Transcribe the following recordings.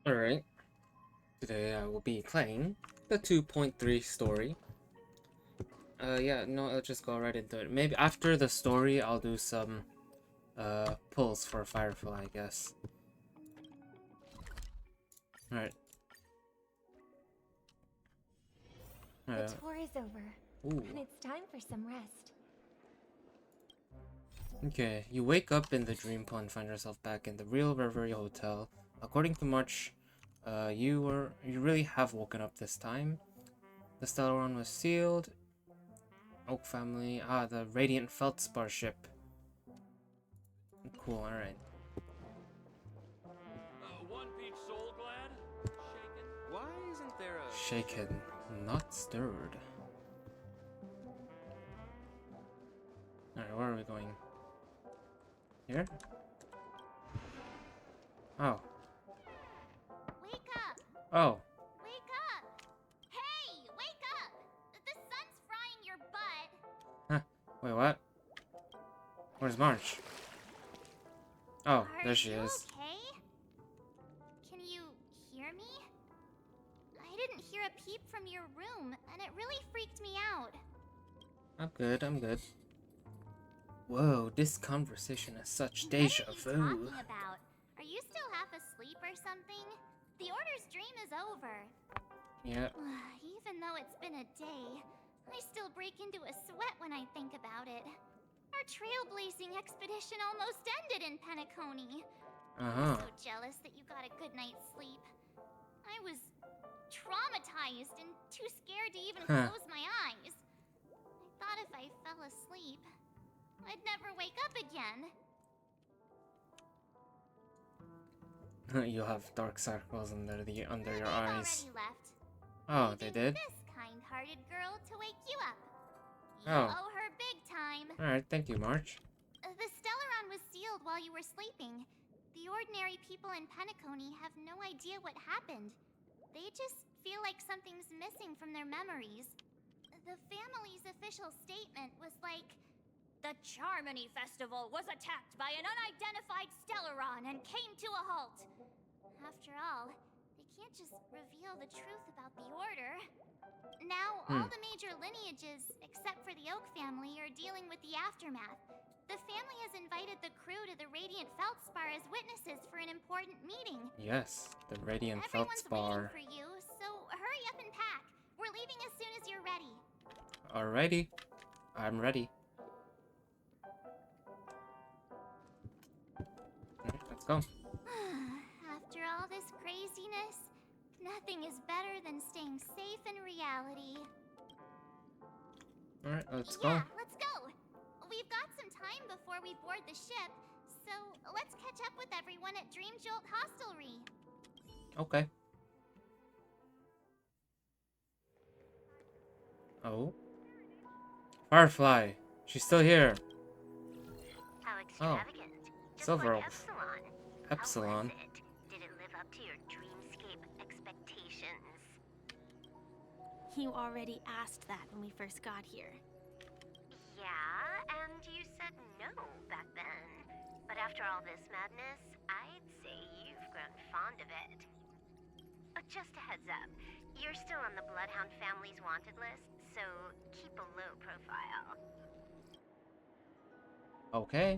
Alright, today I will be playing the 2.3 story. Yeah, no, I'll just go right into it. Maybe after the story, I'll do some, pulls for Firefly, I guess. Alright. The tour is over, Ooh. and it's time for some rest. Okay, you wake up in the dream pool and find yourself back in the real Reverie Hotel. According to March, you really have woken up this time. The Stellar One was sealed. Oak family. The Radiant Feldspar ship. Cool, alright. One peach soul glad? Shaken? Why isn't there a... Shaken, not stirred. Alright, where are we going? Here? Oh. Wake up! Oh. Wake up! Hey! Wake up! The sun's frying your butt! Huh. Wait, what? Where's March? Oh, there she is. Okay? Can you hear me? I didn't hear a peep from your room, and it really freaked me out. I'm good, I'm good. Whoa, this conversation has such deja What are you vu. talking about? Are you still half asleep or something? The Order's dream is over. Yeah. Even though it's been a day, I still break into a sweat when I think about it. Our trailblazing expedition almost ended in Penacony. I'm so jealous that you got a good night's sleep. I was traumatized and too scared to even close my eyes. I thought if I fell asleep, I'd never wake up again. You'll have dark circles under your eyes. Already left. Oh, they did? This kind-hearted girl to wake you up. You Oh. owe her big time. Alright, thank you, March. The Stellaron was sealed while you were sleeping. The ordinary people in Penacony have no idea what happened. They just feel like something's missing from their memories. The family's official statement was like, "The Charmony Festival was attacked by an unidentified Stellaron and came to a halt." After all, they can't just reveal the truth about the Order. Now, all the major lineages, except for the Oak family, are dealing with the aftermath. The family has invited the crew to the Radiant Feldspar as witnesses for an important meeting. Yes, the Radiant Everyone's Feldspar. waiting for you, so hurry up and pack. We're leaving as soon as you're ready. Alrighty. I'm ready. Alright, let's go. After all this craziness, nothing is better than staying safe in reality. Alright, let's Yeah, go. let's go. We've got some time before we board the ship, so let's catch up with everyone at Dream Jolt Hostelry. Okay. Oh. Firefly. She's still here. How extravagant. Just Silver like Oak. Epsilon. Epsilon. How was it? Did it live up to your dreamscape expectations? You already asked that when we first got here. Yeah, and you said no back then. But after all this madness, I'd say you've grown fond of it. Just a heads up, you're still on the Bloodhound family's wanted list, so keep a low profile. Okay.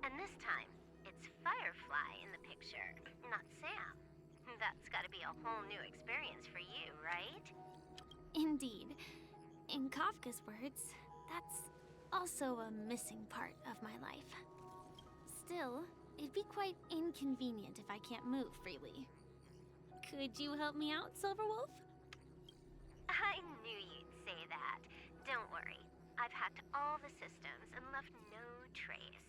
And this time, it's Firefly in the picture, not Sam. That's gotta be a whole new experience for you, right? Indeed. In Kafka's words, that's also a missing part of my life. Still, it'd be quite inconvenient if I can't move freely. Could you help me out, Silverwolf? I knew you'd say that. Don't worry. I've hacked all the systems and left no trace.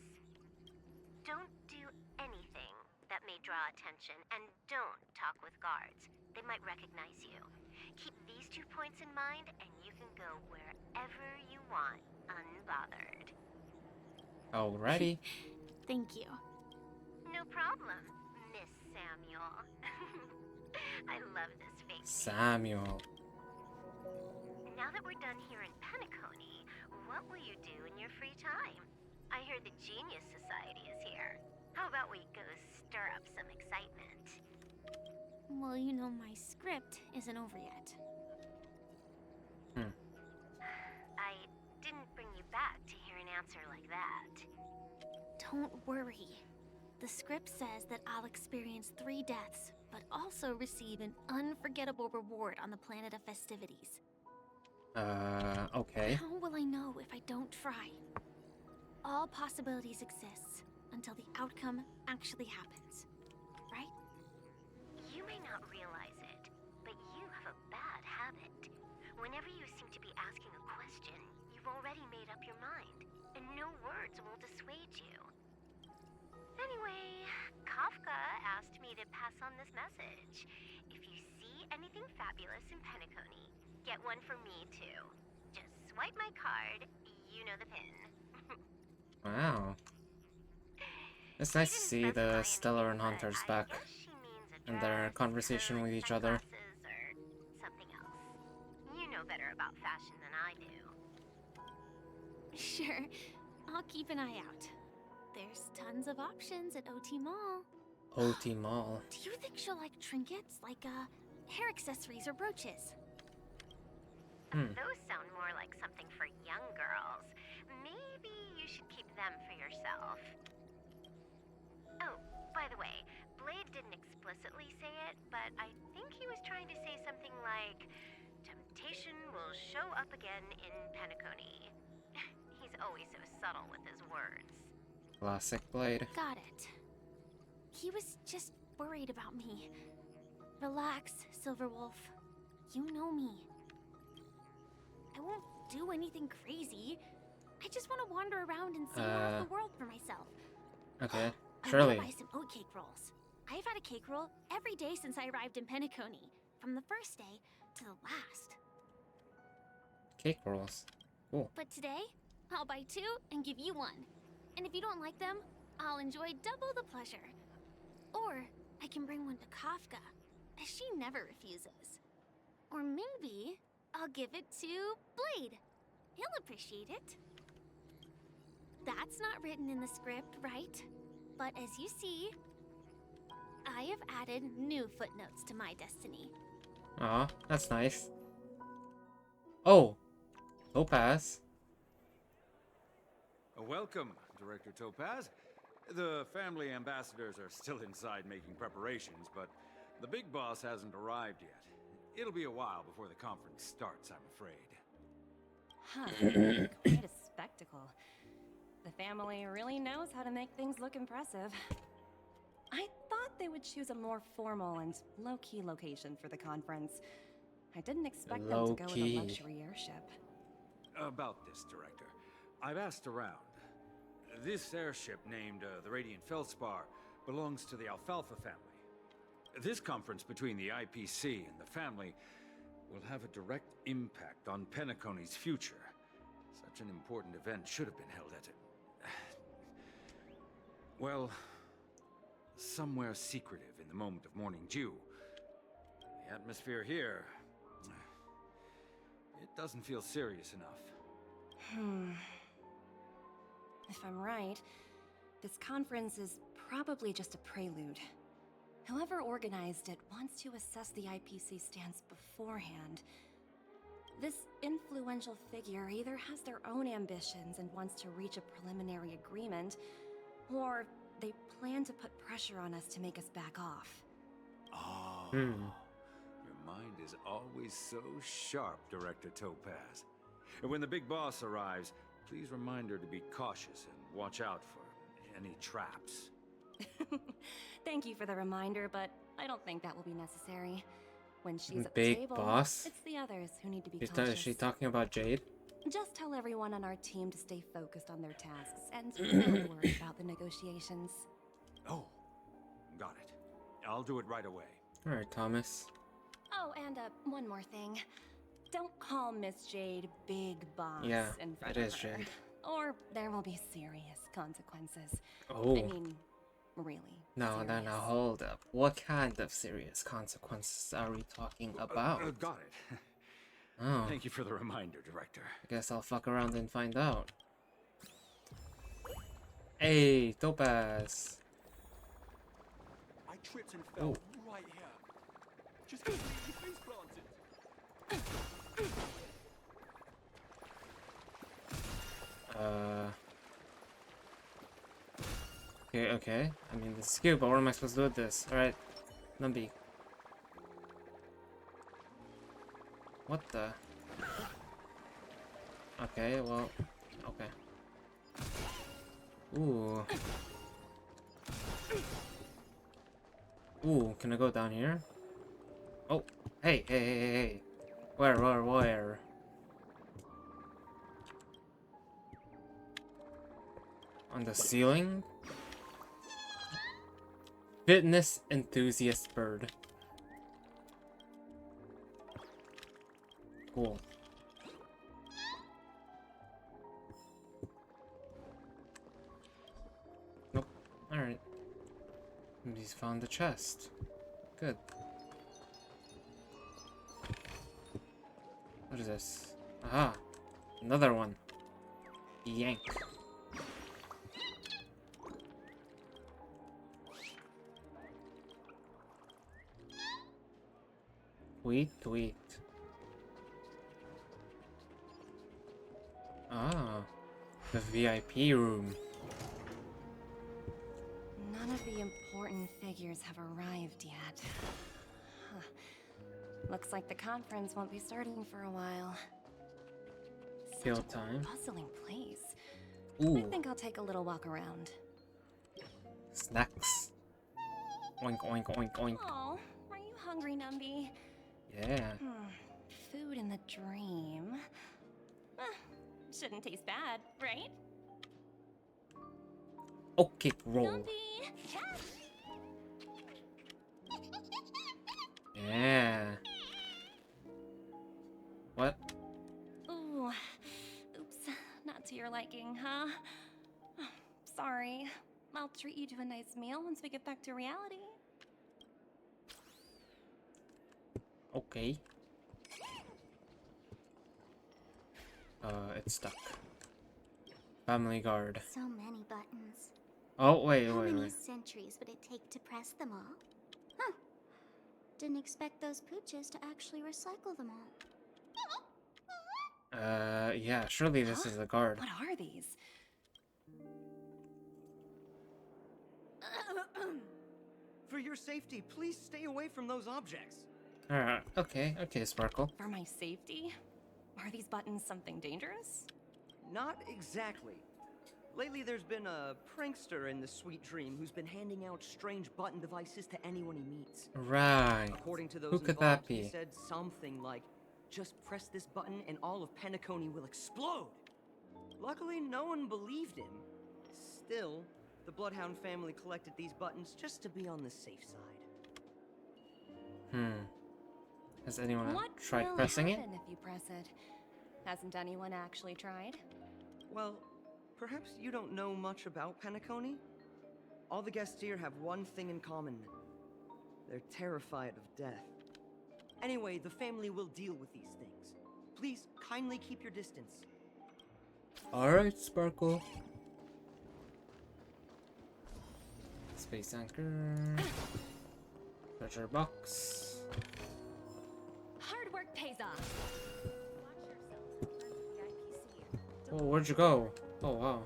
Don't do anything that may draw attention, and don't talk with guards. They might recognize you. Keep these 2 points in mind, and you can go wherever you want, unbothered. Alrighty. Thank you. No problem, Miss Samuel. I love this fake name. Samuel. Now that we're done here in Penacony, what will you do in your free time? I hear the Genius Society is here. How about we go stir up some excitement? Well, you know, my script isn't over yet. I didn't bring you back to hear an answer like that. Don't worry. The script says that I'll experience 3 deaths, but also receive an unforgettable reward on the planet of festivities. Okay. How will I know if I don't try? All possibilities exist until the outcome actually happens, right? You may not realize it, but you have a bad habit. Whenever you seem to be asking a question, you've already made up your mind, and no words will dissuade you. Anyway, Kafka asked me to pass on this message. If you see anything fabulous in Penacony, get one for me too. Just swipe my card, you know the pin. Wow. It's nice to see the Stellar and Hunters back and their conversation with each other. Or something else. You know better about fashion than I do. Sure, I'll keep an eye out. There's tons of options at OT Mall. OT Mall. Do you think she'll like trinkets, like hair accessories or brooches? Those sound more like something for young girls. Maybe you should keep them for yourself. Oh, by the way, Blade didn't explicitly say it, but I think he was trying to say something like, temptation will show up again in Penacony. He's always so subtle with his words. Classic Blade. Got it. He was just worried about me. Relax, Silverwolf. You know me. I won't do anything crazy. I just want to wander around and see more of the world for myself. Okay, I surely. want to buy some oatcake rolls. I've had a cake roll every day since I arrived in Penacony, from the first day to the last. Cake rolls. Cool. But today, I'll buy 2 and give you 1. And if you don't like them, I'll enjoy double the pleasure. Or I can bring one to Kafka, as she never refuses. Or maybe I'll give it to Blade. He'll appreciate it. That's not written in the script, right? But as you see, I have added new footnotes to my destiny. Aw, that's nice. Oh, Topaz. Welcome, Director Topaz. The family ambassadors are still inside making preparations, but the big boss hasn't arrived yet. It'll be a while before the conference starts, I'm afraid. Huh. Quite a spectacle. The family really knows how to make things look impressive. I thought they would choose a more formal and low-key location for the conference. I didn't expect them to go with a luxury airship. About this, Director. I've asked around. This airship, named the Radiant Feldspar, belongs to the Alfalfa family. This conference between the IPC and the family will have a direct impact on Penacony's future. Such an important event should have been held at well, somewhere secretive in the moment of morning dew. The atmosphere here, it doesn't feel serious enough. If I'm right, this conference is probably just a prelude. Whoever organized it wants to assess the IPC stance beforehand. This influential figure either has their own ambitions and wants to reach a preliminary agreement, or they plan to put pressure on us to make us back off. Oh, your mind is always so sharp, Director Topaz. And when the big boss arrives, please remind her to be cautious and watch out for any traps. Thank you for the reminder, but I don't think that will be necessary. When she's at the Big table, boss? it's the others who need to be Is cautious. she talking about Jade? Just tell everyone on our team to stay focused on their tasks and not worry about the negotiations. Oh, got it. I'll do it right away. Alright, Thomas. Oh, and one more thing. Don't call Miss Jade Big Boss Yeah, in front it of is her, Jade. or there will be serious consequences. Oh. I mean, really. No, serious. hold up. What kind of serious consequences are we talking about? Got it. Oh, Thank you for the reminder, Director. I guess I'll fuck around and find out. Hey, Topaz. I tripped and fell Oh. right here. Face planted. Okay, okay. I mean, this is cute, but what am I supposed to do with this? Alright, Numby. What the? Okay, well, okay. Ooh. Ooh, can I go down here? Oh, hey, hey, hey, hey, hey. Where? On the ceiling? Fitness enthusiast bird. Cool. Nope. Alright. He's found the chest. Good. What is this? Aha! Another one. Yank. Tweet. Ah, the VIP room. None of the important figures have arrived yet. Huh. Looks like the conference won't be starting for a while. Kill Such a time. bustling place. Ooh, I think I'll take a little walk around. snacks. Oink, oink, oink, oink. Oh, are you hungry, Numby? Yeah. Food in the dream. Shouldn't taste bad, right? Okay, roll. Numby! Yeah. What? Ooh, oops, not to your liking, huh? Sorry. I'll treat you to a nice meal once we get back to reality. Okay. It's stuck. Family guard. So many buttons. Oh, wait. How many centuries would it take to press them all? Huh. Didn't expect those pooches to actually recycle them all. Yeah, surely this is the guard. What are these? For your safety, please stay away from those objects. Alright, okay, Sparkle. For my safety? Are these buttons something dangerous? Not exactly. Lately, there's been a prankster in the Sweet Dream who's been handing out strange button devices to anyone he meets. Right. According to those Who could involved, that be? he said something like, "Just press this button and all of Penacony will explode." Luckily, no one believed him. Still, the Bloodhound family collected these buttons just to be on the safe side. Has anyone What tried will pressing it? happen if you press it? Hasn't anyone actually tried? Well, perhaps you don't know much about Penacony? All the guests here have one thing in common. They're terrified of death. Anyway, the family will deal with these things. Please, kindly keep your distance. Alright, Sparkle. Space anchor. Treasure box. Hard work pays off. Oh, where'd you go? Oh, wow.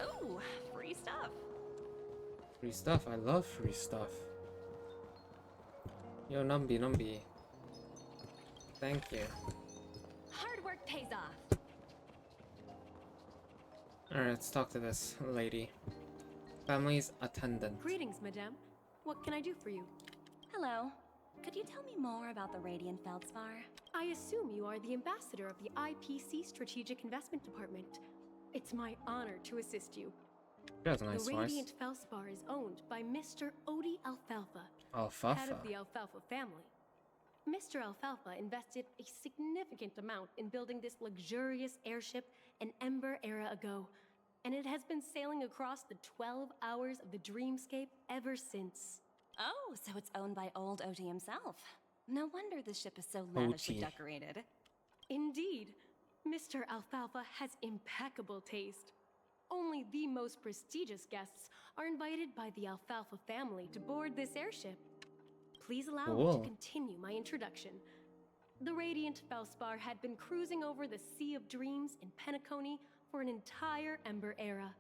Ooh, free stuff. Free stuff. I love free stuff. Yo, Numby. Thank you. Hard work pays off. Alright, let's talk to this lady. Family's attendant. Greetings, madame. What can I do for you? Hello. Could you tell me more about the Radiant Feldspar? I assume you are the ambassador of the IPC Strategic Investment Department. It's my honor to assist you. She has a nice The voice. Radiant Feldspar is owned by Mr. Odie Alfalfa, head Alfalfa. of the Alfalfa family. Mr. Alfalfa invested a significant amount in building this luxurious airship an Ember era ago, and it has been sailing across the 12 hours of the dreamscape ever since. Oh, so it's owned by old Odie himself. No wonder the ship is so lavishly Odie. decorated. Indeed, Mr. Alfalfa has impeccable taste. only the most prestigious guests are invited by the Alfalfa family to board this airship. Please allow me Cool. to continue my introduction. The radiant Felspar had been cruising over the Sea of Dreams in Penacony for an entire Ember era.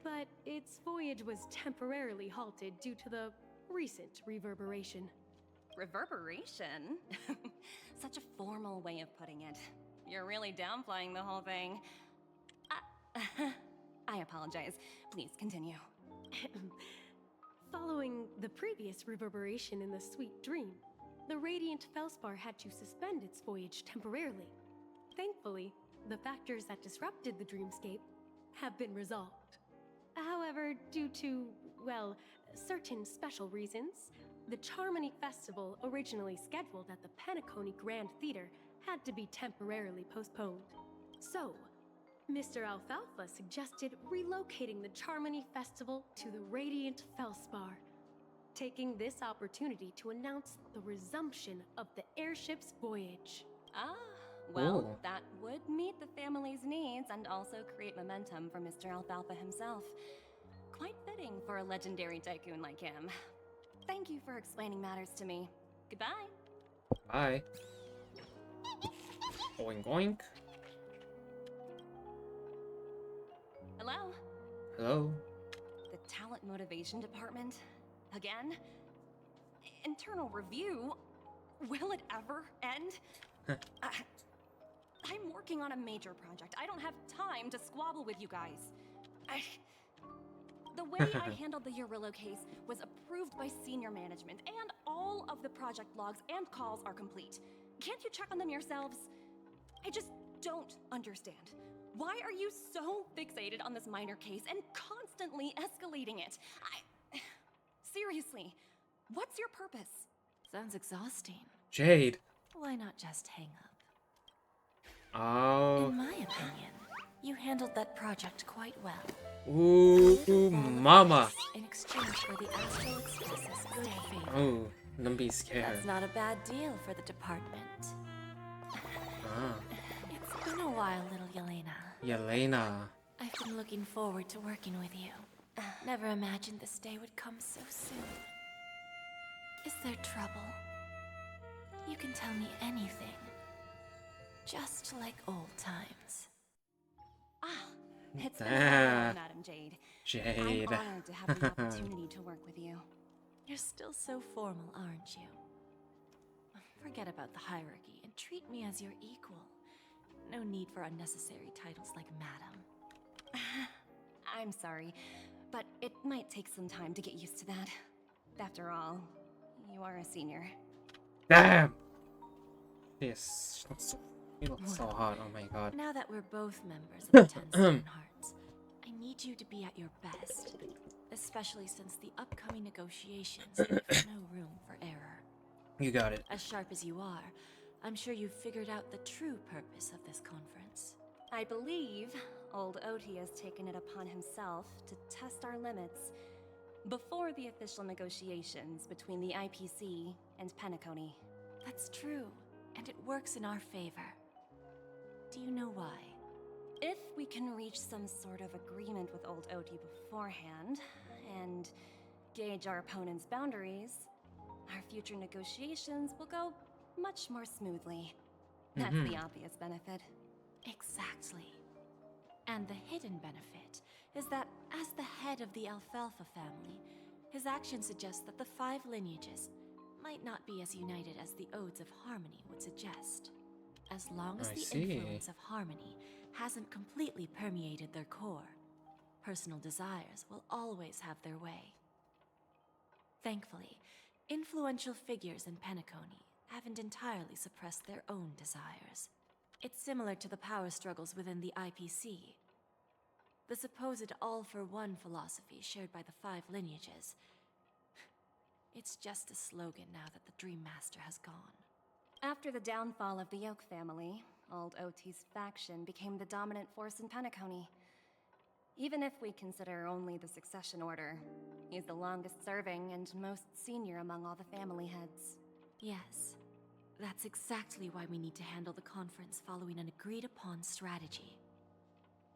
But its voyage was temporarily halted due to the recent reverberation. Reverberation? Such a formal way of putting it. You're really downplaying the whole thing. I apologize. Please continue. Following the previous reverberation in the Sweet Dream, the radiant Felspar had to suspend its voyage temporarily. Thankfully, the factors that disrupted the dreamscape have been resolved. However, due to, well, certain special reasons, the Charmony Festival, originally scheduled at the Penacony Grand Theater, had to be temporarily postponed. So, Mr. Alfalfa suggested relocating the Charmony Festival to the Radiant Felspar, taking this opportunity to announce the resumption of the airship's voyage. Ah, well, Ooh. that would meet the family's needs and also create momentum for Mr. Alfalfa himself. Quite fitting for a legendary tycoon like him. Thank you for explaining matters to me. Goodbye. Bye. Oink oink. Hello? Hello. The Talent Motivation Department? Again? Internal review? Will it ever end? I'm working on a major project. I don't have time to squabble with you guys. The way I handled the Urillo case was approved by senior management, and all of the project logs and calls are complete. Can't you check on them yourselves? I just don't understand. Why are you so fixated on this minor case and constantly escalating it? Seriously, what's your purpose? Sounds exhausting. Jade. Why not just hang up? Oh. In my opinion, you handled that project quite well. Ooh, mama. In exchange for the Astral Express's good favor. Oh, don't be scared. That's not a bad deal for the department. Ah. It's been a while, little Yelena. Yelena. I've been looking forward to working with you. Never imagined this day would come so soon. Is there trouble? You can tell me anything. Just like old times. It's been a while, Madam Jade. Jade. I'm honored to have the opportunity to work with you. You're still so formal, aren't you? Forget about the hierarchy and treat me as your equal. No need for unnecessary titles like Madam. I'm sorry, but it might take some time to get used to that. After all, you are a senior. Damn. Yes. You look so hot. Oh my god. Now that we're both members of the Ten Stone Hearts, I need you to be at your best. Especially since the upcoming negotiations leave no room for error. You got it. As sharp as you are, I'm sure you've figured out the true purpose of this conference. I believe old Oti has taken it upon himself to test our limits before the official negotiations between the IPC and Penacony. That's true, and it works in our favor. Do you know why? If we can reach some sort of agreement with old Oti beforehand, and gauge our opponent's boundaries, our future negotiations will go much more smoothly. That's the obvious benefit. Exactly. And the hidden benefit is that as the head of the Alfalfa family, his actions suggest that the 5 lineages might not be as united as the Odes of Harmony would suggest. As long as the influence of harmony hasn't completely permeated their core, personal desires will always have their way. Thankfully, influential figures in Penacony haven't entirely suppressed their own desires. It's similar to the power struggles within the IPC. The supposed all-for-one philosophy shared by the 5 lineages. It's just a slogan now that the Dream Master has gone. After the downfall of the Yoke family, old Oti's faction became the dominant force in Penacony. Even if we consider only the succession order, he's the longest serving and most senior among all the family heads. Yes, that's exactly why we need to handle the conference following an agreed-upon strategy.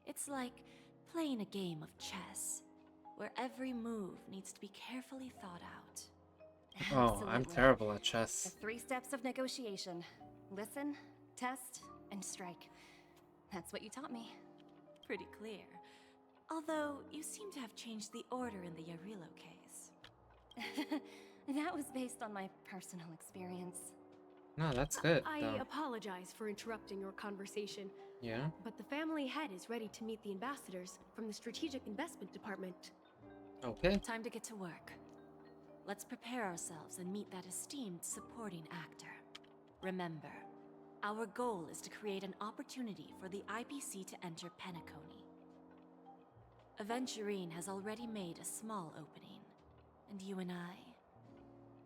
It's like playing a game of chess, where every move needs to be carefully thought out. Oh, I'm Absolutely. terrible at The chess. 3 steps of negotiation. Listen, test, and strike. That's what you taught me. Pretty clear. Although, you seem to have changed the order in the Yarilo case. That was based on my personal experience. No, that's good. I apologize for interrupting your conversation, Yeah? but the family head is ready to meet the ambassadors from the Strategic Investment Department. Okay. Time to get to work. Let's prepare ourselves and meet that esteemed supporting actor. Remember, our goal is to create an opportunity for the IPC to enter Penacony. Aventurine has already made a small opening, and you and I,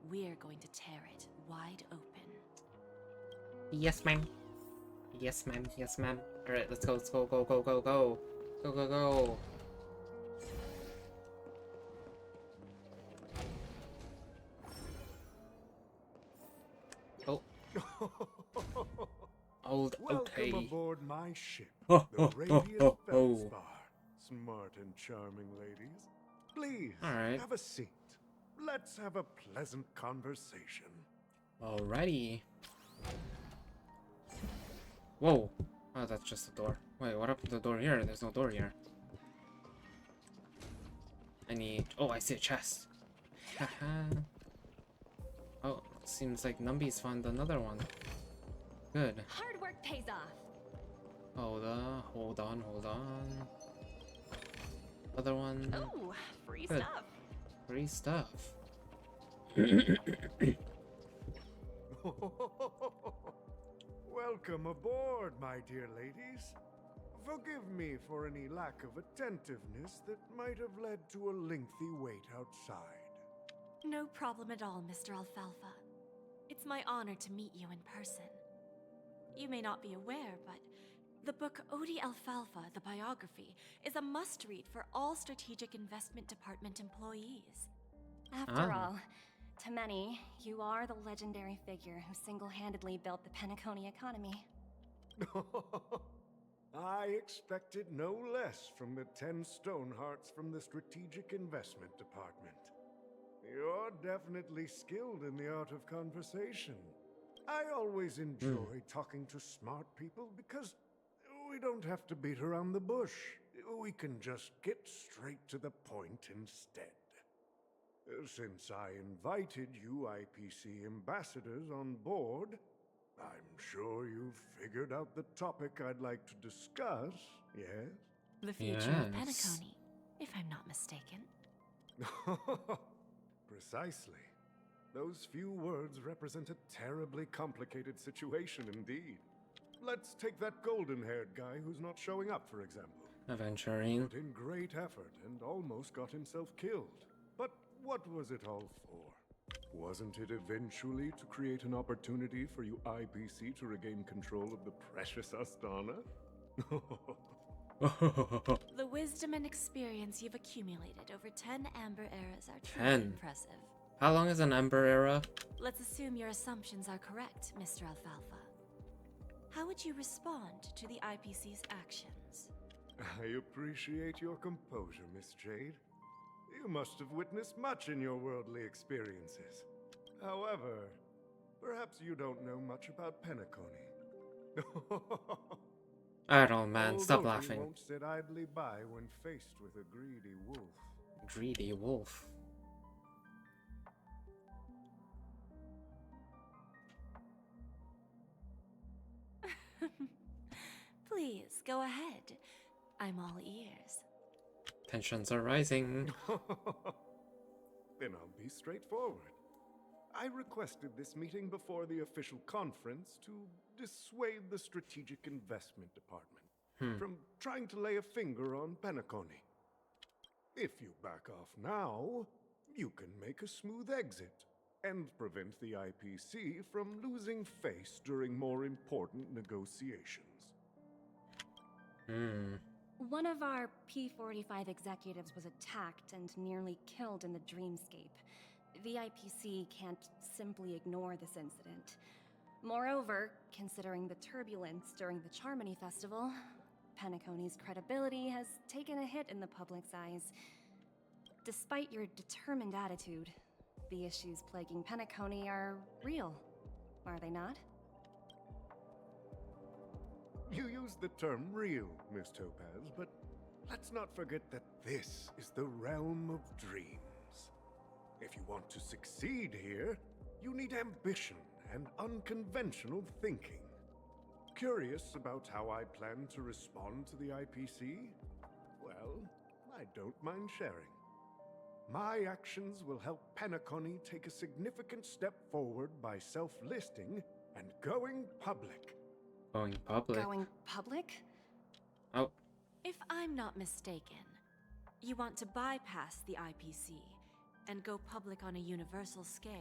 we're going to tear it wide open. Yes, ma'am. Yes, ma'am. Yes, ma'am. Alright, let's go. Let's go. Go, go, go, go. Go, go, go. Oh. Old okay. Welcome aboard my ship, Ho, the ho, ho, Radiant ho, ho. Feldspar. Smart and charming ladies. Please, Alright. have a seat. Let's have a pleasant conversation. Alrighty. Whoa. Oh, that's just a door. Wait, what happened to the door here? There's no door here. I need... Oh, I see a chest. Haha. Oh, seems like Numby's found another one. Good. Hard work pays off. Hold on, hold on, hold on. Other one. Oh, free Good. stuff. Free stuff. Welcome aboard, my dear ladies. Forgive me for any lack of attentiveness that might have led to a lengthy wait outside. No problem at all, Mr. Alfalfa. It's my honor to meet you in person. You may not be aware, but the book Odie Alfalfa, the biography, is a must-read for all Strategic Investment Department employees. After all, to many, you are the legendary figure who single-handedly built the Penacony economy. I expected no less from the 10 Stonehearts from the Strategic Investment Department. You're definitely skilled in the art of conversation. I always enjoy talking to smart people because we don't have to beat around the bush. We can just get straight to the point instead. Since I invited you IPC ambassadors on board, I'm sure you've figured out the topic I'd like to discuss, yes? The future of Yes. Penacony, if I'm not mistaken. Precisely. Those few words represent a terribly complicated situation indeed. Let's take that golden-haired guy who's not showing up, for example. Aventurine. Put in great effort and almost got himself killed. But what was it all for? Wasn't it eventually to create an opportunity for you IPC to regain control of the precious Astana? The wisdom and experience you've accumulated over 10 Amber Eras are truly 10. impressive. How long is an Ember era? Let's assume your assumptions are correct, Mr. Alfalfa. How would you respond to the IPC's actions? I appreciate your composure, Miss Jade. You must have witnessed much in your worldly experiences. However, perhaps you don't know much about Penacony. I don't, man. Stop Although you laughing. won't sit idly by when faced with a greedy wolf. Greedy wolf. Please, go ahead. I'm all ears. Tensions are rising. Then I'll be straightforward. I requested this meeting before the official conference to dissuade the Strategic Investment Department from trying to lay a finger on Penacony. If you back off now, you can make a smooth exit and prevent the IPC from losing face during more important negotiations. One of our P-45 executives was attacked and nearly killed in the dreamscape. The IPC can't simply ignore this incident. Moreover, considering the turbulence during the Charmony Festival, Penacony's credibility has taken a hit in the public's eyes. Despite your determined attitude, the issues plaguing Penacony are real, are they not? You use the term real, Miss Topaz, but let's not forget that this is the realm of dreams. If you want to succeed here, you need ambition and unconventional thinking. Curious about how I plan to respond to the IPC? Well, I don't mind sharing. My actions will help Penacony take a significant step forward by self-listing and going public. Going public? Going public? Oh. If I'm not mistaken, you want to bypass the IPC and go public on a universal scale.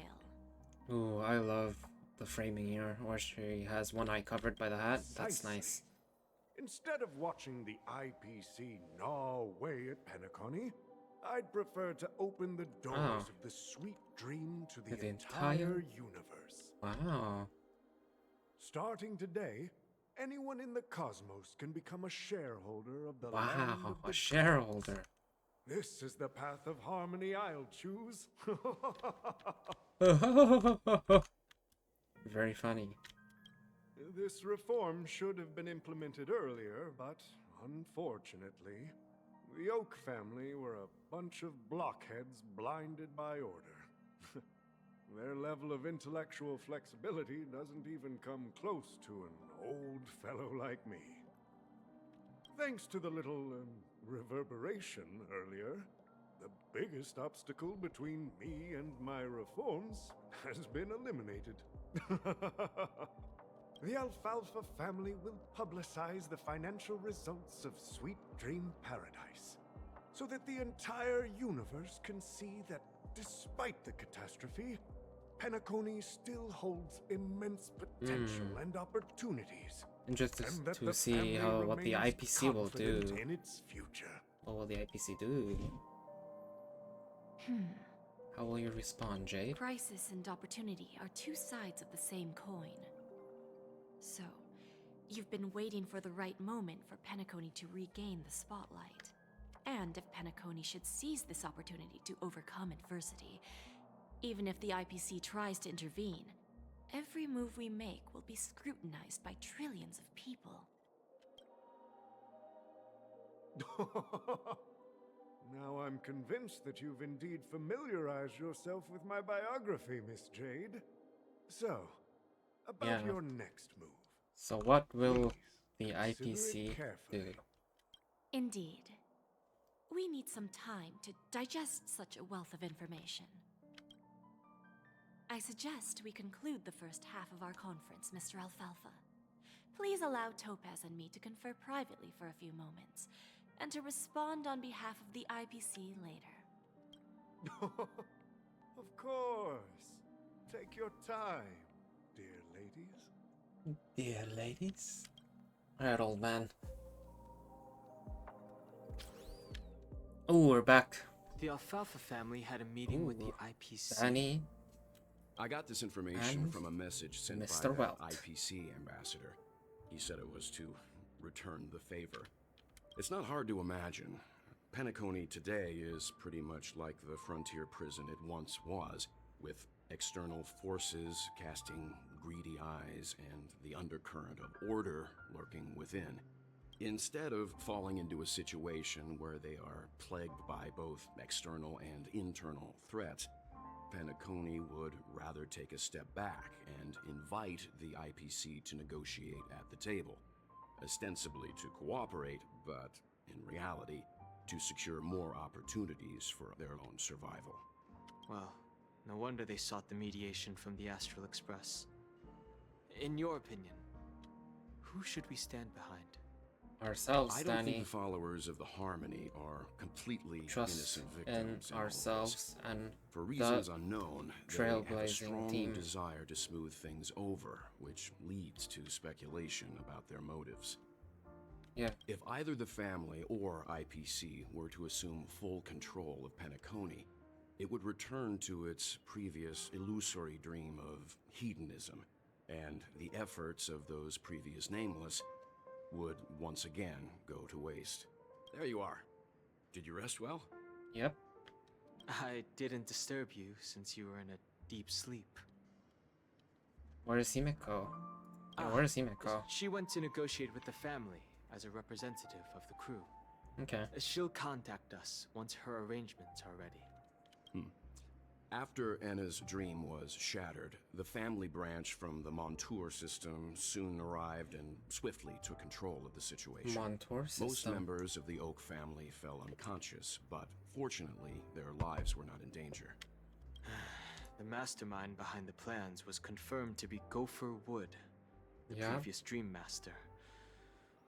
Ooh, I love the framing here, where she has one eye covered by the hat. That's Precisely. nice. Instead of watching the IPC gnaw away at Penacony, I'd prefer to open the doors Wow. of the sweet dream to the The entire universe. Wow. Starting today, anyone in the cosmos can become a shareholder of the land Wow, of a the shareholder. This is the path of harmony I'll choose. Very funny. This reform should have been implemented earlier, but unfortunately, the Oak family were a bunch of blockheads blinded by order. Their level of intellectual flexibility doesn't even come close to an old fellow like me. Thanks to the little reverberation earlier, the biggest obstacle between me and my reforms has been eliminated. The Alfalfa family will publicize the financial results of Sweet Dream Paradise, so that the entire universe can see that despite the catastrophe, Penacony still holds immense potential and opportunities. And just and that to the see family how what the remains IPC will do. confident in its future. What will the IPC do? How will you respond, Jade? Crisis and opportunity are two sides of the same coin. So, you've been waiting for the right moment for Penacony to regain the spotlight. And if Penacony should seize this opportunity to overcome adversity, even if the IPC tries to intervene, every move we make will be scrutinized by trillions of people. Now I'm convinced that you've indeed familiarized yourself with my biography, Miss Jade. So, about your next move. So what will the Please, consider IPC it carefully. do? Indeed. We need some time to digest such a wealth of information. I suggest we conclude the first half of our conference, Mr. Alfalfa. Please allow Topaz and me to confer privately for a few moments, and to respond on behalf of the IPC later. Of course. Take your time, dear ladies. Dear ladies? Alright, old man. Oh, we're back. The Alfalfa family had a meeting with the IPC. Danny. I got this information and from a message sent by Mr. the Welt. IPC ambassador. He said it was to return the favor. It's not hard to imagine. Penacony today is pretty much like the frontier prison it once was, with external forces casting greedy eyes and the undercurrent of order lurking within. Instead of falling into a situation where they are plagued by both external and internal threats, Penacony would rather take a step back and invite the IPC to negotiate at the table, ostensibly to cooperate, but in reality, to secure more opportunities for their own survival. Well, no wonder they sought the mediation from the Astral Express. In your opinion, who should we stand behind? Ourselves, I don't think Danny. the followers of the Harmony are completely Trust innocent in victims in all of this. ourselves and For reasons the unknown, they have a trailblazing strong team. desire to smooth things over, which leads to speculation about their motives. Yeah. If either the family or IPC were to assume full control of Penacony, it would return to its previous illusory dream of hedonism, and the efforts of those previous nameless would once again go to waste. There you are. Did you rest well? Yep. I didn't disturb you since you were in a deep sleep. Where is Himeko? Yeah, where is Himeko? She went to negotiate with the family as a representative of the crew. Okay. She'll contact us once her arrangements are ready. After Enna's dream was shattered, the family branch from the Montour system soon arrived and swiftly took control of the situation. Montour system. Most members of the Oak family fell unconscious, but fortunately, their lives were not in danger. The mastermind behind the plans was confirmed to be Gopher Wood, the Yeah. previous Dream Master.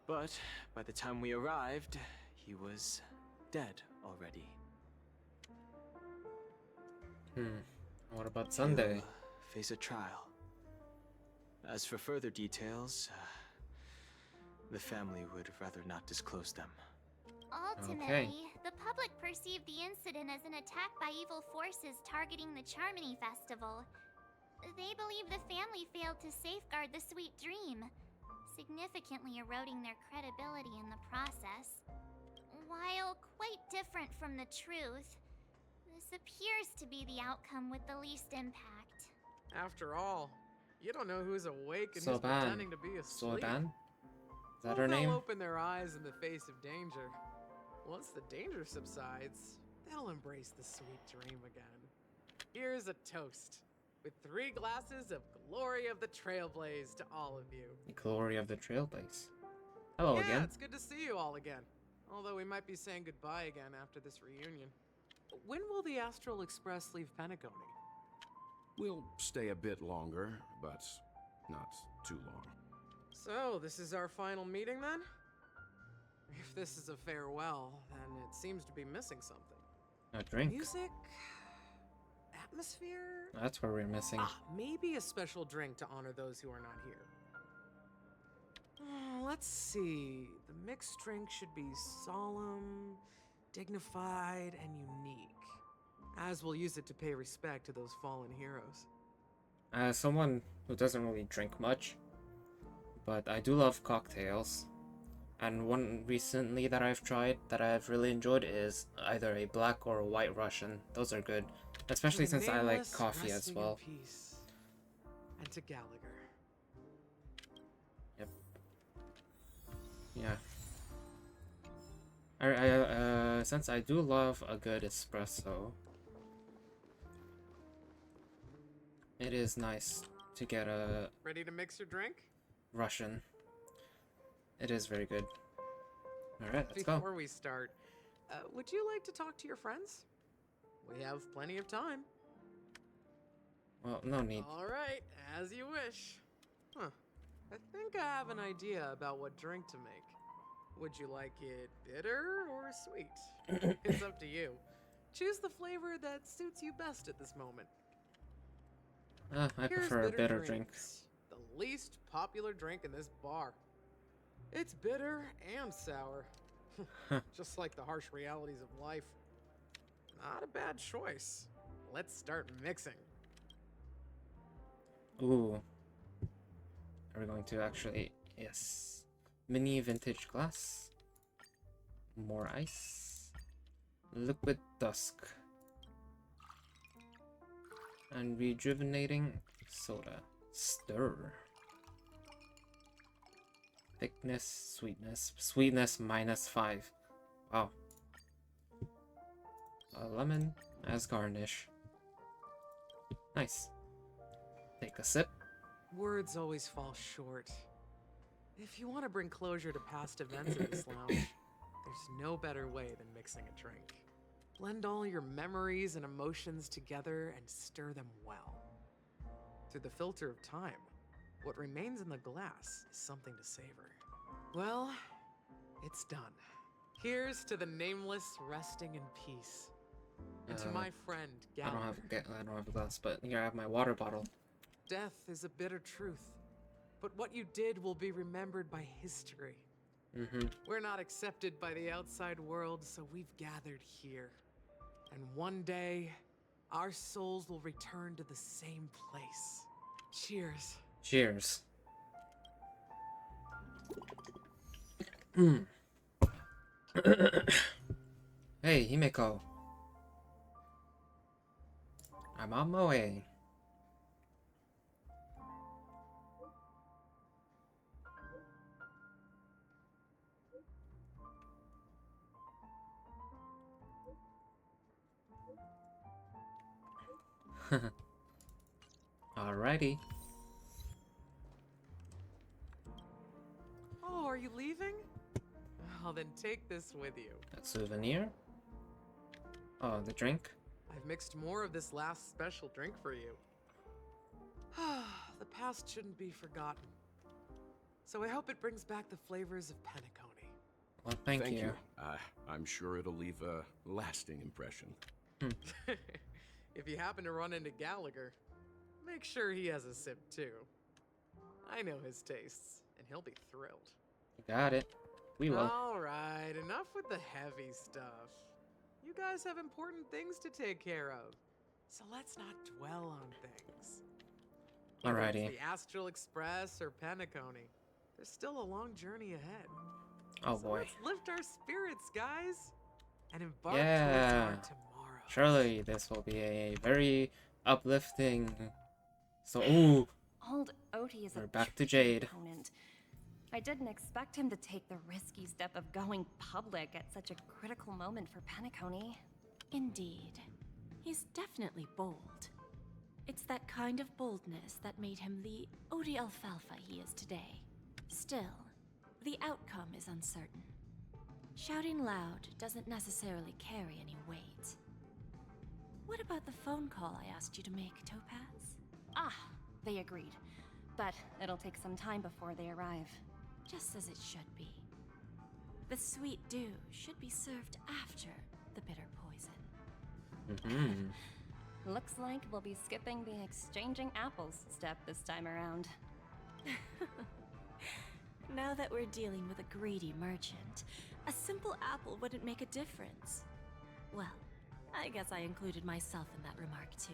But by the time we arrived, he was dead already. What about Sunday? He'll, face a trial. As for further details, the family would rather not disclose them. Ultimately, the public perceived the incident as an attack by evil forces targeting the Charmony Festival. They believe the family failed to safeguard the sweet dream, significantly eroding their credibility in the process. While quite different from the truth, this appears to be the outcome with the least impact. After all, you don't know who's awake and Soban. who's pretending to be asleep. Soban? Is that Well, her name? they'll open their eyes in the face of danger. Once the danger subsides, they'll embrace the sweet dream again. Here's a toast, with 3 glasses of Glory of the Trailblaze to all of you. The glory of the Trailblaze. Hello Yeah, again. it's good to see you all again. Although we might be saying goodbye again after this reunion. When will the Astral Express leave Penacony? We'll stay a bit longer, but not too long. So, this is our final meeting then? If this is a farewell, then it seems to be missing something. A drink. Music? Atmosphere? That's what we're missing. Maybe a special drink to honor those who are not here. Let's see. The mixed drink should be solemn, dignified, and unique. As we'll use it to pay respect to those fallen heroes. As someone who doesn't really drink much, but I do love cocktails. And one recently that I've tried that I've really enjoyed is either a black or a white Russian. Those are good, especially since I like coffee as well. In peace. And to Gallagher. Yep. Yeah. Since I do love a good espresso, it is nice to get a Ready to mix your drink? Russian. It is very good. Alright, let's go. Before we start, would you like to talk to your friends? We have plenty of time. Well, no need. Alright, as you wish. Huh. I think I have an idea about what drink to make. Would you like it bitter or sweet? It's up to you. Choose the flavor that suits you best at this moment. I Here's prefer a bitter drink. drinks, the least popular drink in this bar. It's bitter and sour. Just like the harsh realities of life. Not a bad choice. Let's start mixing. Ooh. Are we going to actually... Yes. Mini vintage glass. More ice. Liquid dusk. And rejuvenating soda. Stir. Thickness, sweetness. Sweetness -5. Wow. A lemon as garnish. Nice. Take a sip. Words always fall short. If you want to bring closure to past events in this lounge, there's no better way than mixing a drink. Blend all your memories and emotions together and stir them well. Through the filter of time, what remains in the glass is something to savor. Well, it's done. Here's to the nameless resting in peace. And to my friend, I Gallagher. don't have a glass, but here I have my water bottle. Death is a bitter truth, but what you did will be remembered by history. We're not accepted by the outside world, so we've gathered here. And one day, our souls will return to the same place. Cheers. Cheers. Hey, Himeko. I'm on my way. Alrighty. Oh, are you leaving? Well, then take this with you. A souvenir? Oh, the drink? I've mixed more of this last special drink for you. The past shouldn't be forgotten. So I hope it brings back the flavors of Penacony. Well, thank you. I'm sure it'll leave a lasting impression. If you happen to run into Gallagher, make sure he has a sip too. I know his tastes, and he'll be thrilled. Got it. We will. Alright, enough with the heavy stuff. You guys have important things to take care of, so let's not dwell on things. Whether it's Alrighty. the Astral Express or Penacony, there's still a long journey ahead. Oh So boy. let's lift our spirits, guys, and embark Yeah. towards our tomorrow. Surely this will be a very uplifting. So, ooh, Old Odie is we're a back to tricky Jade. opponent. I didn't expect him to take the risky step of going public at such a critical moment for Penacony. Indeed. He's definitely bold. It's that kind of boldness that made him the Odie Alfalfa he is today. Still, the outcome is uncertain. Shouting loud doesn't necessarily carry any weight. What about the phone call I asked you to make, Topaz? Ah, they agreed. But it'll take some time before they arrive. Just as it should be. The sweet dew should be served after the bitter poison. Looks like we'll be skipping the exchanging apples step this time around. Now that we're dealing with a greedy merchant, a simple apple wouldn't make a difference. Well, I guess I included myself in that remark too.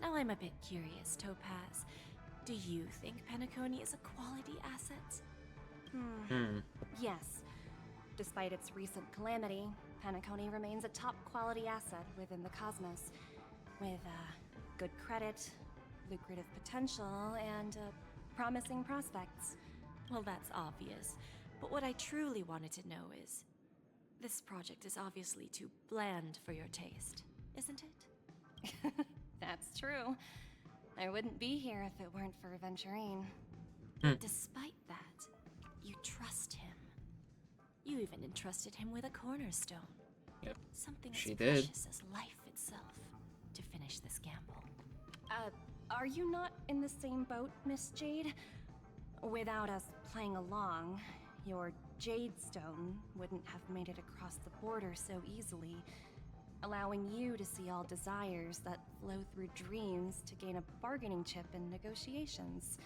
Now I'm a bit curious, Topaz. Do you think Penacony is a quality asset? Yes. Despite its recent calamity, Penacony remains a top quality asset within the cosmos. With good credit, lucrative potential, and promising prospects. Well, that's obvious. But what I truly wanted to know is, this project is obviously too bland for your taste, isn't it? That's true. I wouldn't be here if it weren't for Venturine. Despite that, you trust him. You even entrusted him with a cornerstone. Yep. Something She as did. precious as life itself to finish this gamble. Are you not in the same boat, Miss Jade? Without us playing along, your Jade Stone wouldn't have made it across the border so easily, allowing you to see all desires that flow through dreams to gain a bargaining chip in negotiations.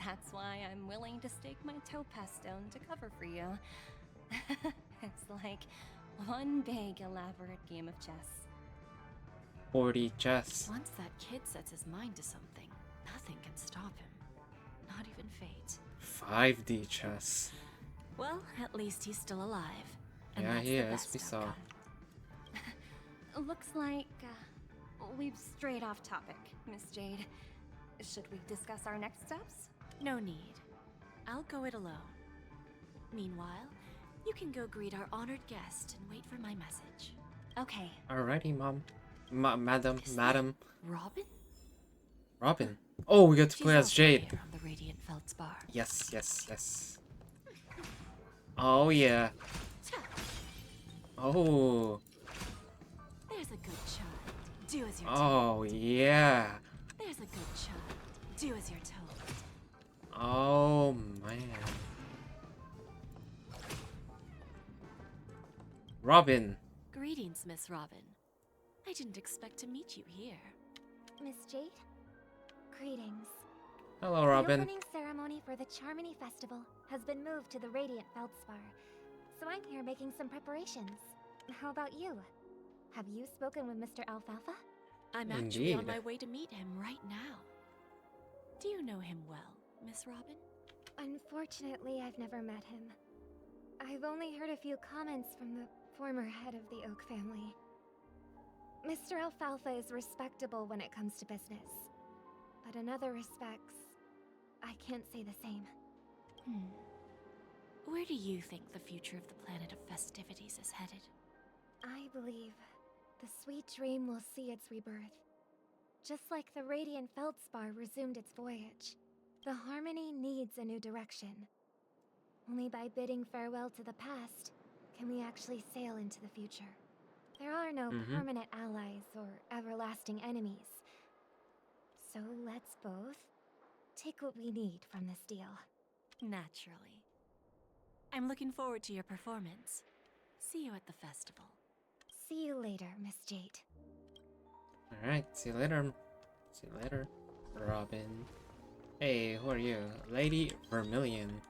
That's why I'm willing to stake my Topaz Stone to cover for you. It's like one big elaborate game of chess. 40 chess. Once that kid sets his mind to something, nothing can stop him. Not even fate. 5D chess. Well, at least he's still alive. And Yeah, that's he the is. best We saw. outcome. Looks like we've strayed off topic, Miss Jade. Should we discuss our next steps? No need. I'll go it alone. Meanwhile, you can go greet our honored guest and wait for my message. Okay. Alrighty, Mom. Madam. Robin? Robin. Oh, we get to She's play as also Jade. here on the Radiant Feldspar. Yes. Oh, yeah. Oh. There's a good child. Do as you're Oh, told. yeah. There's a good child. Do as you're told. Oh, man. Robin. Greetings, Miss Robin. I didn't expect to meet you here. Miss Jade? Greetings. Hello, The Robin. opening ceremony for the Charmony Festival has been moved to the Radiant Feldspar, so I'm here making some preparations. How about you? Have you spoken with Mr. Alfalfa? I'm actually on Indeed. my way to meet him right now. Do you know him well, Miss Robin? Unfortunately, I've never met him. I've only heard a few comments from the former head of the Oak family. Mr. Alfalfa is respectable when it comes to business. But in other respects, I can't say the same. Where do you think the future of the planet of festivities is headed? I believe the sweet dream will see its rebirth. Just like the radiant Feldspar resumed its voyage, the Harmony needs a new direction. Only by bidding farewell to the past can we actually sail into the future. There are no permanent allies or everlasting enemies. So let's both take what we need from this deal. Naturally. I'm looking forward to your performance. See you at the festival. See you later, Miss Jade. Alright, see you later. See you later, Robin. Hey, who are you? Lady Vermilion.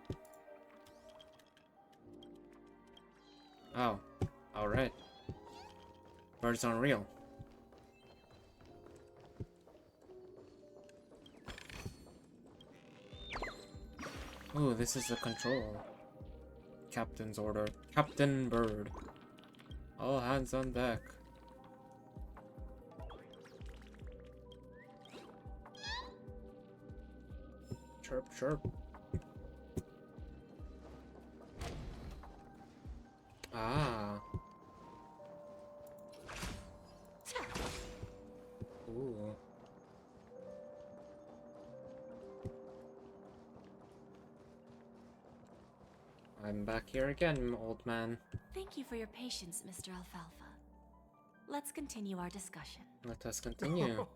Oh, alright. Birds aren't real. Ooh, this is the control. Captain's order. Captain Bird. All hands on deck. Chirp, chirp. Ah. Ooh. I'm back here again, old man. Thank you for your patience, Mr. Alfalfa. Let's continue our discussion. Let us continue.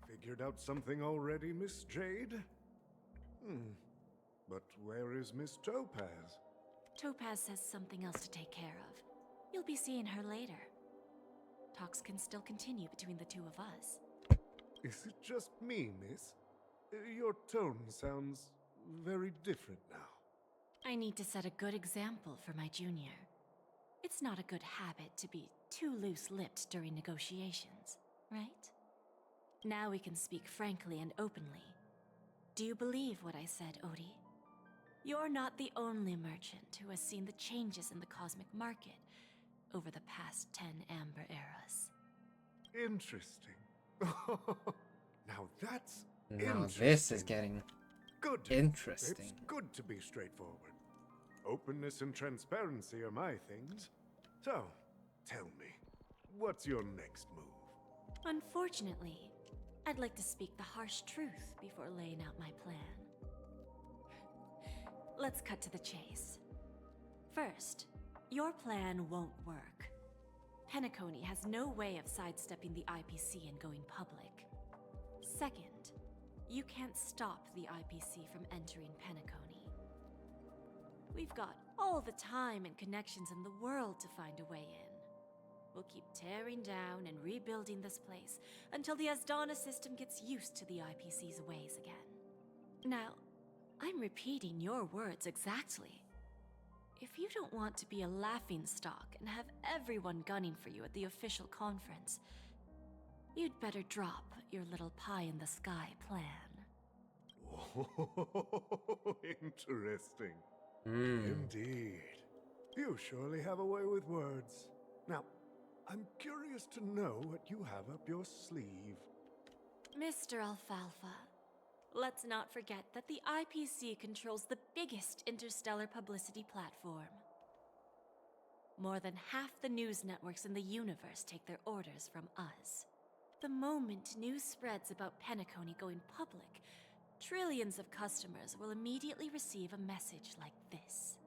Figured out something already, Miss Jade? But where is Miss Topaz? Topaz has something else to take care of. You'll be seeing her later. Talks can still continue between the two of us. Is it just me, miss? Your tone sounds very different now. I need to set a good example for my junior. It's not a good habit to be too loose-lipped during negotiations, right? Now we can speak frankly and openly. Do you believe what I said, Odie? You're not the only merchant who has seen the changes in the cosmic market over the past 10 Amber Eras. Interesting. Now that's Now this is getting good. interesting. It's good to be straightforward. Openness and transparency are my things. So, tell me, what's your next move? Unfortunately, I'd like to speak the harsh truth before laying out my plan. Let's cut to the chase. First, your plan won't work. Penacony has no way of sidestepping the IPC and going public. Second, you can't stop the IPC from entering Penacony. We've got all the time and connections in the world to find a way in. We'll keep tearing down and rebuilding this place until the Asdana system gets used to the IPC's ways again. Now, I'm repeating your words exactly. If you don't want to be a laughingstock and have everyone gunning for you at the official conference, you'd better drop your little pie-in-the-sky plan. Oh, interesting. Indeed. You surely have a way with words. Now, I'm curious to know what you have up your sleeve. Mr. Alfalfa, let's not forget that the IPC controls the biggest interstellar publicity platform. More than half the news networks in the universe take their orders from us. The moment news spreads about Penacony going public, trillions of customers will immediately receive a message like this.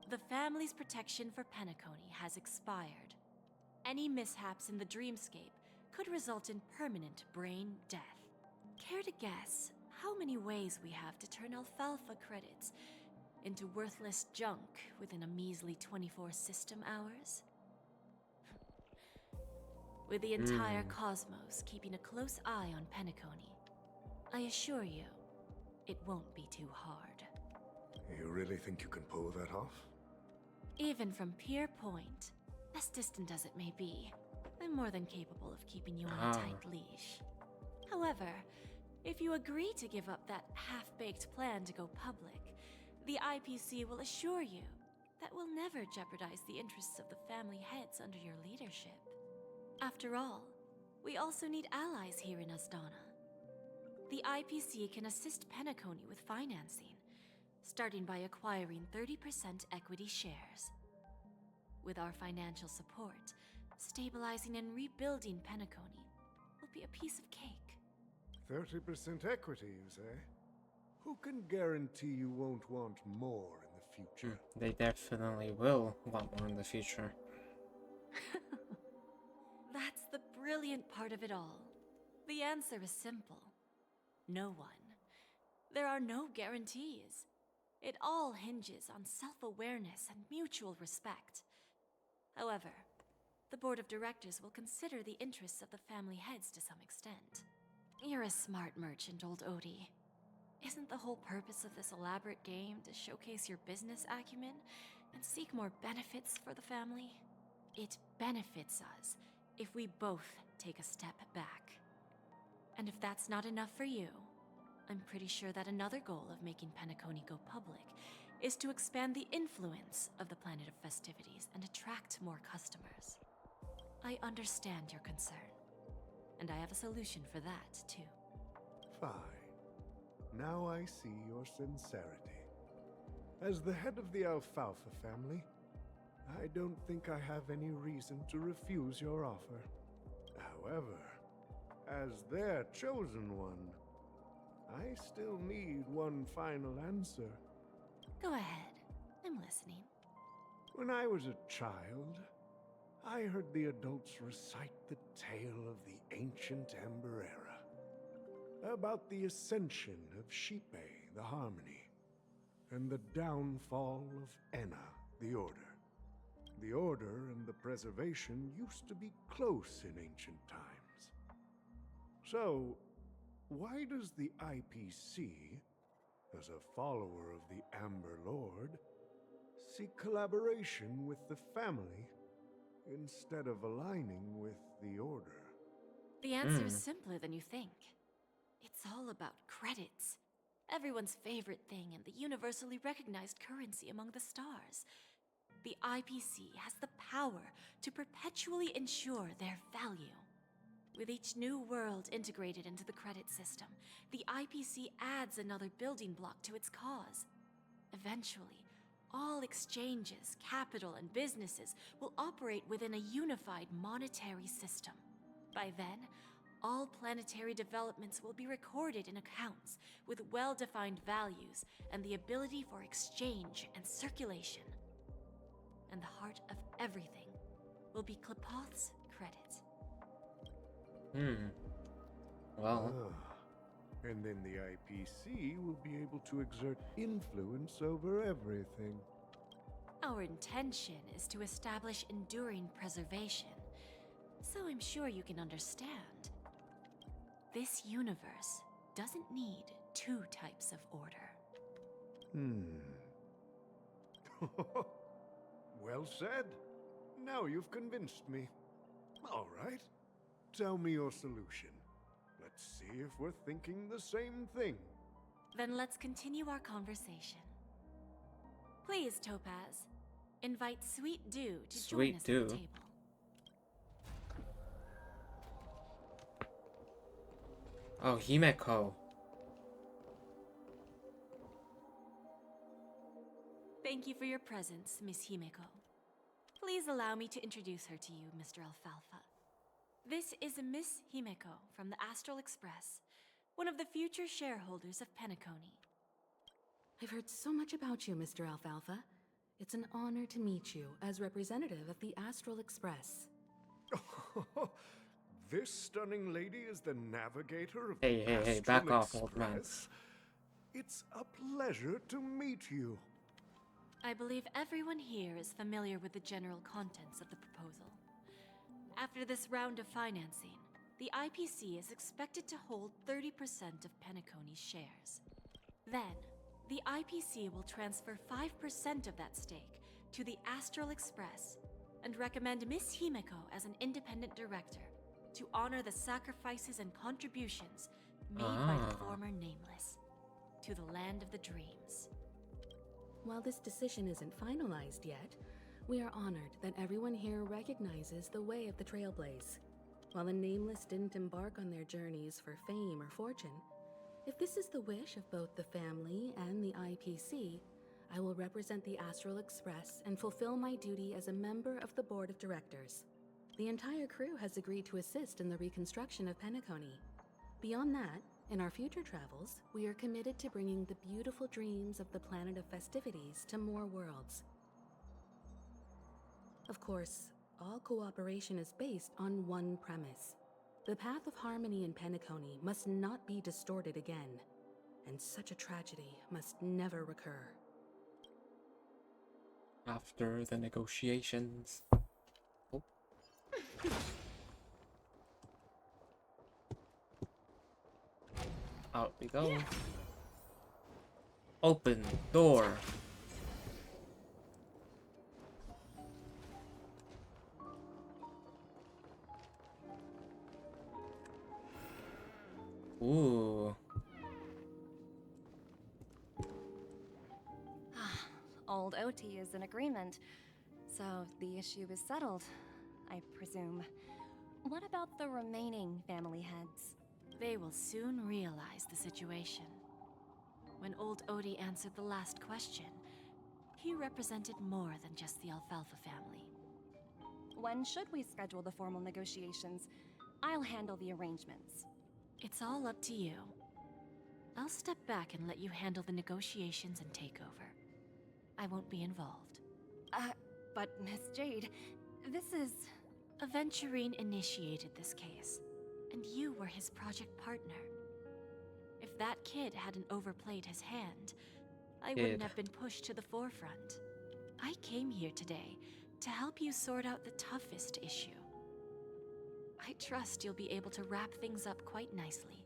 The family's protection for Penacony has expired. Any mishaps in the dreamscape could result in permanent brain death. Care to guess how many ways we have to turn Alfalfa credits into worthless junk within a measly 24 system hours? With the entire cosmos keeping a close eye on Penacony, I assure you, it won't be too hard. You really think you can pull that off? Even from Pier Point, as distant as it may be, I'm more than capable of keeping you on a tight leash. However, if you agree to give up that half-baked plan to go public, the IPC will assure you that will never jeopardize the interests of the family heads under your leadership. After all, we also need allies here in Asdana. The IPC can assist Penacony with financing, starting by acquiring 30% equity shares. With our financial support, stabilizing and rebuilding Penacony will be a piece of cake. 30% equity, you say? Who can guarantee you won't want more in the future? They definitely will want more in the future. That's the brilliant part of it all. The answer is simple. No one. There are no guarantees. It all hinges on self-awareness and mutual respect. However, the board of directors will consider the interests of the family heads to some extent. You're a smart merchant, old Odie. Isn't the whole purpose of this elaborate game to showcase your business acumen and seek more benefits for the family? It benefits us if we both take a step back. And if that's not enough for you, I'm pretty sure that another goal of making Penacony go public is to expand the influence of the Planet of Festivities and attract more customers. I understand your concern, and I have a solution for that, too. Fine. Now I see your sincerity. As the head of the Alfalfa family, I don't think I have any reason to refuse your offer. However, as their chosen one, I still need one final answer. Go ahead. I'm listening. When I was a child, I heard the adults recite the tale of the ancient Ember Era, about the ascension of Shipe, the Harmony, and the downfall of Enna, the Order. The Order and the Preservation used to be close in ancient times. So, why does the IPC, as a follower of the Amber Lord, seek collaboration with the family instead of aligning with the Order? The answer is simpler than you think. It's all about credits. Everyone's favorite thing and the universally recognized currency among the stars. The IPC has the power to perpetually ensure their value. With each new world integrated into the credit system, the IPC adds another building block to its cause. Eventually, all exchanges, capital, and businesses will operate within a unified monetary system. By then, all planetary developments will be recorded in accounts with well-defined values and the ability for exchange and circulation. And the heart of everything will be Klepoth's credit. Well. And then the IPC will be able to exert influence over everything. Our intention is to establish enduring preservation, so I'm sure you can understand. This universe doesn't need two types of order. Well said. Now you've convinced me. All right. Tell me your solution. Let's see if we're thinking the same thing. Then let's continue our conversation. Please, Topaz, invite Sweet Dew to join us at the table. Oh, Himeko. Thank you for your presence, Miss Himeko. Please allow me to introduce her to you, Mr. Alfalfa. This is Miss Himeko from the Astral Express, one of the future shareholders of Penacony. I've heard so much about you, Mr. Alfalfa. It's an honor to meet you as representative of the Astral Express. This stunning lady is the navigator of Hey, the Astral back off, old man. Express. It's a pleasure to meet you. I believe everyone here is familiar with the general contents of the proposal. After this round of financing, the IPC is expected to hold 30% of Penacony's shares. Then, the IPC will transfer 5% of that stake to the Astral Express and recommend Miss Himeko as an independent director to honor the sacrifices and contributions made by the former Nameless to the Land of the Dreams. While this decision isn't finalized yet, we are honored that everyone here recognizes the way of the Trailblaze. While the Nameless didn't embark on their journeys for fame or fortune, if this is the wish of both the family and the IPC, I will represent the Astral Express and fulfill my duty as a member of the board of directors. The entire crew has agreed to assist in the reconstruction of Penacony. Beyond that, in our future travels, we are committed to bringing the beautiful dreams of the planet of festivities to more worlds. Of course, all cooperation is based on one premise. The path of harmony in Penacony must not be distorted again, and such a tragedy must never recur. After the negotiations. Oh. Out we go. Open door. Ooh. Old OT is in agreement, so the issue is settled, I presume. What about the remaining family heads? They will soon realize the situation. When old Odie answered the last question, he represented more than just the Alfalfa family. When should we schedule the formal negotiations? I'll handle the arrangements. It's all up to you. I'll step back and let you handle the negotiations and take over. I won't be involved. But Miss Jade, this is... Aventurine initiated this case, and you were his project partner. If that kid hadn't overplayed his hand, I wouldn't have been pushed to the forefront. I came here today to help you sort out the toughest issue. I trust you'll be able to wrap things up quite nicely,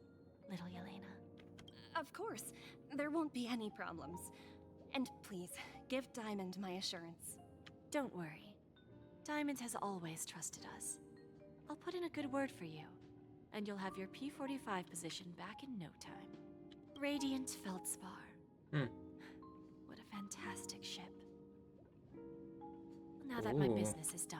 little Yelena. Of course, there won't be any problems. And please, give Diamond my assurance. Don't worry. Diamond has always trusted us. I'll put in a good word for you, and you'll have your P-45 position back in no time. Radiant Feldspar. What a fantastic ship. Now that my business is done,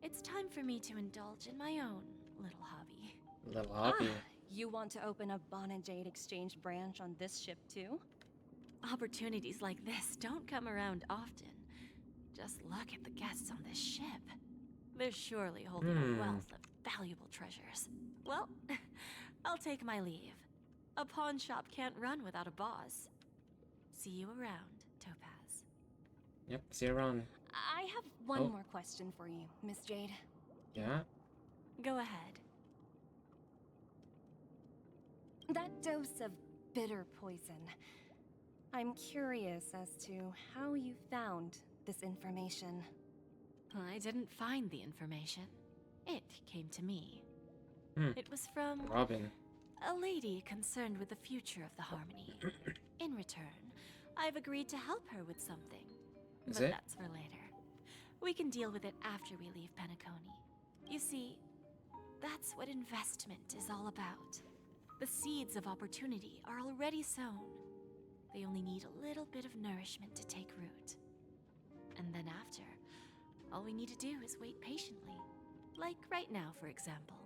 it's time for me to indulge in my own little hobby. Little hobby? You want to open a Bon and Jade exchange branch on this ship too? Opportunities like this don't come around often. Just look at the guests on this ship. They're surely holding a wealth of valuable treasures. Well, I'll take my leave. A pawn shop can't run without a boss. See you around, Topaz. Yep, see you around. I have one more question for you, Miss Jade. Yeah? Go ahead. That dose of bitter poison. I'm curious as to how you found this information. I didn't find the information. It came to me. It was from... Robin. A lady concerned with the future of the Harmony. In return, I've agreed to help her with something. Is but it? That's for later. We can deal with it after we leave Penacony. You see, that's what investment is all about. The seeds of opportunity are already sown. They only need a little bit of nourishment to take root. And then after, all we need to do is wait patiently. Like right now, for example.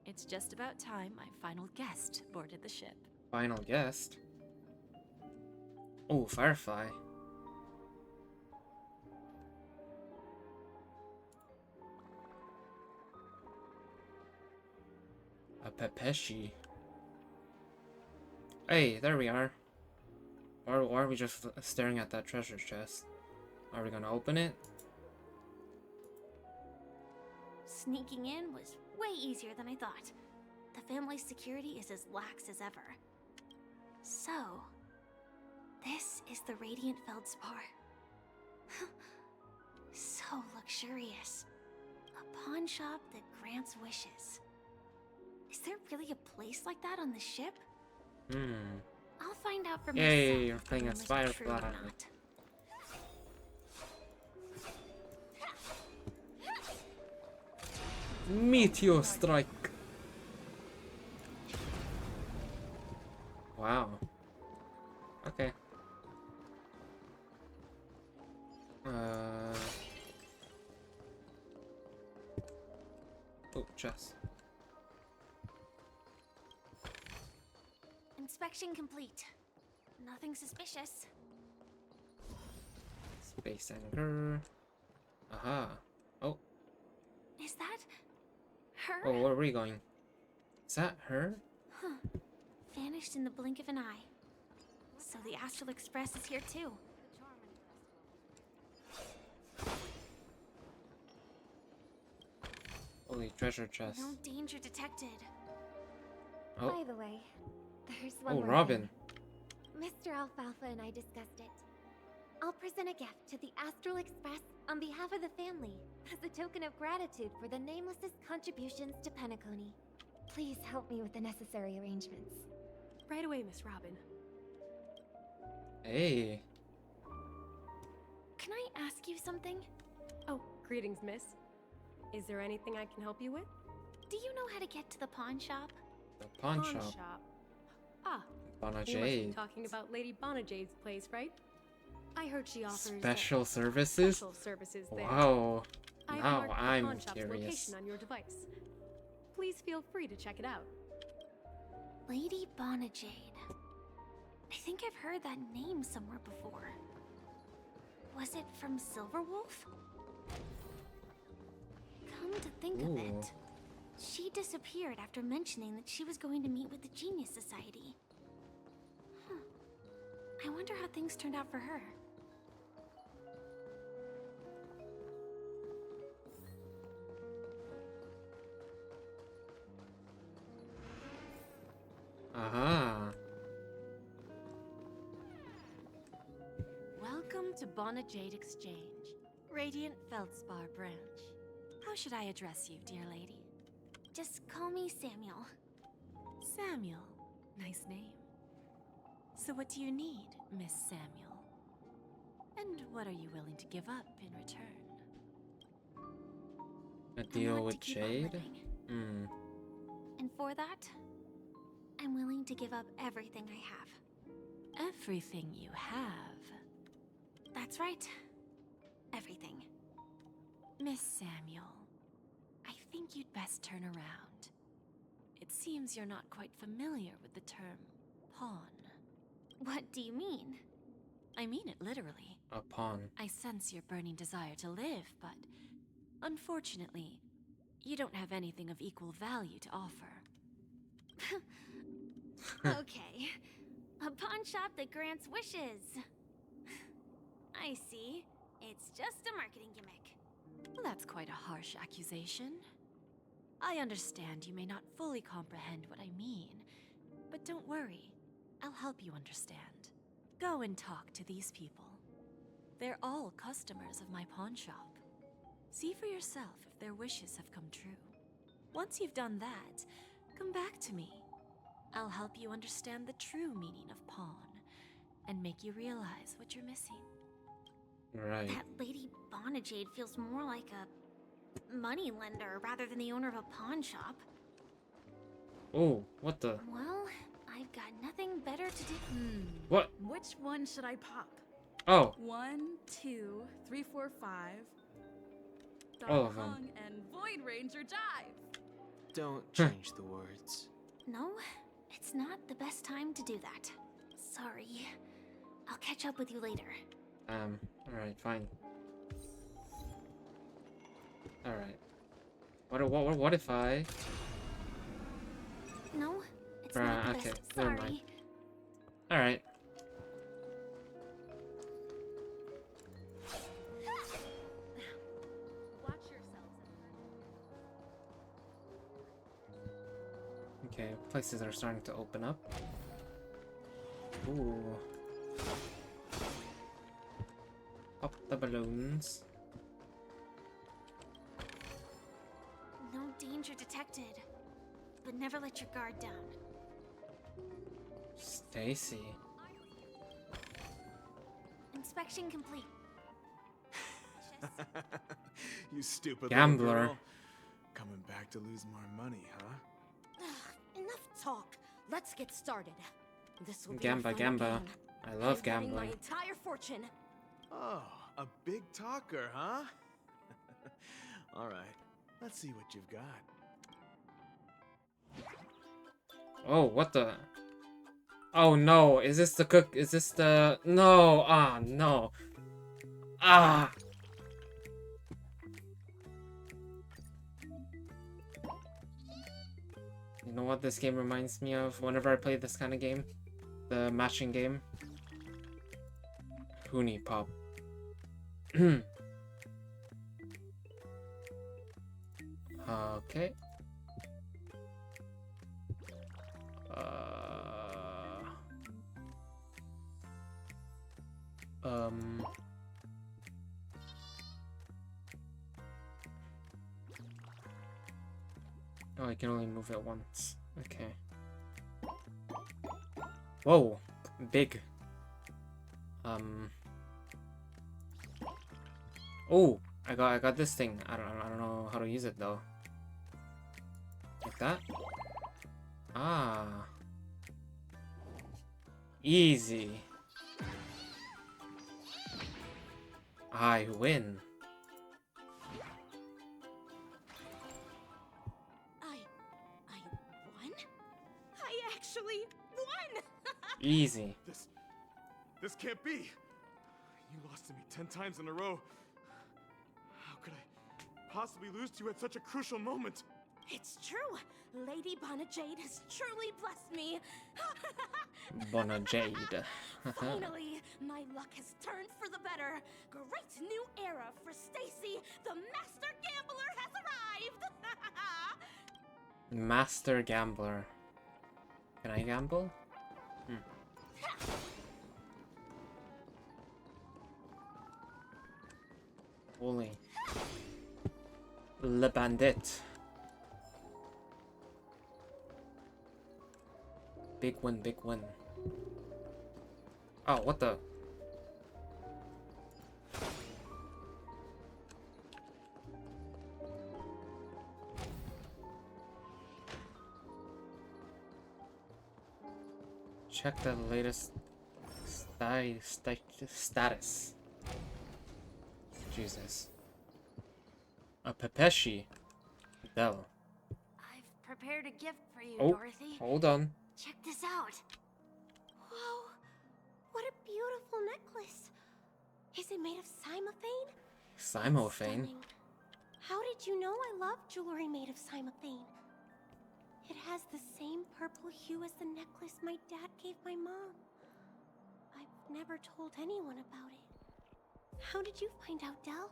It's just about time my final guest boarded the ship. Final guest? Oh, Firefly. A Pepeshi. Hey, there we are. Why are we just staring at that treasure chest? Are we gonna open it? Sneaking in was way easier than I thought. The family's security is as lax as ever. So, this is the Radiant Feldspar. So luxurious. A pawn shop that grants wishes. Is there really a place like that on the ship? I'll find out for myself. Yay, you're if the playing as rumors are true or Firefly. not. Meteor strike. Wow. Okay. Oh, chest. Inspection complete. Nothing suspicious. Space anchor. Aha. Oh. Is that her? Oh, where are we going? Is that her? Huh. Vanished in the blink of an eye. So the Astral Express is here too. Holy treasure chest. No danger detected. Oh. By the way, there's one Oh, more Robin. thing. Mr. Alfalfa and I discussed it. I'll present a gift to the Astral Express on behalf of the family as a token of gratitude for the Nameless's contributions to Penacony. Please help me with the necessary arrangements. Right away, Miss Robin. Hey. Can I ask you something? Oh, greetings, miss. Is there anything I can help you with? Do you know how to get to the pawn shop? The pawn shop. Ah, you must be Bonajade. talking about Lady Bonajade's place, right? I heard she offers Special services? special services there. Wow. I've Now marked the I'm pawn shop's curious. location on your device. Please feel free to check it out. Lady Bonajade. I think I've heard that name somewhere before. Was it from Silverwolf? Come to think of Ooh. it, she disappeared after mentioning that she was going to meet with the Genius Society. Huh. I wonder how things turned out for her. Aha. Welcome to Bonajade Exchange, Radiant Feldspar branch. How should I address you, dear lady? Just call me Samuel. Samuel. Nice name. So what do you need, Miss Samuel? And what are you willing to give up in return? A deal want with to keep on Jade? living. Hmm. And for that, I'm willing to give up everything I have. Everything you have? That's right. Everything. Miss Samuel, I think you'd best turn around. It seems you're not quite familiar with the term pawn. What do you mean? I mean it literally. A pawn. I sense your burning desire to live, but unfortunately, you don't have anything of equal value to offer. Okay. A pawn shop that grants wishes. I see. It's just a marketing gimmick. Well, that's quite a harsh accusation. I understand you may not fully comprehend what I mean, but don't worry. I'll help you understand. Go and talk to these people. They're all customers of my pawn shop. See for yourself if their wishes have come true. Once you've done that, come back to me. I'll help you understand the true meaning of pawn and make you realize what you're missing. Right. That Lady Bonajade feels more like a money lender rather than the owner of a pawn shop. Oh, what the? Well, I've got nothing better to do. What? Which one should I pop? Oh. 1, 2, 3, 4, 5. All of them. Hung and Void Ranger Jive. Don't change the words. No, it's not the best time to do that. Sorry. I'll catch up with you later. Alright, fine. Alright. What if I... No, it's not the okay, best. never mind. Sorry. Alright. Watch yourselves. Okay, places are starting to open up. Ooh. Pop the balloons. No danger detected. But never let your guard down. Stacy. Inspection complete. You stupid Gambler. little girl. Coming back to lose more money, huh? Enough talk. Let's get started. This will be Gamba, a fun Gamba. game. I love I'm betting my gambling. entire fortune. Oh, a big talker, huh? All right, let's see what you've got. Oh, what the? Oh no, is this the cook? Is this the... No, ah, no. Ah! You know what this game reminds me of whenever I play this kind of game? The matching game? Hoonie Pop. Okay. Oh, I can only move it once. Okay. Whoa, big. Oh, I got this thing. I don't know how to use it though. Like that. Ah. Easy. I win. I won? I actually won! Easy. This can't be. You lost to me 10 times in a row. How could I possibly lose to you at such a crucial moment? It's true. Lady Bonajade has truly blessed me. Bonajade. Finally, my luck has turned for the better. Great new era for Stacy. The Master Gambler has arrived. Master Gambler. Can I gamble? Holy. Le Bandit. Big win, big win. Oh, what the? Check the latest status. Jesus. A Pepeshi. Dell. I've prepared a gift for you, Oh, Dorothy. hold on. Check this out. Whoa! What a beautiful necklace. Is it made of cymophane? Cymophane? Stunning. How did you know I love jewelry made of cymophane? It has the same purple hue as the necklace my dad gave my mom. I've never told anyone about it. How did you find out, Del?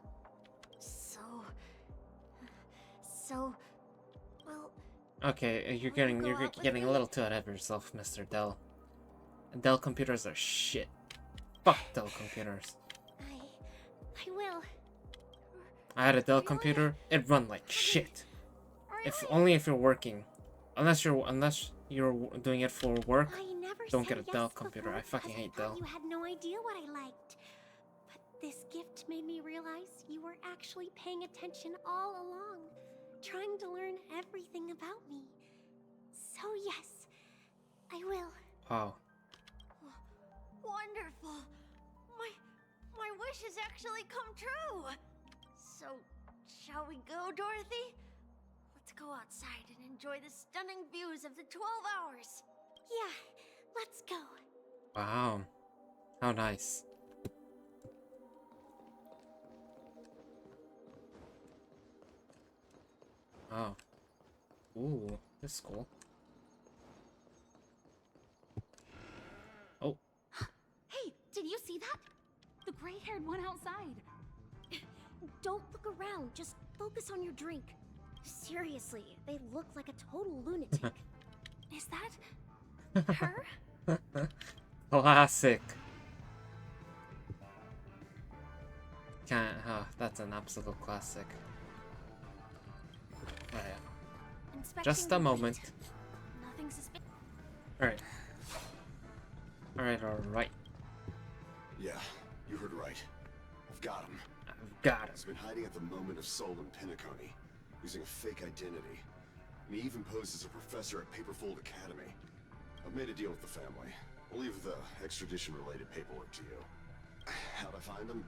Well... Okay, you're getting a little too ahead of yourself, Mr. Dell. Dell computers are shit. Fuck Dell computers. I will. I had a Dell computer, it run like shit. Only if you're working. Unless you're doing it for work, don't get a Dell computer. I fucking hate Dell. You had no idea what I liked. But this gift made me realize you were actually paying attention all along, trying to learn everything about me. So yes, I will. Wow. Wonderful! My wish has actually come true! So, shall we go, Dorothy? Let's go outside and enjoy the stunning views of the 12 hours! Yeah, let's go. Wow. How nice. Oh. Ooh, this is cool. Oh. Hey, did you see that? The gray-haired one outside. Don't look around, just focus on your drink. Seriously, they look like a total lunatic. Is that her? Classic. That's an absolute classic. Alright. Just a moment. Nothing suspicious. Alright. Alright. Yeah, you heard right. I've got him. Got him. He's been hiding at the moment of soul in Penacony, using a fake identity. And he even posed as a professor at Paperfold Academy. I've made a deal with the family. I'll leave the extradition-related paperwork to you. How'd I find him?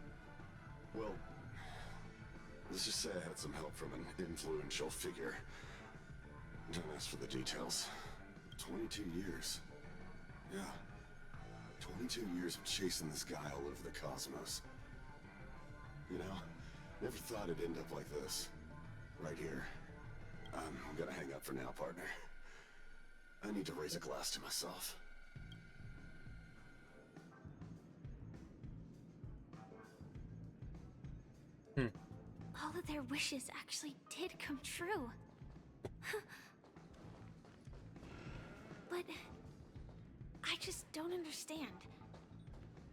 Well, let's just say I had some help from an influential figure. Don't ask for the details. 22 years. Yeah. 22 years of chasing this guy all over the cosmos. You know, never thought it'd end up like this. Right here. I'm gonna hang up for now, partner. I need to raise a glass to myself. All of their wishes actually did come true. But I just don't understand.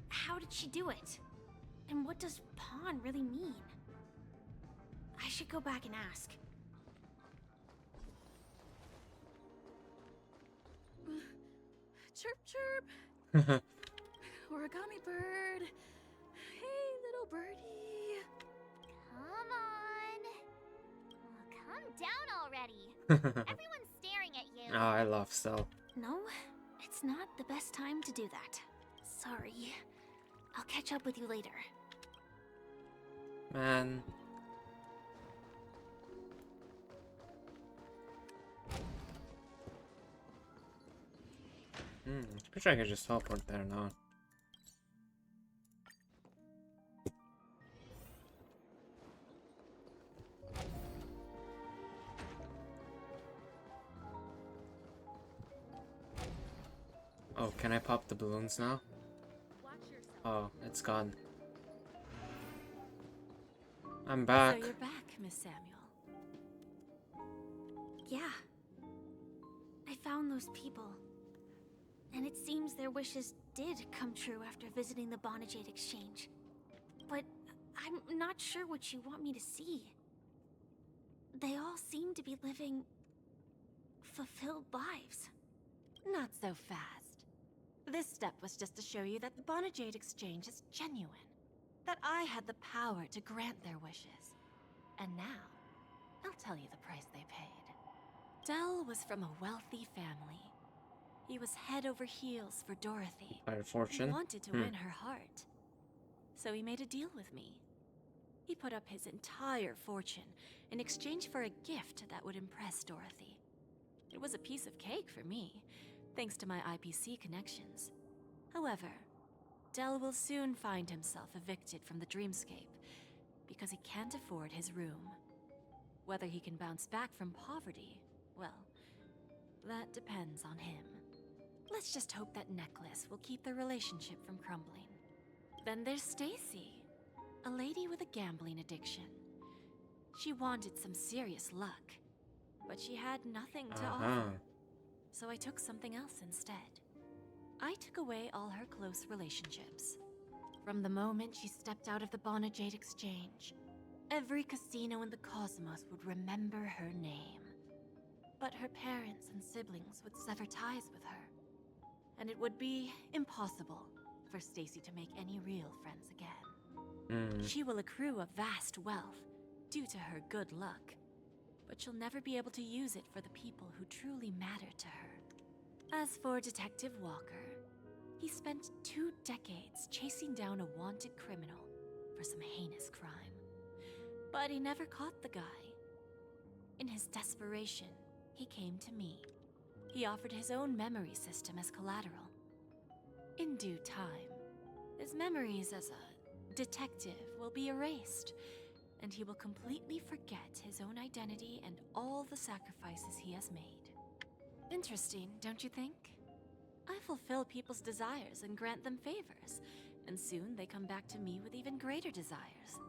How did she do it? And what does pawn really mean? I should go back and ask. Chirp, chirp. Origami bird. Hey, little birdie. Come on. Come down already. Everyone's staring at you. Oh, I love Cell. No, it's not the best time to do that. Sorry. I'll catch up with you later. Man. Wish I could just teleport there now. Oh, can I pop the balloons now? Oh, it's gone. I'm back. So you're back, Miss Samuel. Yeah. I found those people. And it seems their wishes did come true after visiting the Bonajade Exchange. But I'm not sure what you want me to see. They all seem to be living fulfilled lives. Not so fast. This step was just to show you that the Bonajade Exchange is genuine. That I had the power to grant their wishes. And now, I'll tell you the price they paid. Dell was from a wealthy family. He was head over heels for Dorothy. By fortune. He wanted to win her heart. So he made a deal with me. He put up his entire fortune in exchange for a gift that would impress Dorothy. It was a piece of cake for me, thanks to my IPC connections. However, Dell will soon find himself evicted from the dreamscape because he can't afford his room. Whether he can bounce back from poverty, well, that depends on him. Let's just hope that necklace will keep their relationship from crumbling. Then there's Stacy, a lady with a gambling addiction. She wanted some serious luck, but she had nothing to offer. So I took something else instead. I took away all her close relationships. From the moment she stepped out of the Bonajade Exchange, every casino in the cosmos would remember her name. But her parents and siblings would sever ties with her. And it would be impossible for Stacy to make any real friends again. She will accrue a vast wealth due to her good luck, but she'll never be able to use it for the people who truly matter to her. As for Detective Walker, he spent 2 decades chasing down a wanted criminal for some heinous crime. But he never caught the guy. In his desperation, he came to me. He offered his own memory system as collateral. In due time, his memories as a detective will be erased, and he will completely forget his own identity and all the sacrifices he has made. Interesting, don't you think? I fulfill people's desires and grant them favors, and soon they come back to me with even greater desires.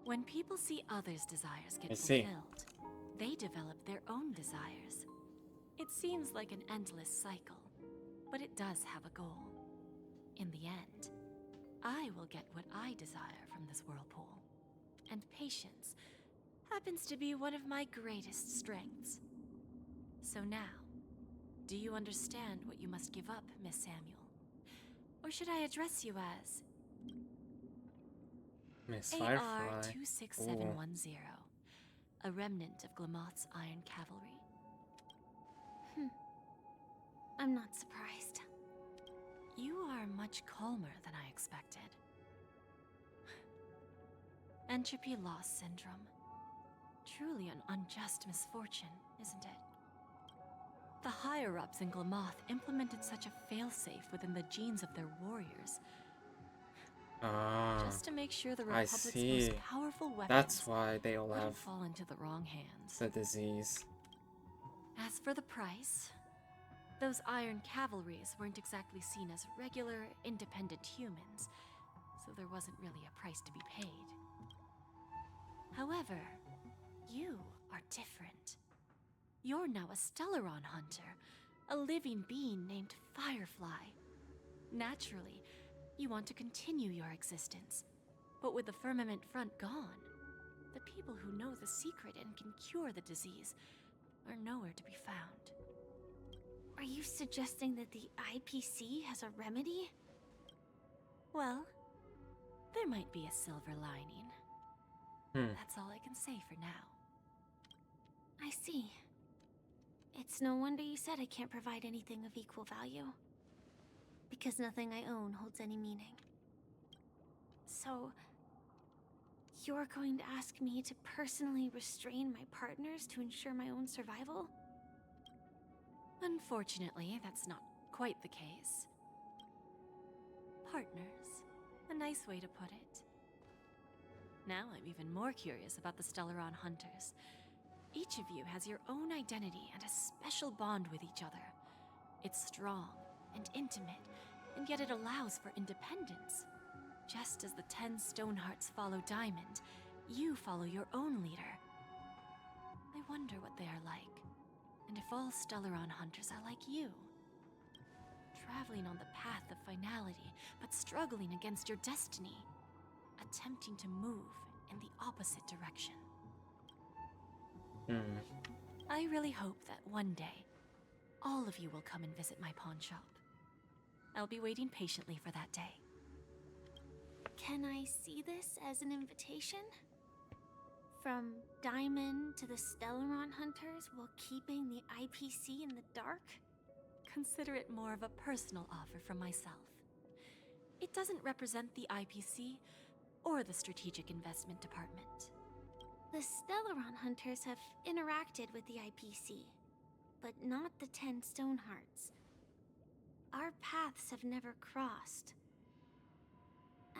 When people see others' desires get fulfilled, they develop their own desires. It seems like an endless cycle, but it does have a goal. In the end, I will get what I desire from this whirlpool. And patience happens to be one of my greatest strengths. So now, do you understand what you must give up, Miss Samuel? Or should I address you as Miss Firefly? AR-26710, a remnant of Glamoth's Iron Cavalry? I'm not surprised. You are much calmer than I expected. Entropy loss syndrome. Truly an unjust misfortune, isn't it? The higher-ups in Glamoth implemented such a failsafe within the genes of their warriors. Ah, Just to make sure the I Republic's see. most powerful weapons That's why they all wouldn't have fall into the wrong hands. the disease. As for the price, those Iron Cavalries weren't exactly seen as regular, independent humans, so there wasn't really a price to be paid. However, you are different. You're now a Stellaron hunter, a living being named Firefly. Naturally, you want to continue your existence, but with the Firmament Front gone, the people who know the secret and can cure the disease are nowhere to be found. Are you suggesting that the IPC has a remedy? Well, there might be a silver lining. That's all I can say for now. I see. It's no wonder you said I can't provide anything of equal value. Because nothing I own holds any meaning. So, you're going to ask me to personally restrain my partners to ensure my own survival? Unfortunately, that's not quite the case. Partners. A nice way to put it. Now I'm even more curious about the Stellaron Hunters. Each of you has your own identity and a special bond with each other. It's strong and intimate, and yet it allows for independence. Just as the 10 Stonehearts follow Diamond, you follow your own leader. I wonder what they are like, and if all Stellaron Hunters are like you. Traveling on the path of finality, but struggling against your destiny. Attempting to move in the opposite direction. I really hope that one day, all of you will come and visit my pawn shop. I'll be waiting patiently for that day. Can I see this as an invitation? From Diamond to the Stellaron Hunters while keeping the IPC in the dark? Consider it more of a personal offer from myself. It doesn't represent the IPC or the Strategic Investment Department. The Stellaron Hunters have interacted with the IPC, but not the 10 Stonehearts. Our paths have never crossed.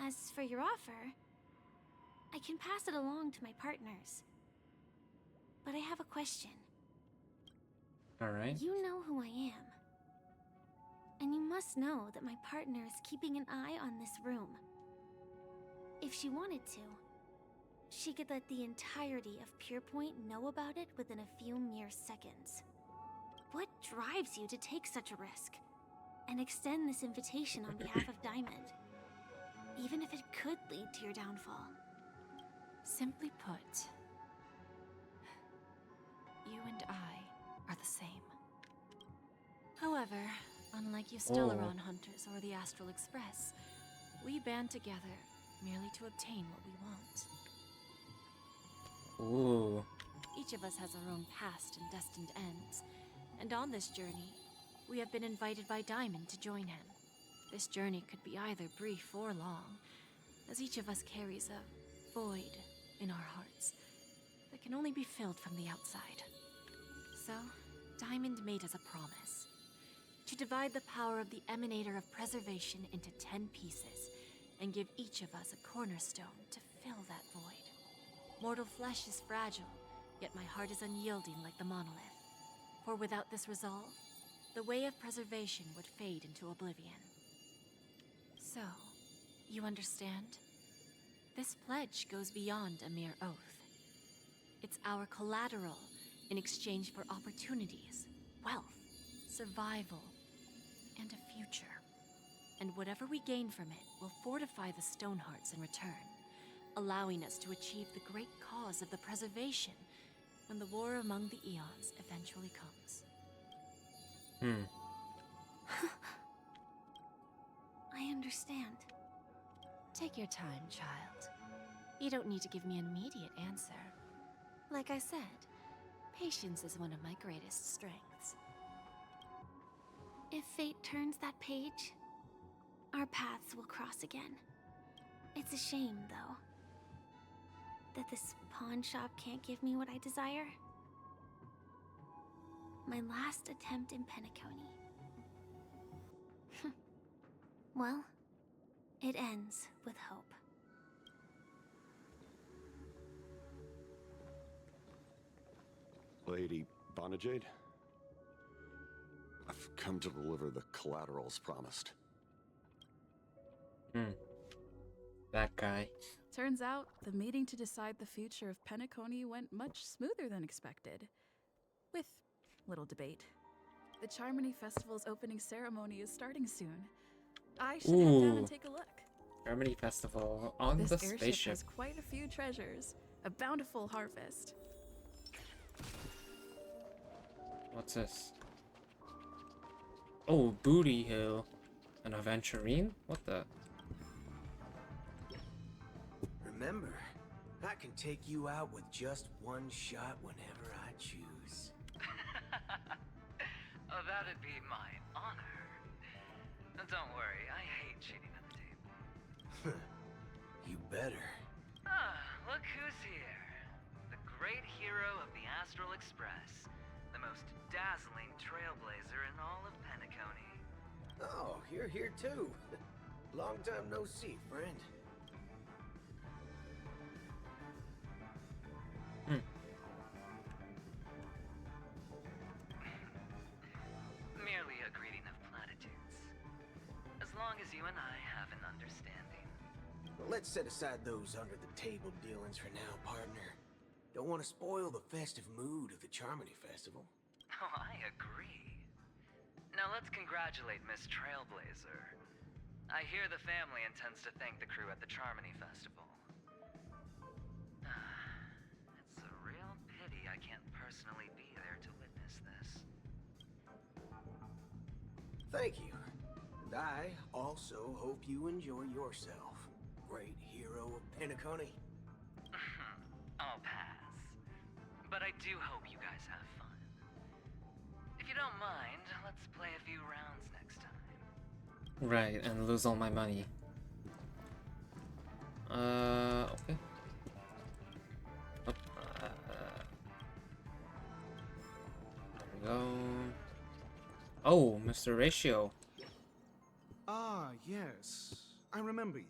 As for your offer, I can pass it along to my partners. But I have a question. Alright. You know who I am. And you must know that my partner is keeping an eye on this room. If she wanted to, she could let the entirety of Purepoint know about it within a few mere seconds. What drives you to take such a risk and extend this invitation on behalf of Diamond, even if it could lead to your downfall? Simply put, you and I are the same. However, unlike you Stellaron Hunters or the Astral Express, we band together merely to obtain what we want. Ooh. Each of us has our own past and destined ends, and on this journey, we have been invited by Diamond to join him. This journey could be either brief or long, as each of us carries a void in our hearts that can only be filled from the outside. So, Diamond made us a promise to divide the power of the Emanator of Preservation into 10 pieces and give each of us a cornerstone to fill that void. Mortal flesh is fragile, yet my heart is unyielding like the monolith. For without this resolve, the way of preservation would fade into oblivion. So, you understand? This pledge goes beyond a mere oath. It's our collateral in exchange for opportunities, wealth, survival, and a future. And whatever we gain from it will fortify the Stonehearts in return, allowing us to achieve the great cause of the preservation when the war among the eons eventually comes. I understand. Take your time, child. You don't need to give me an immediate answer. Like I said, patience is one of my greatest strengths. If fate turns that page, our paths will cross again. It's a shame, though, that this pawn shop can't give me what I desire. My last attempt in Penacony. Well, it ends with hope. Lady Bonajade? I've come to deliver the collaterals promised. That guy. Turns out, the meeting to decide the future of Penacony went much smoother than expected. With little debate. The Charmony Festival's opening ceremony is starting soon. I should head down and take a look. Harmony Festival on This the airship spaceship. has quite a few treasures. A bountiful harvest. What's this? Oh, Booty Hill. An aventurine? What the? Remember, I can take you out with just one shot whenever I choose. Oh, that'd be my honor. Don't worry, I hate cheating at the table. You better. Ah, look who's here. The great hero of the Astral Express. The most dazzling trailblazer in all of Penacony. Oh, you're here too. Long time no see, friend. Merely a greeting of platitudes. As long as you and I have an understanding. Well, let's set aside those under-the-table dealings for now, partner. Don't want to spoil the festive mood of the Charmony Festival. Oh, I agree. Now let's congratulate Miss Trailblazer. I hear the family intends to thank the crew at the Charmony Festival. It's a real pity I can't personally be there to witness this. Thank you. And I also hope you enjoy yourself, great hero of Penacony. I'll pass. But I do hope you guys have fun. If you don't mind, let's play a few rounds next time. Right, and lose all my money. Okay. There we go. Oh, Mr. Ratio. Ah, yes. I remember you.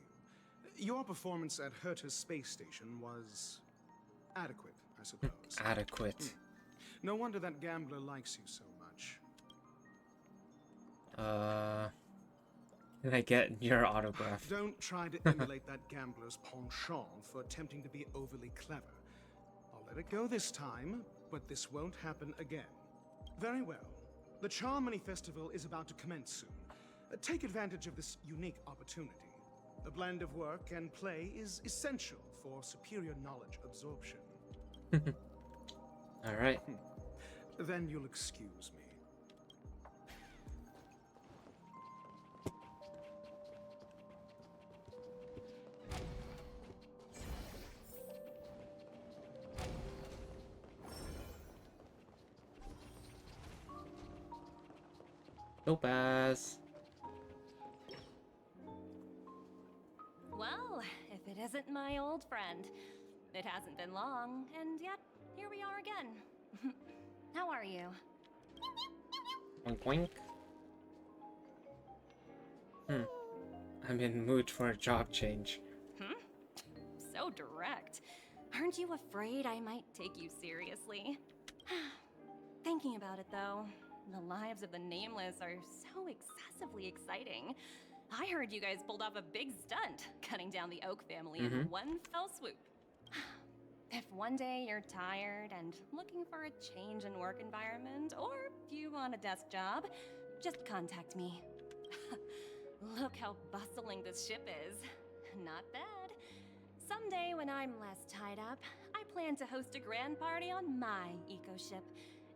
Your performance at Herta's space station was adequate, I suppose. Adequate. No wonder that gambler likes you so much. Can I get your autograph? Don't try to emulate that gambler's penchant for attempting to be overly clever. I'll let it go this time, but this won't happen again. Very well. The Charmony Festival is about to commence soon. Take advantage of this unique opportunity. A blend of work and play is essential for superior knowledge absorption. All right. Then you'll excuse me. Topaz. Well, if it isn't my old friend. It hasn't been long, and yet, here we are again. How are you? Wink wink. I'm in the mood for a job change. So direct. Aren't you afraid I might take you seriously? Thinking about it, though, the lives of the Nameless are so excessively exciting. I heard you guys pulled off a big stunt, cutting down the Oak family in one fell swoop. If one day you're tired and looking for a change in work environment, or you want a desk job, just contact me. Look how bustling this ship is. Not bad. Someday when I'm less tied up, I plan to host a grand party on my eco-ship,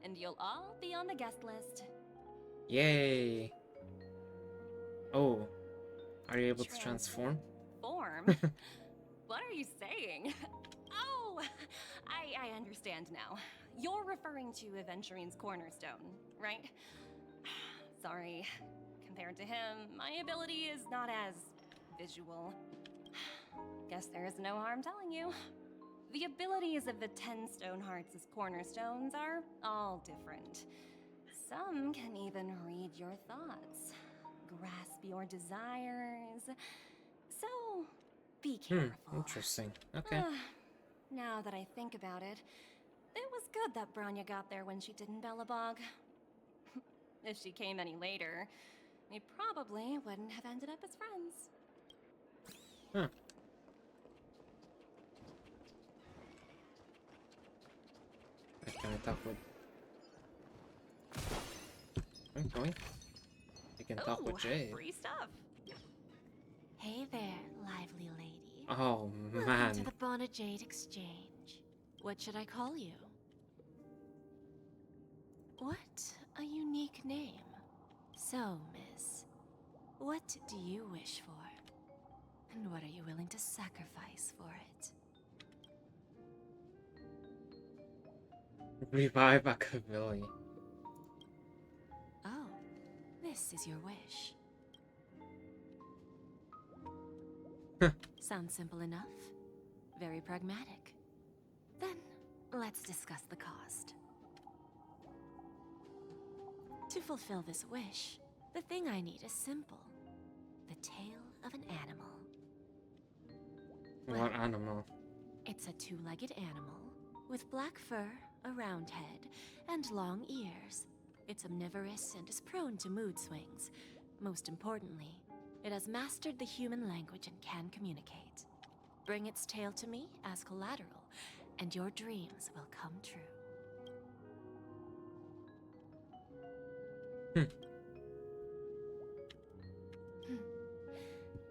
and you'll all be on the guest list. Yay! Oh, are you able to transform? Form? What are you saying? Oh, I understand now. You're referring to Aventurine's cornerstone, right? Sorry. Compared to him, my ability is not as visual. Guess there is no harm telling you. The abilities of the 10 Stonehearts' cornerstones are all different. Some can even read your thoughts, grasp your desires. So, be careful. Interesting. Okay. Now that I think about it, it was good that Branya got there when she did in Bellabog. If she came any later, we probably wouldn't have ended up as friends. Huh. Can I talk with... Going? You can talk with Jade. Free stuff. Hey there, lively lady. Oh, man. Welcome to the Bona Jade Exchange. What should I call you? What a unique name. So, miss, what do you wish for? And what are you willing to sacrifice for it? Revive Akavili. Oh, this is your wish. Sounds simple enough. Very pragmatic. Then, let's discuss the cost. To fulfill this wish, the thing I need is simple. The tail of an animal. What animal? It's a two-legged animal with black fur, a round head, and long ears. It's omnivorous and is prone to mood swings. Most importantly, it has mastered the human language and can communicate. Bring its tail to me as collateral, and your dreams will come true.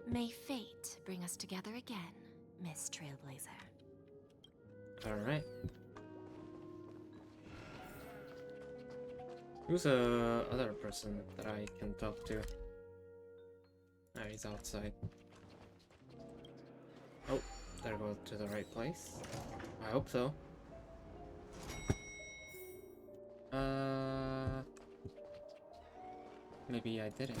May fate bring us together again, Miss Trailblazer. Alright. Who's the other person that I can talk to? Ah, he's outside. Oh, did I go to the right place? I hope so. Maybe I didn't.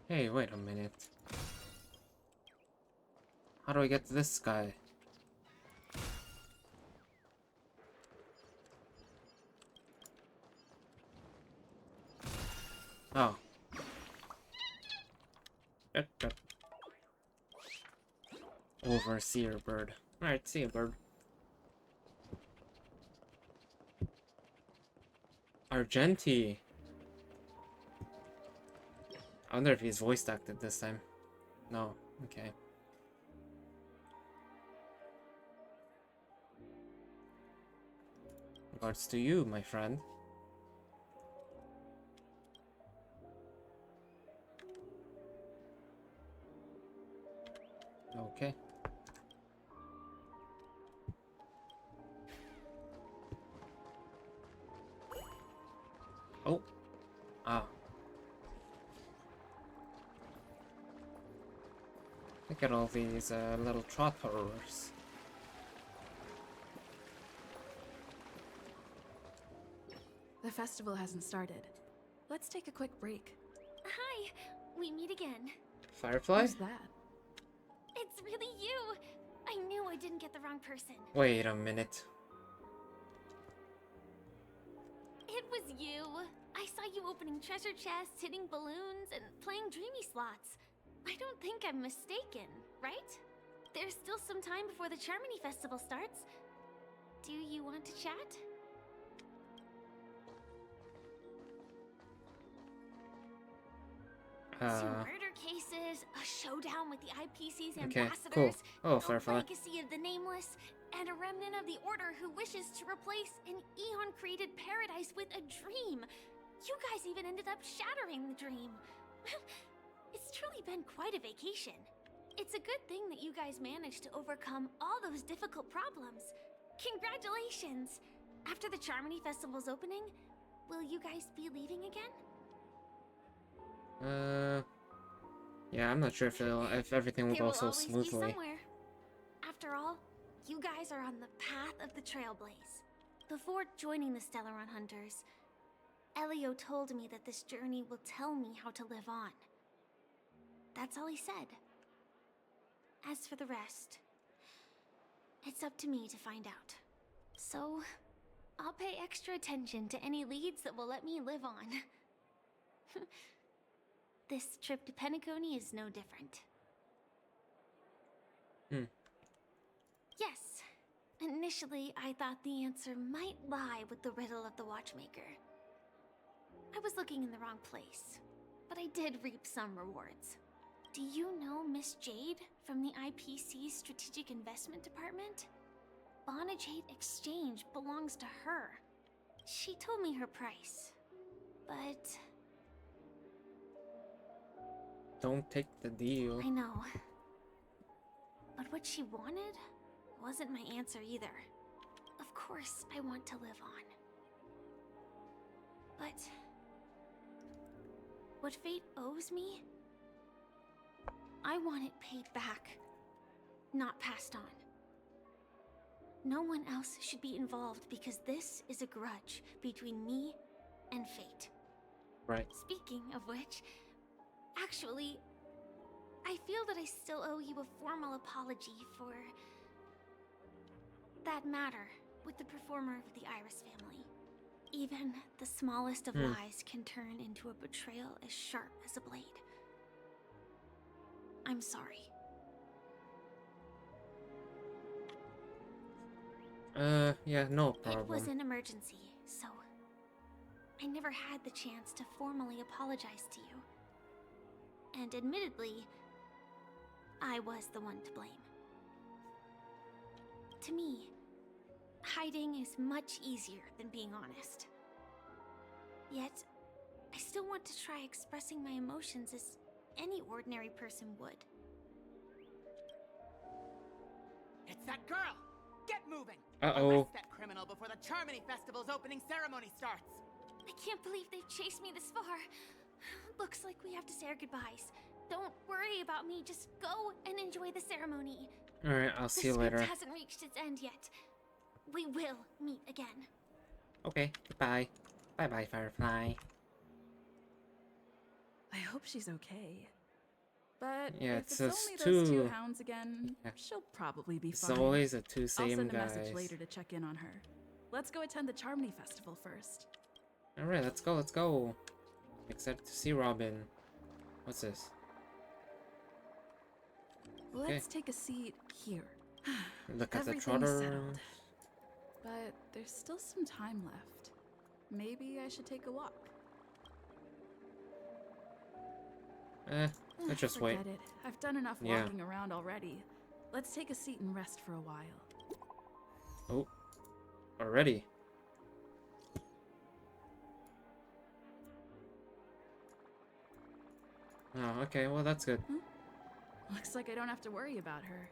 Hey, wait a minute. How do I get to this guy? Oh. Overseer bird. Alright, see you, bird. Argenti. I wonder if he's voice acted this time. No. Okay. Regards to you, my friend. Okay. Oh. Ah. Look at all these little trotters. The festival hasn't started. Let's take a quick break. Hi, we meet again. Firefly? Who's that? It's really you. I knew I didn't get the wrong person. Wait a minute. It was you. I saw you opening treasure chests, hitting balloons, and playing dreamy slots. I don't think I'm mistaken, right? There's still some time before the Charmony Festival starts. Do you want to chat? Two murder cases, a showdown with the IPC's ambassadors, Cool. Oh, Firefly. legacy of the Nameless, and a remnant of the Order who wishes to replace an Eon-created paradise with a dream. You guys even ended up shattering the dream. It's truly been quite a vacation. It's a good thing that you guys managed to overcome all those difficult problems. Congratulations! After the Charmony Festival's opening, will you guys be leaving again? Yeah, I'm not sure if everything will go so smoothly. There will always be somewhere. After all, you guys are on the path of the Trailblaze. Before joining the Stellaron Hunters, Elio told me that this journey will tell me how to live on. That's all he said. As for the rest, it's up to me to find out. So, I'll pay extra attention to any leads that will let me live on. This trip to Penacony is no different. Yes, initially I thought the answer might lie with the riddle of the Watchmaker. I was looking in the wrong place, but I did reap some rewards. Do you know Miss Jade from the IPC's Strategic Investment Department? Bonajade Exchange belongs to her. She told me her price, but... Don't take the deal. I know. But what she wanted wasn't my answer either. Of course, I want to live on. But... what fate owes me, I want it paid back, not passed on. No one else should be involved because this is a grudge between me and fate. Right. Speaking of which, actually, I feel that I still owe you a formal apology for that matter with the performer of the Iris family. Even the smallest of lies can turn into a betrayal as sharp as a blade. I'm sorry. Yeah, no problem. It was an emergency, so I never had the chance to formally apologize to you. And admittedly, I was the one to blame. To me, hiding is much easier than being honest. Yet, I still want to try expressing my emotions as any ordinary person would. It's that girl! Get moving! Uh-oh. Arrest that criminal before the Charmony Festival's opening ceremony starts! I can't believe they've chased me this far. Looks like we have to say our goodbyes. Don't worry about me, just go and enjoy the ceremony. Alright, I'll see you later. The script hasn't reached its end yet. We will meet again. Okay, goodbye. Bye-bye, Firefly. I hope she's okay. But Yeah, if it's it's just only those two- two hounds again, Yeah. she'll probably be It's fine. always the two I'll same send a guys. message later to check in on her. Let's go attend the Charmony Festival first. Alright, let's go, let's go. Excited to see Robin. What's this? Let's take a seat here. Look at the Everything's trotter. settled. But there's still some time left. Maybe I should take a walk. Let's just wait. Forget it. I've done enough Yeah. walking around already. Let's take a seat and rest for a while. Oh, already. Oh, okay, well that's good. Looks like I don't have to worry about her.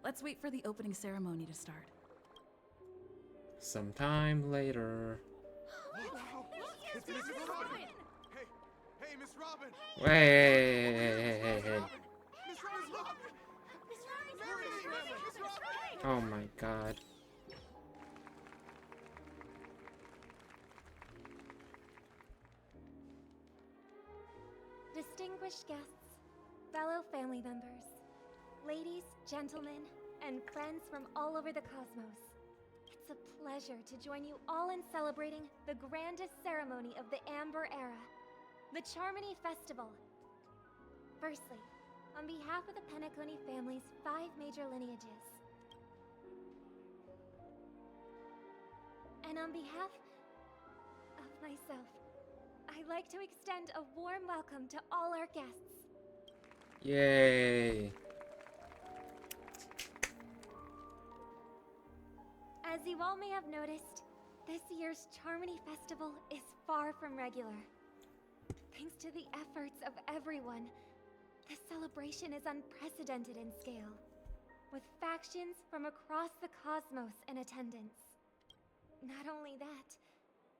Let's wait for the opening ceremony to start. Sometime later. It's Miss Robin! Hey, Miss Robin! Hey. Miss Robin! Oh my god. Distinguished guests, fellow family members, ladies, gentlemen, and friends from all over the cosmos. It's a pleasure to join you all in celebrating the grandest ceremony of the Amber Era, the Charmony Festival. Firstly, on behalf of the Penacony family's 5 major lineages, and on behalf of myself, I'd like to extend a warm welcome to all our guests. Yay. As you all may have noticed, this year's Charmony Festival is far from regular. Thanks to the efforts of everyone, this celebration is unprecedented in scale, with factions from across the cosmos in attendance. Not only that,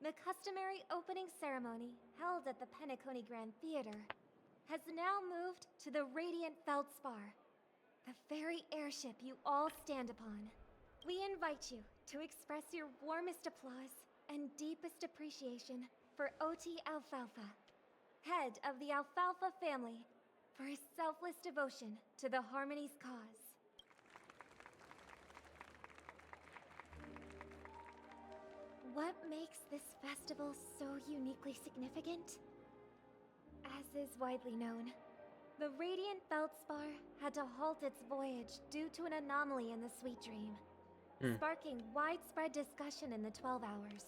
the customary opening ceremony held at the Penacony Grand Theater has now moved to the Radiant Feldspar, the very airship you all stand upon. We invite you to express your warmest applause and deepest appreciation for Oti Alfalfa, head of the Alfalfa family, for his selfless devotion to the Harmony's cause. What makes this festival so uniquely significant? As is widely known, the Radiant Feldspar had to halt its voyage due to an anomaly in the Sweet Dream, sparking widespread discussion in the 12 Hours.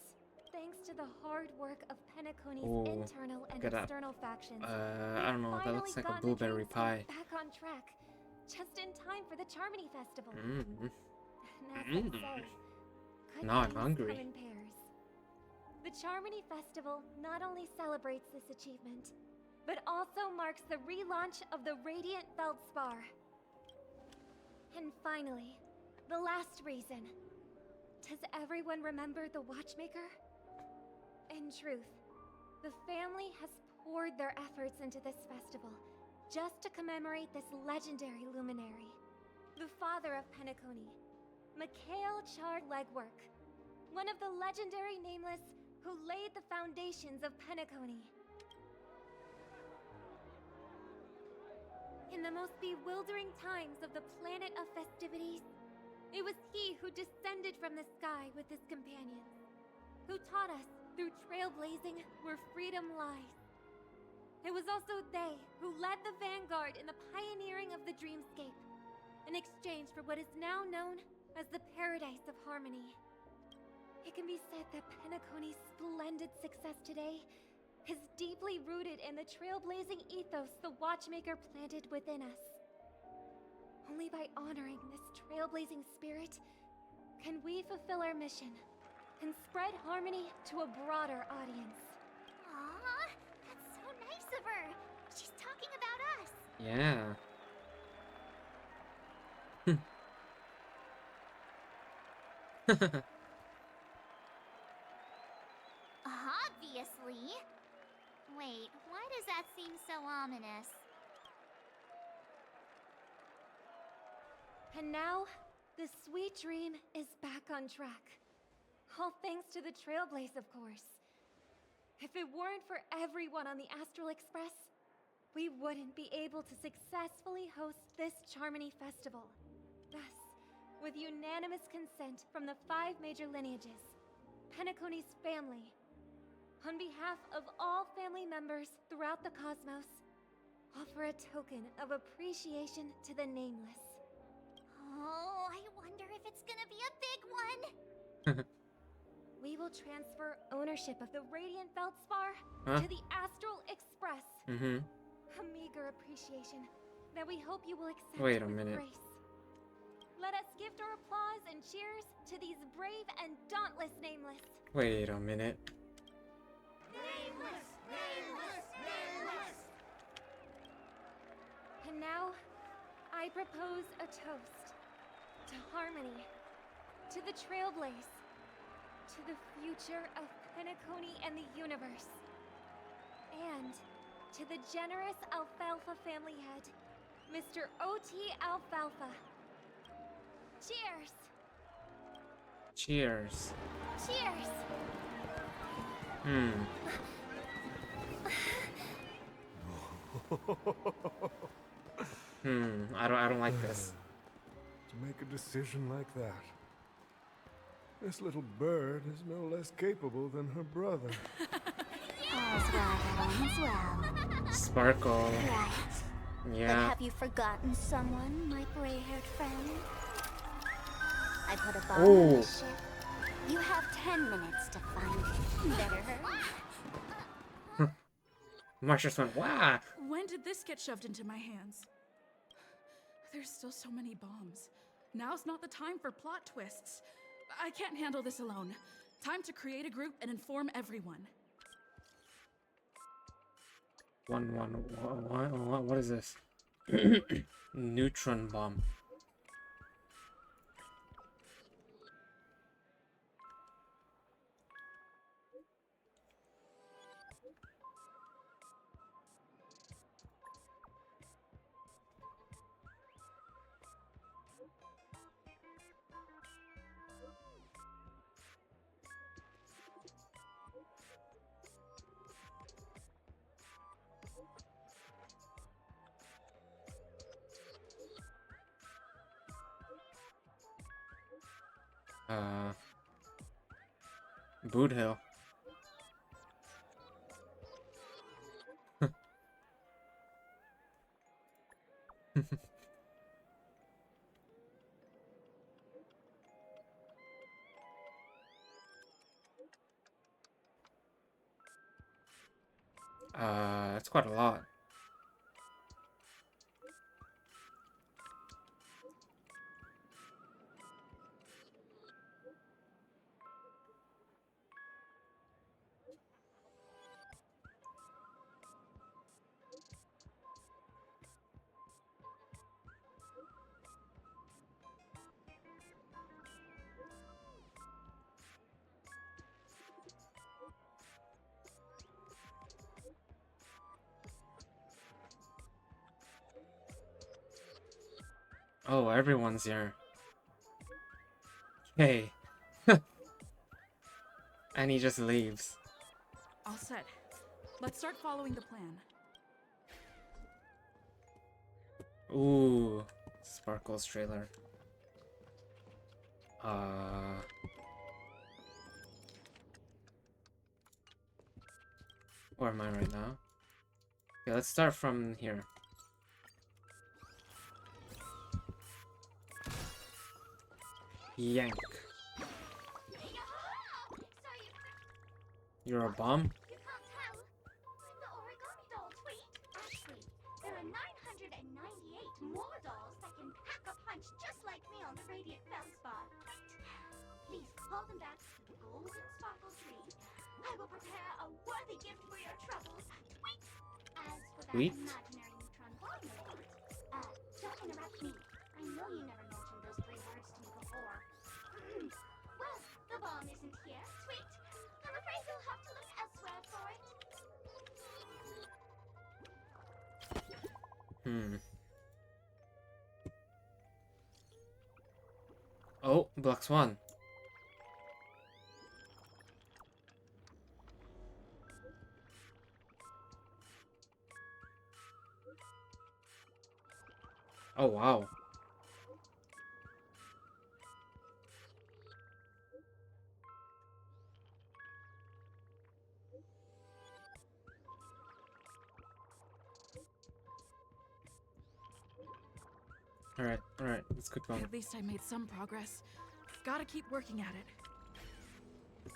Thanks to the hard work of Penacony's internal and external factions, I don't know, that looks like a blueberry pie. Back on track, just in time for the Charmony Festival. Now I'm hungry. Come in pairs. The Charmony Festival not only celebrates this achievement, but also marks the relaunch of the Radiant Feldspar. And finally, the last reason. Does everyone remember the Watchmaker? In truth, the family has poured their efforts into this festival just to commemorate this legendary luminary. The father of Penacony, Mikhail Chard Legwork, one of the legendary Nameless who laid the foundations of Penacony. In the most bewildering times of the planet of festivities, it was he who descended from the sky with his companions, who taught us through trailblazing where freedom lies. It was also they who led the vanguard in the pioneering of the dreamscape, in exchange for what is now known as the Paradise of Harmony. It can be said that Penacony's splendid success today is deeply rooted in the trailblazing ethos the Watchmaker planted within us. Only by honoring this trailblazing spirit can we fulfill our mission and spread harmony to a broader audience. Aw, that's so nice of her. She's talking about us. Yeah. Obviously. Wait, why does that seem so ominous? And now, the Sweet Dream is back on track. All thanks to the Trailblaze, of course. If it weren't for everyone on the Astral Express, we wouldn't be able to successfully host this Charmony Festival. Thus, with unanimous consent from the 5 major lineages, Penacony's family, on behalf of all family members throughout the cosmos, offer a token of appreciation to the Nameless. Oh, I wonder if it's gonna be a big one. We will transfer ownership of the Radiant Feldspar to the Astral Express. A meager appreciation that we hope you will accept Wait a with minute. grace. Let us gift our applause and cheers to these brave and dauntless Nameless. Wait a minute. Nameless! Nameless! Nameless! And now, I propose a toast to harmony, to the Trailblaze, to the future of Penacony and the universe, and to the generous Alfalfa family head, Mr. O.T. Alfalfa. Cheers! Cheers. Cheers! I don't like this. To make a decision like that. This little bird is no less capable than her brother. All's well that ends well. Sparkle. Right. Yeah. But have you forgotten someone, my gray-haired friend? I put a bomb on the ship. You have 10 minutes to find it. Better hurry. Marsh just went, wow. When did this get shoved into my hands? There's still so many bombs. Now's not the time for plot twists. I can't handle this alone. Time to create a group and inform everyone. What is this? Neutron bomb. Boot Hill. That's quite a lot. Oh, everyone's here. Hey. And he just leaves. All set. Let's start following the plan. Ooh, Sparkle's trailer. Where am I right now? Okay, let's start from here. Yank. You're a bomb? You can't tell. I'm the origami doll, Tweet. Actually, there are 998 more dolls that can pack a punch just like me on the Radiant Feldspar. Please hold them back to the golden sparkle tree. I will prepare a worthy gift for your troubles. Tweet! As for that Tweet? imaginary neutron bomb report, don't interrupt me. I know you never mentioned those 3 words to me before. Well, the bomb isn't here, Tweet. I'm afraid you'll have to look elsewhere for it. Oh, Black Swan. Oh, wow. Alright, let's keep going. At least I made some progress. Gotta keep working at it.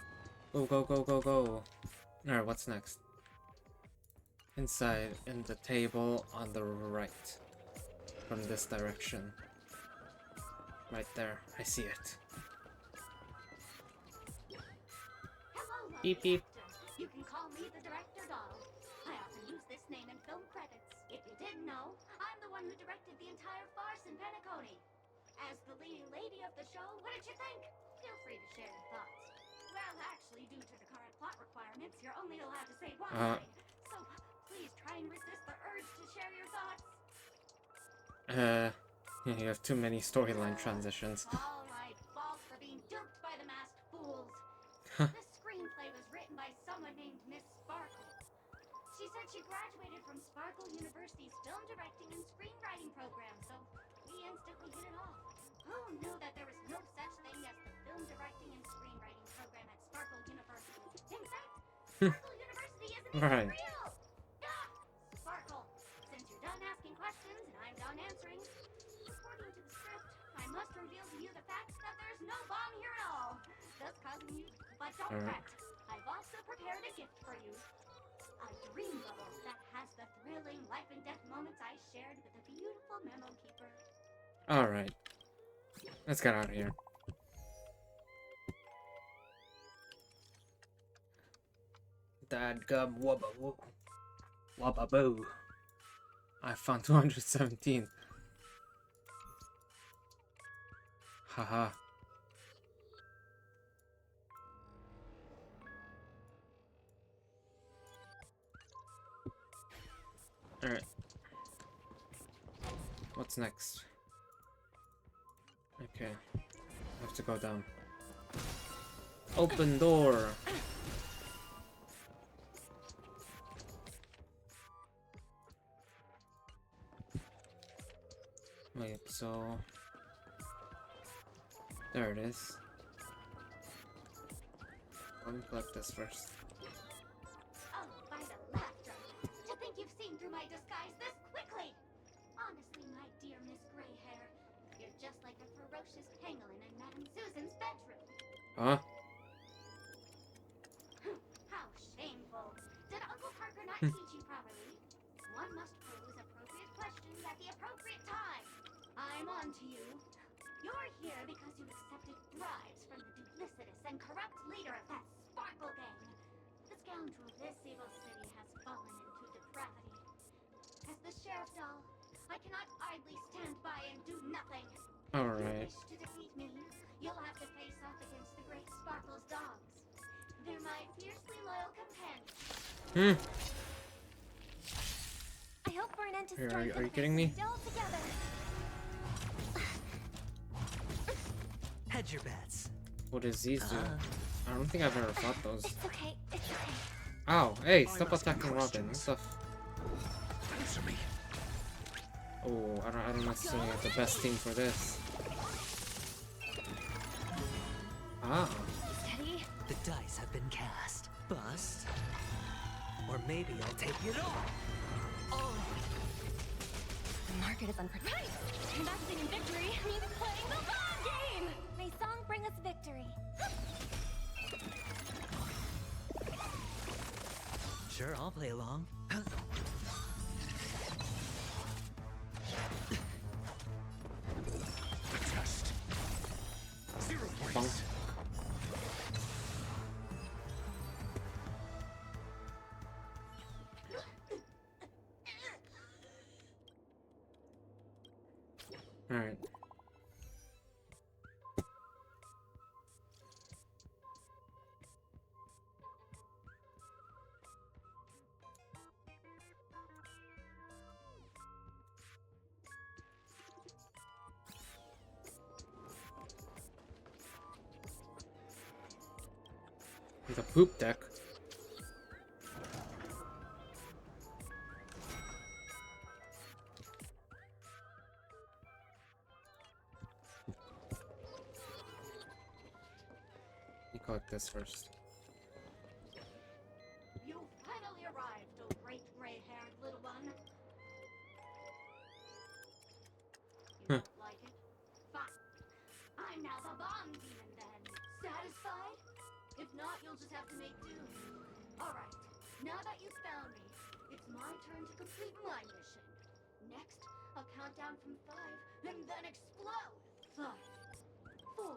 Go, go, go, go, go. Alright, what's next? Inside, in the table on the right. From this direction. Right there, I see it. Hello, Beep, beep. actor. You can call me the director doll. I often use this name in film credits. If you didn't know, I'm the one who directed the entire farce in Penacony. As the leading lady of the show, what did you think? Feel free to share your thoughts. Well, actually, due to the current plot requirements, you're only allowed to say one line. So please try and resist the urge to share your thoughts. Yeah, you have too many storyline transitions. All right, false for being duped by the masked fools. This screenplay was written by someone named Miss Sparkle. She said she graduated from Sparkle University's film directing and screenwriting program, so we instantly hit it off. Who knew that there was no such thing as the film directing and screenwriting program at Sparkle University? In fact, Sparkle University isn't even Right. real! Ah! Sparkle, since you're done asking questions and I'm done answering, according to the script, I must reveal to you the fact that there's no bomb here at all, thus causing you. But don't fret, I've also prepared a gift for you. A dream bubble that has the thrilling life and death moments I shared with the beautiful memo keeper. Alright. Let's get out of here. Dadgum wubba wubba boo. I found 217. Haha. Alright. What's next? Okay. I have to go down. Open door! Wait, so... There it is. Let me collect this first. Oh, by the laughter. To think you've seen through my disguise this quickly! Honestly, my dear Miss Greyhair, you're just like a ferocious pangolin in Madame Susan's bedroom. Huh? How shameful. Did Uncle Parker not teach you properly? One must pose appropriate questions at the appropriate time. I'm on to you. You're here because you accepted bribes from the duplicitous and corrupt leader of that Sparkle gang. The scoundrel, this evil city has fallen into depravity. As the sheriff doll, I cannot idly stand by and do nothing. Alright. If you wish to defeat me, you'll have to face off against the great Sparkle's dogs. They're my fiercely loyal companions. I hope for an end to Here, strife are you kidding me? still together. Hedge your bets. What does these do? I don't think I've ever fought those. It's okay. It's okay. Ow! Hey, stop attacking Robin. What the Answer me. Oh, I don't necessarily have the best team for this. Ah. Steady. The dice have been cast. Bust. Or maybe I'll take it all. Oh. The market is unpredictable. Investing in victory means playing the long game. May song bring us victory. Sure, I'll play along. Test. 0 points. Alright. The poop deck. You collect this first. You finally arrived, oh great gray-haired little one. You don't like it? Fine. I'm now the bomb demon then. Satisfied? If not, you'll just have to make do. Alright, now that you've found me, it's my turn to complete my mission. Next, I'll count down from 5 and then explode. 5, 4, 1.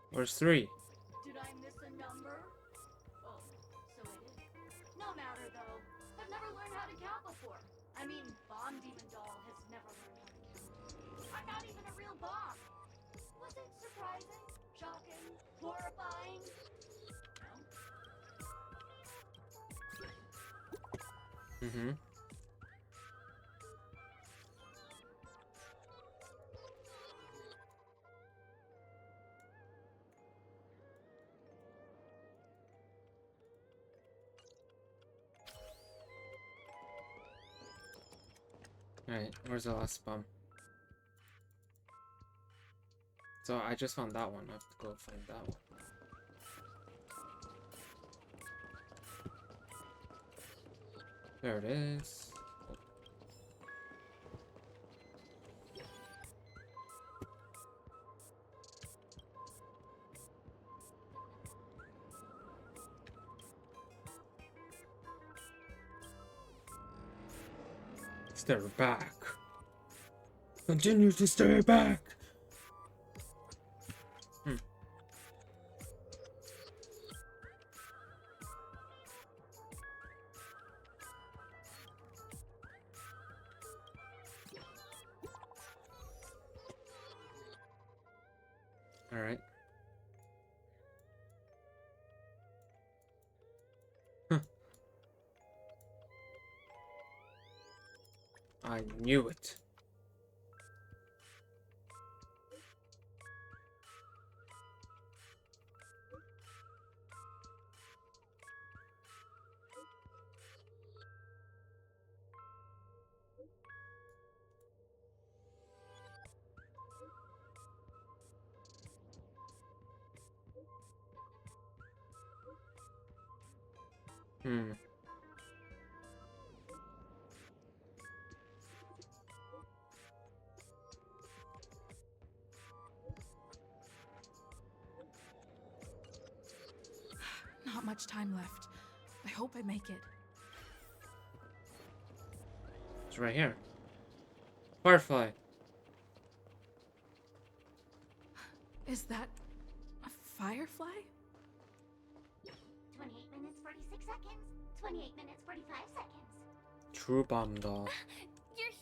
Where's 3? Did I miss a number? Oh, so it is. No matter though. I've never learned how to count before. I mean, Bomb Demon Doll has never learned how to count. I'm not even a real bomb. Was it surprising? Shocking? Horrifying? No. Mm-hmm. Alright, where's the last bomb? So I just found that one. I have to go find that one. There it is. Stay back. Continue to stay back. All right. I knew it. Hmm. Not much time left. I hope I make it. It's right here. Firefly. Is that a firefly? 28 minutes, 46 seconds. 28 minutes, 45 seconds. True bomb doll. You're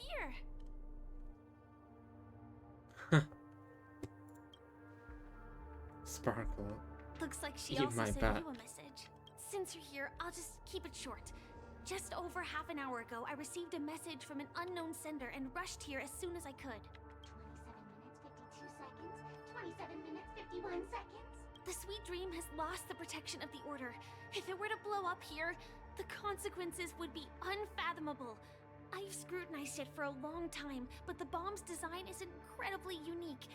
here! Sparkle. Looks like she Eat also my sent bat. you a message. Since you're here, I'll just keep it short. Just over half an hour ago, I received a message from an unknown sender and rushed here as soon as I could. 27 minutes, 52 seconds. 27 minutes, 51 seconds. The Sweet Dream has lost the protection of the Order. If it were to blow up here, the consequences would be unfathomable. I've scrutinized it for a long time, but the bomb's design is incredibly unique.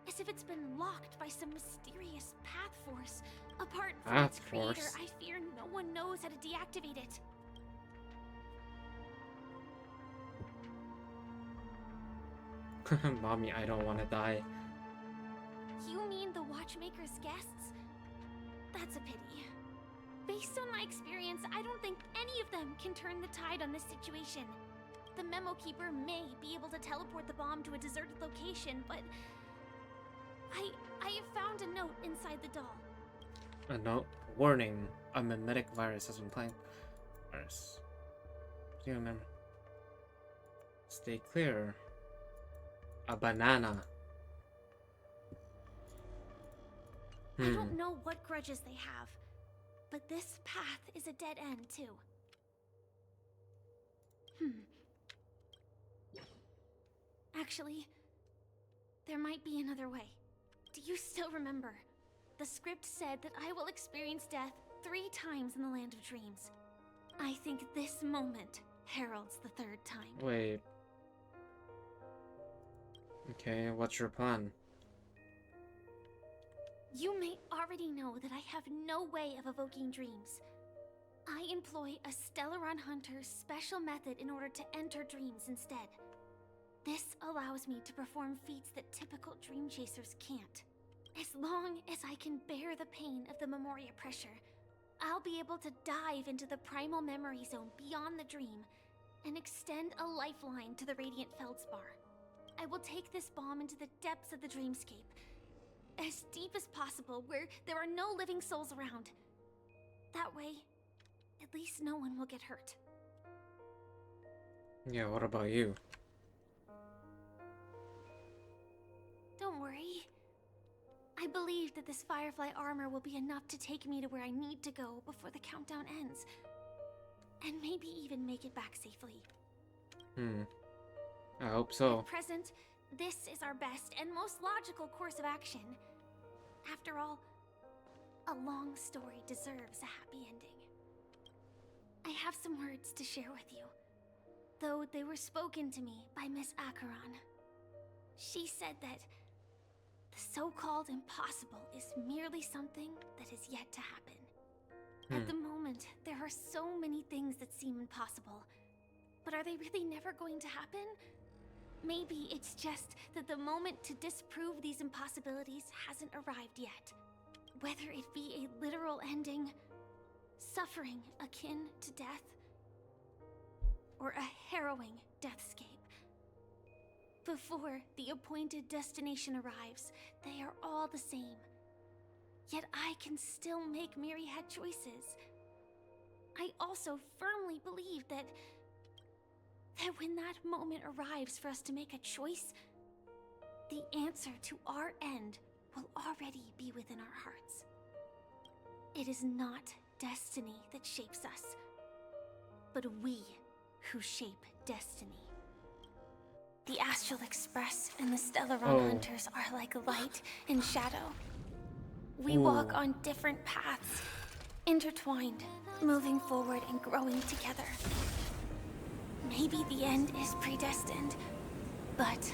As if it's been locked by some mysterious path force. Apart from its creator, I fear no one knows how to deactivate it. Mommy, I don't want to die. You mean the Watchmaker's guests? That's a pity. Based on my experience, I don't think any of them can turn the tide on this situation. The Memo Keeper may be able to teleport the bomb to a deserted location, but I have found a note inside the doll. A note. Warning. A mimetic virus has been planted. Virus. Do you remember? Stay clear. A banana. I don't know what grudges they have, but this path is a dead end, too. Actually, there might be another way. Do you still remember? The script said that I will experience death 3 times in the Land of Dreams. I think this moment heralds the 3rd time. Wait. Okay, what's your plan? You may already know that I have no way of evoking dreams. I employ a Stellaron Hunter's special method in order to enter dreams instead. This allows me to perform feats that typical dream chasers can't. As long as I can bear the pain of the Memoria pressure, I'll be able to dive into the primal memory zone beyond the dream and extend a lifeline to the Radiant Feldspar. I will take this bomb into the depths of the dreamscape, as deep as possible, where there are no living souls around. That way, at least no one will get hurt. Yeah, what about you? Don't worry. I believe that this Firefly armor will be enough to take me to where I need to go before the countdown ends. And maybe even make it back safely. I hope so. At present, this is our best and most logical course of action. After all, a long story deserves a happy ending. I have some words to share with you, though they were spoken to me by Miss Acheron. She said that the so-called impossible is merely something that is yet to happen. At the moment, there are so many things that seem impossible. But are they really never going to happen? Maybe it's just that the moment to disprove these impossibilities hasn't arrived yet. Whether it be a literal ending, suffering akin to death, or a harrowing deathscape. Before the appointed destination arrives, they are all the same. Yet I can still make myriad choices. I also firmly believe that when that moment arrives for us to make a choice, the answer to our end will already be within our hearts. It is not destiny that shapes us, but we who shape destiny. The Astral Express and the Stellaron Hunters are like light and shadow. We walk on different paths, intertwined, moving forward and growing together. Maybe the end is predestined, but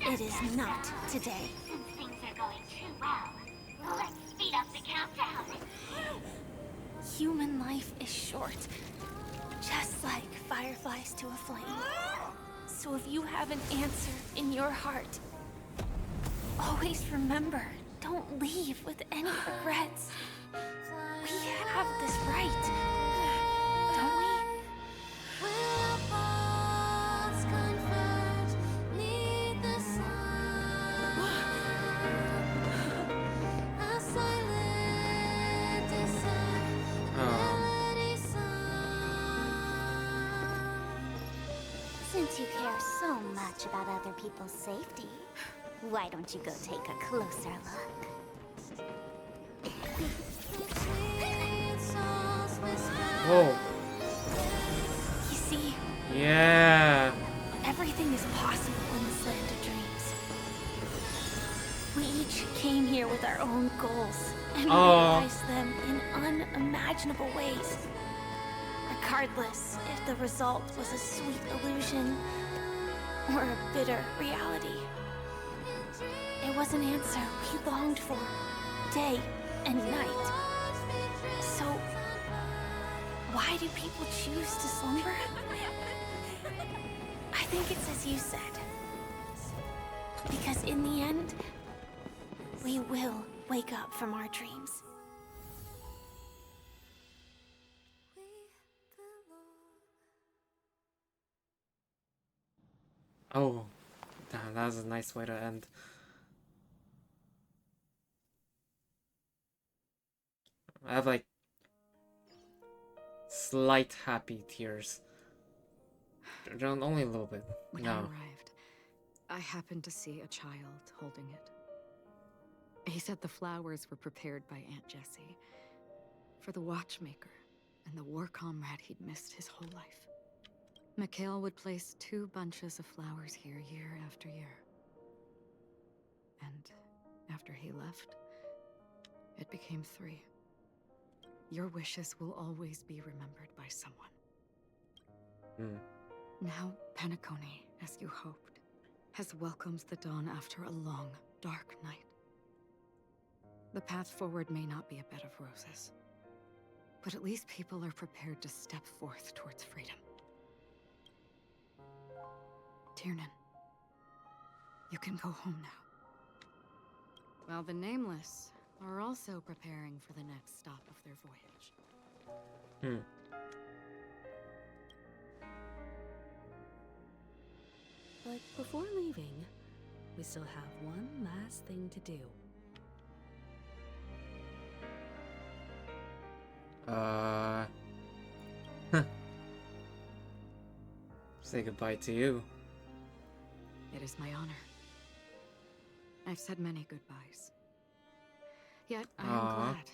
it is not today. Since things are going too well, let's speed up the countdown. Human life is short, just like fireflies to a flame. So if you have an answer in your heart, always remember, don't leave with any regrets. We have this right, don't we? Since you care so much about other people's safety, why don't you go take a closer look? Whoa. You see, Yeah. everything is possible in this land of dreams. We each came here with our own goals and realized them in unimaginable ways. Regardless if the result was a sweet illusion or a bitter reality. It was an answer we longed for, day and night. So, why do people choose to slumber? I think it's as you said. Because in the end, we will wake up from our dreams. Oh, damn, that was a nice way to end. I have like slight happy tears. Only a little bit. When I arrived, I happened to see a child holding it. He said the flowers were prepared by Aunt Jessie for the watchmaker and the war comrade he'd missed his whole life. Mikhail would place 2 bunches of flowers here year after year. And after he left, it became 3. Your wishes will always be remembered by someone. Now, Penacony, as you hoped, has welcomed the dawn after a long, dark night. The path forward may not be a bed of roses, but at least people are prepared to step forth towards freedom. Tiernan, you can go home now. While the Nameless are also preparing for the next stop of their voyage. But before leaving, we still have one last thing to do. Say goodbye to you. It is my honor. I've said many goodbyes. Yet I am glad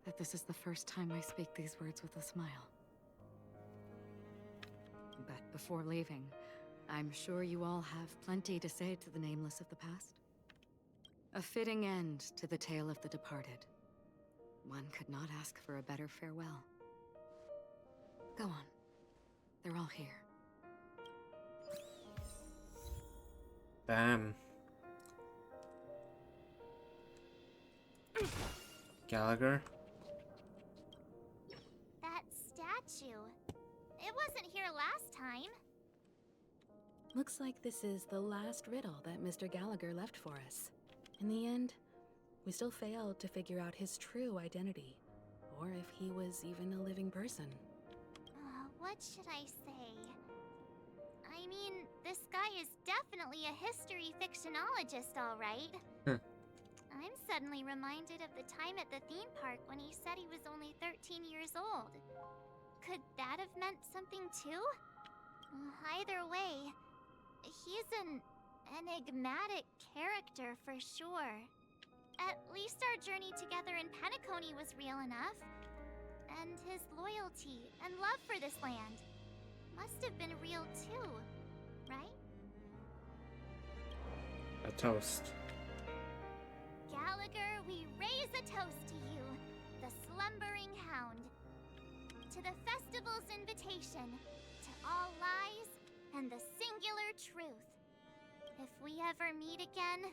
that this is the first time I speak these words with a smile. But before leaving, I'm sure you all have plenty to say to the Nameless of the past. A fitting end to the tale of the departed. One could not ask for a better farewell. Go on. They're all here. Bam. Gallagher? That statue. It wasn't here last time. Looks like this is the last riddle that Mr. Gallagher left for us. In the end, we still failed to figure out his true identity, or if he was even a living person. What should I say? I mean, this guy is definitely a history fictionologist, all right. I'm suddenly reminded of the time at the theme park when he said he was only 13 years old. Could that have meant something too? Either way, he's an enigmatic character for sure. At least our journey together in Penacony was real enough. And his loyalty and love for this land must have been real too, right? A toast. Gallagher, we raise a toast to you, the slumbering hound. To the festival's invitation, to all lies and the singular truth. If we ever meet again,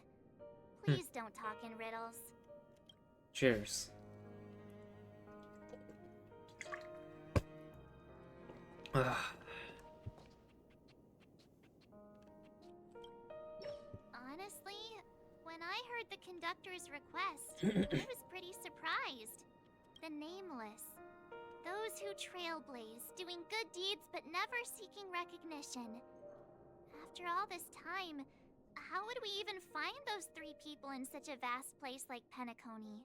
please don't talk in riddles. Cheers. Honestly, when I heard the conductor's request, I was pretty surprised. The Nameless. Those who trailblaze, doing good deeds but never seeking recognition. After all this time, how would we even find those 3 people in such a vast place like Penacony?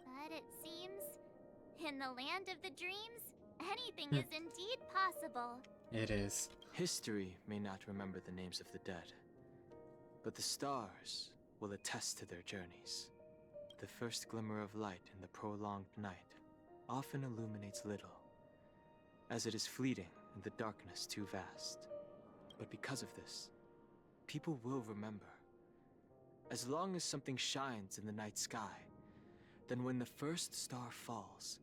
But it seems, in the land of the dreams, anything is indeed possible. It is. History may not remember the names of the dead, but the stars will attest to their journeys. The first glimmer of light in the prolonged night often illuminates little, as it is fleeting and the darkness too vast. But because of this, people will remember. As long as something shines in the night sky, then when the first star falls,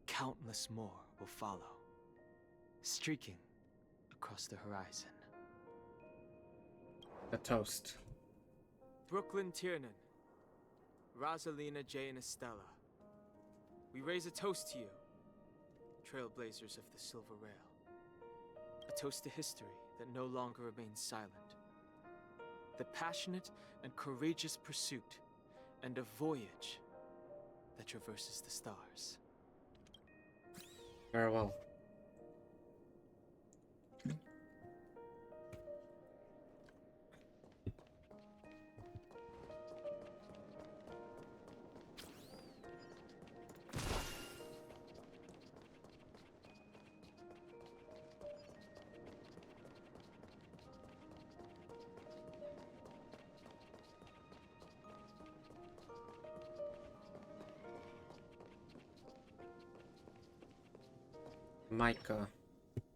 countless more will follow, streaking across the horizon. A toast. Brooklyn Tiernan, Rosalina J. and Estella, we raise a toast to you, trailblazers of the Silver Rail. A toast to history that no longer remains silent. The passionate and courageous pursuit, and a voyage that traverses the stars. Farewell. Micah.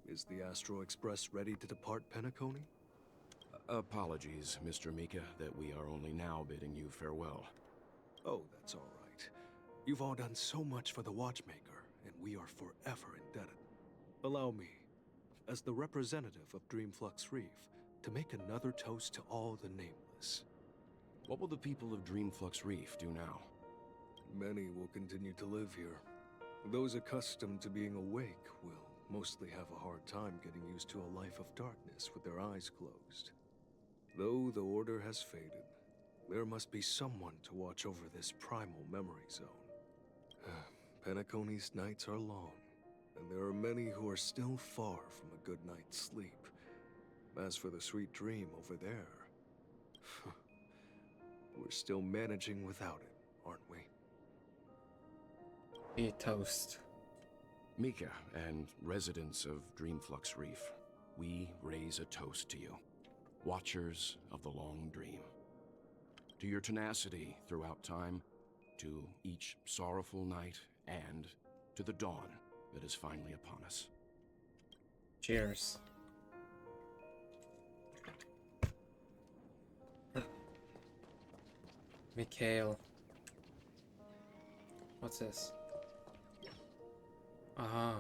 Is the Astro Express ready to depart Penacony? Apologies, Mr. Mika, that we are only now bidding you farewell. Oh, that's all right. You've all done so much for the Watchmaker, and we are forever indebted. Allow me, as the representative of Dreamflux Reef, to make another toast to all the nameless. What will the people of Dreamflux Reef do now? Many will continue to live here. Those accustomed to being awake will mostly have a hard time getting used to a life of darkness with their eyes closed. Though the order has faded, there must be someone to watch over this primal memory zone. Penacony's nights are long, and there are many who are still far from a good night's sleep. As for the sweet dream over there, we're still managing without it, aren't we? Be a toast. Mika and residents of Dreamflux Reef, we raise a toast to you, watchers of the long dream. To your tenacity throughout time, to each sorrowful night, and to the dawn that is finally upon us. Cheers. Mikhail. What's this? Aha.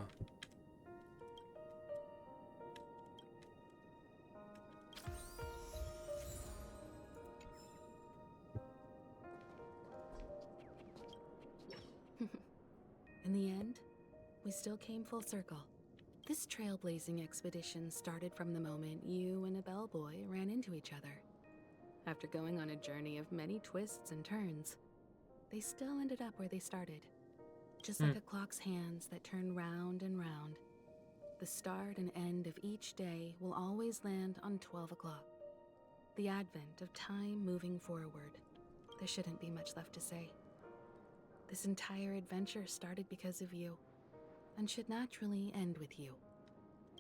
In the end, we still came full circle. This trailblazing expedition started from the moment you and a bellboy ran into each other. After going on a journey of many twists and turns, they still ended up where they started. Just like a clock's hands that turn round and round, the start and end of each day will always land on 12 o'clock. The advent of time moving forward. There shouldn't be much left to say. This entire adventure started because of you, and should naturally end with you.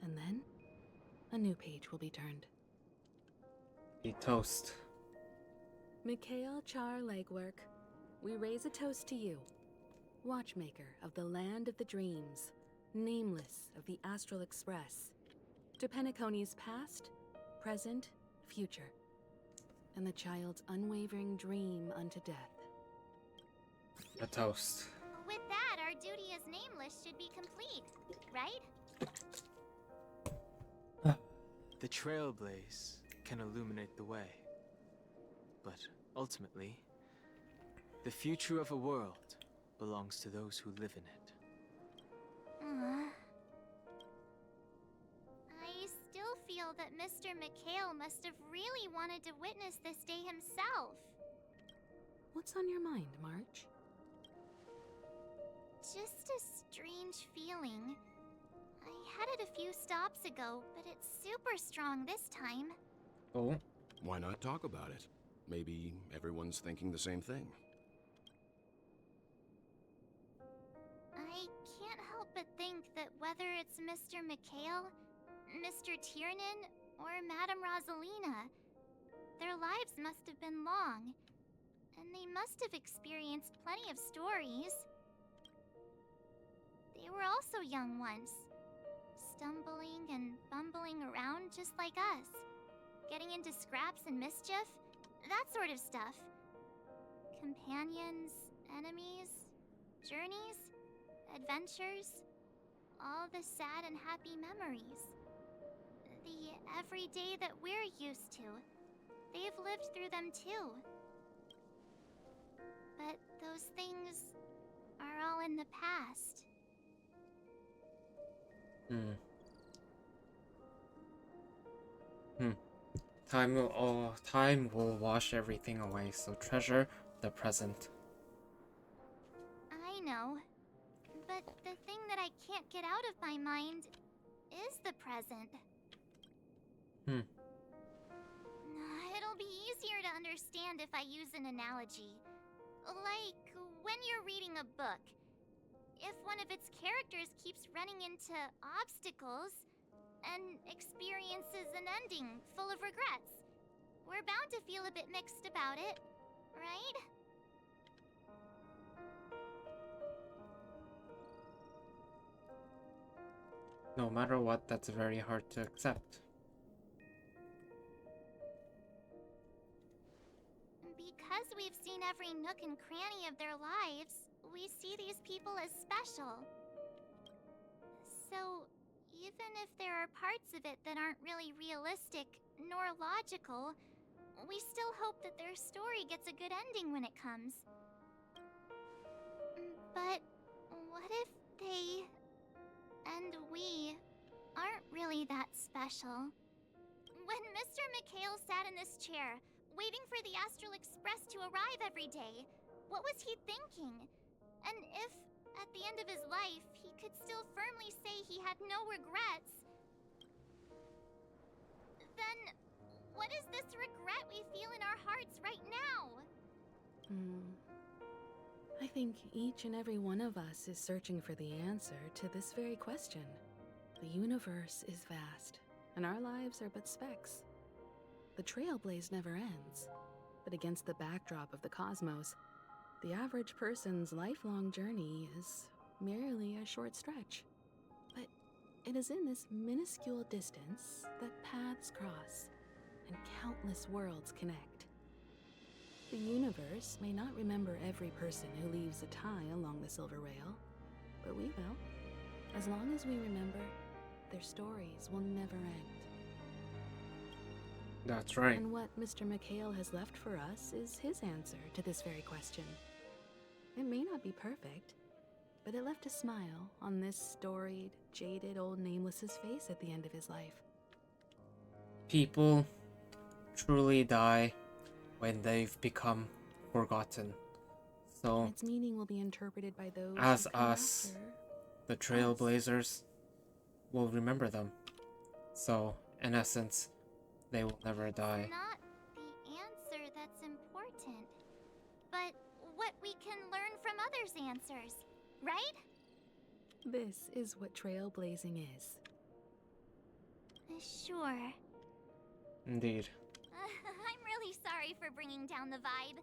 And then, a new page will be turned. Be toast. Mikhail Char Legwork, we raise a toast to you, Watchmaker of the Land of the Dreams, Nameless of the Astral Express, to Penacony's past, present, future, and the child's unwavering dream unto death. A toast. With that, our duty as Nameless should be complete, right? The trailblaze can illuminate the way, but ultimately, the future of a world belongs to those who live in it. that Mr. McHale must have really wanted to witness this day himself. What's on your mind, March? Just a strange feeling. I had it a few stops ago, but it's super strong this time. Oh? Why not talk about it? Maybe everyone's thinking the same thing. I can't help but think that whether it's Mr. McHale, Mr. Tiernan, or Madame Rosalina, their lives must have been long, and they must have experienced plenty of stories. They were also young once, stumbling and bumbling around just like us, getting into scraps and mischief, that sort of stuff. Companions, enemies, journeys, adventures, all the sad and happy memories. The everyday that we're used to, they've lived through them too. But those things are all in the past. Time will wash everything away, so treasure the present. I know. But the thing that I can't get out of my mind is the present. It'll be easier to understand if I use an analogy. Like when you're reading a book. If one of its characters keeps running into obstacles and experiences an ending full of regrets, we're bound to feel a bit mixed about it, right? No matter what, that's very hard to accept. Because we've seen every nook and cranny of their lives, we see these people as special. So, even if there are parts of it that aren't really realistic nor logical, we still hope that their story gets a good ending when it comes. But what if they and we aren't really that special? When Mr. McHale sat in this chair, waiting for the Astral Express to arrive every day, what was he thinking? And if, at the end of his life, he could still firmly say he had no regrets, then what is this regret we feel in our hearts right now? I think each and every one of us is searching for the answer to this very question. The universe is vast, and our lives are but specks. The trailblaze never ends, but against the backdrop of the cosmos, the average person's lifelong journey is merely a short stretch. But it is in this minuscule distance that paths cross and countless worlds connect. The universe may not remember every person who leaves a tie along the silver rail, but we will. As long as we remember, their stories will never end. That's right. And what Mr. McHale has left for us is his answer to this very question. It may not be perfect, but it left a smile on this storied, jaded old Nameless's face at the end of his life. People truly die when they've become forgotten. So, its meaning will be interpreted by those as who come us, after the Trailblazers, will remember them. So, in essence, they will never die. It's not the answer that's important, but what we can learn from others' answers, right? This is what trailblazing is. Sure. Indeed. I'm really sorry for bringing down the vibe.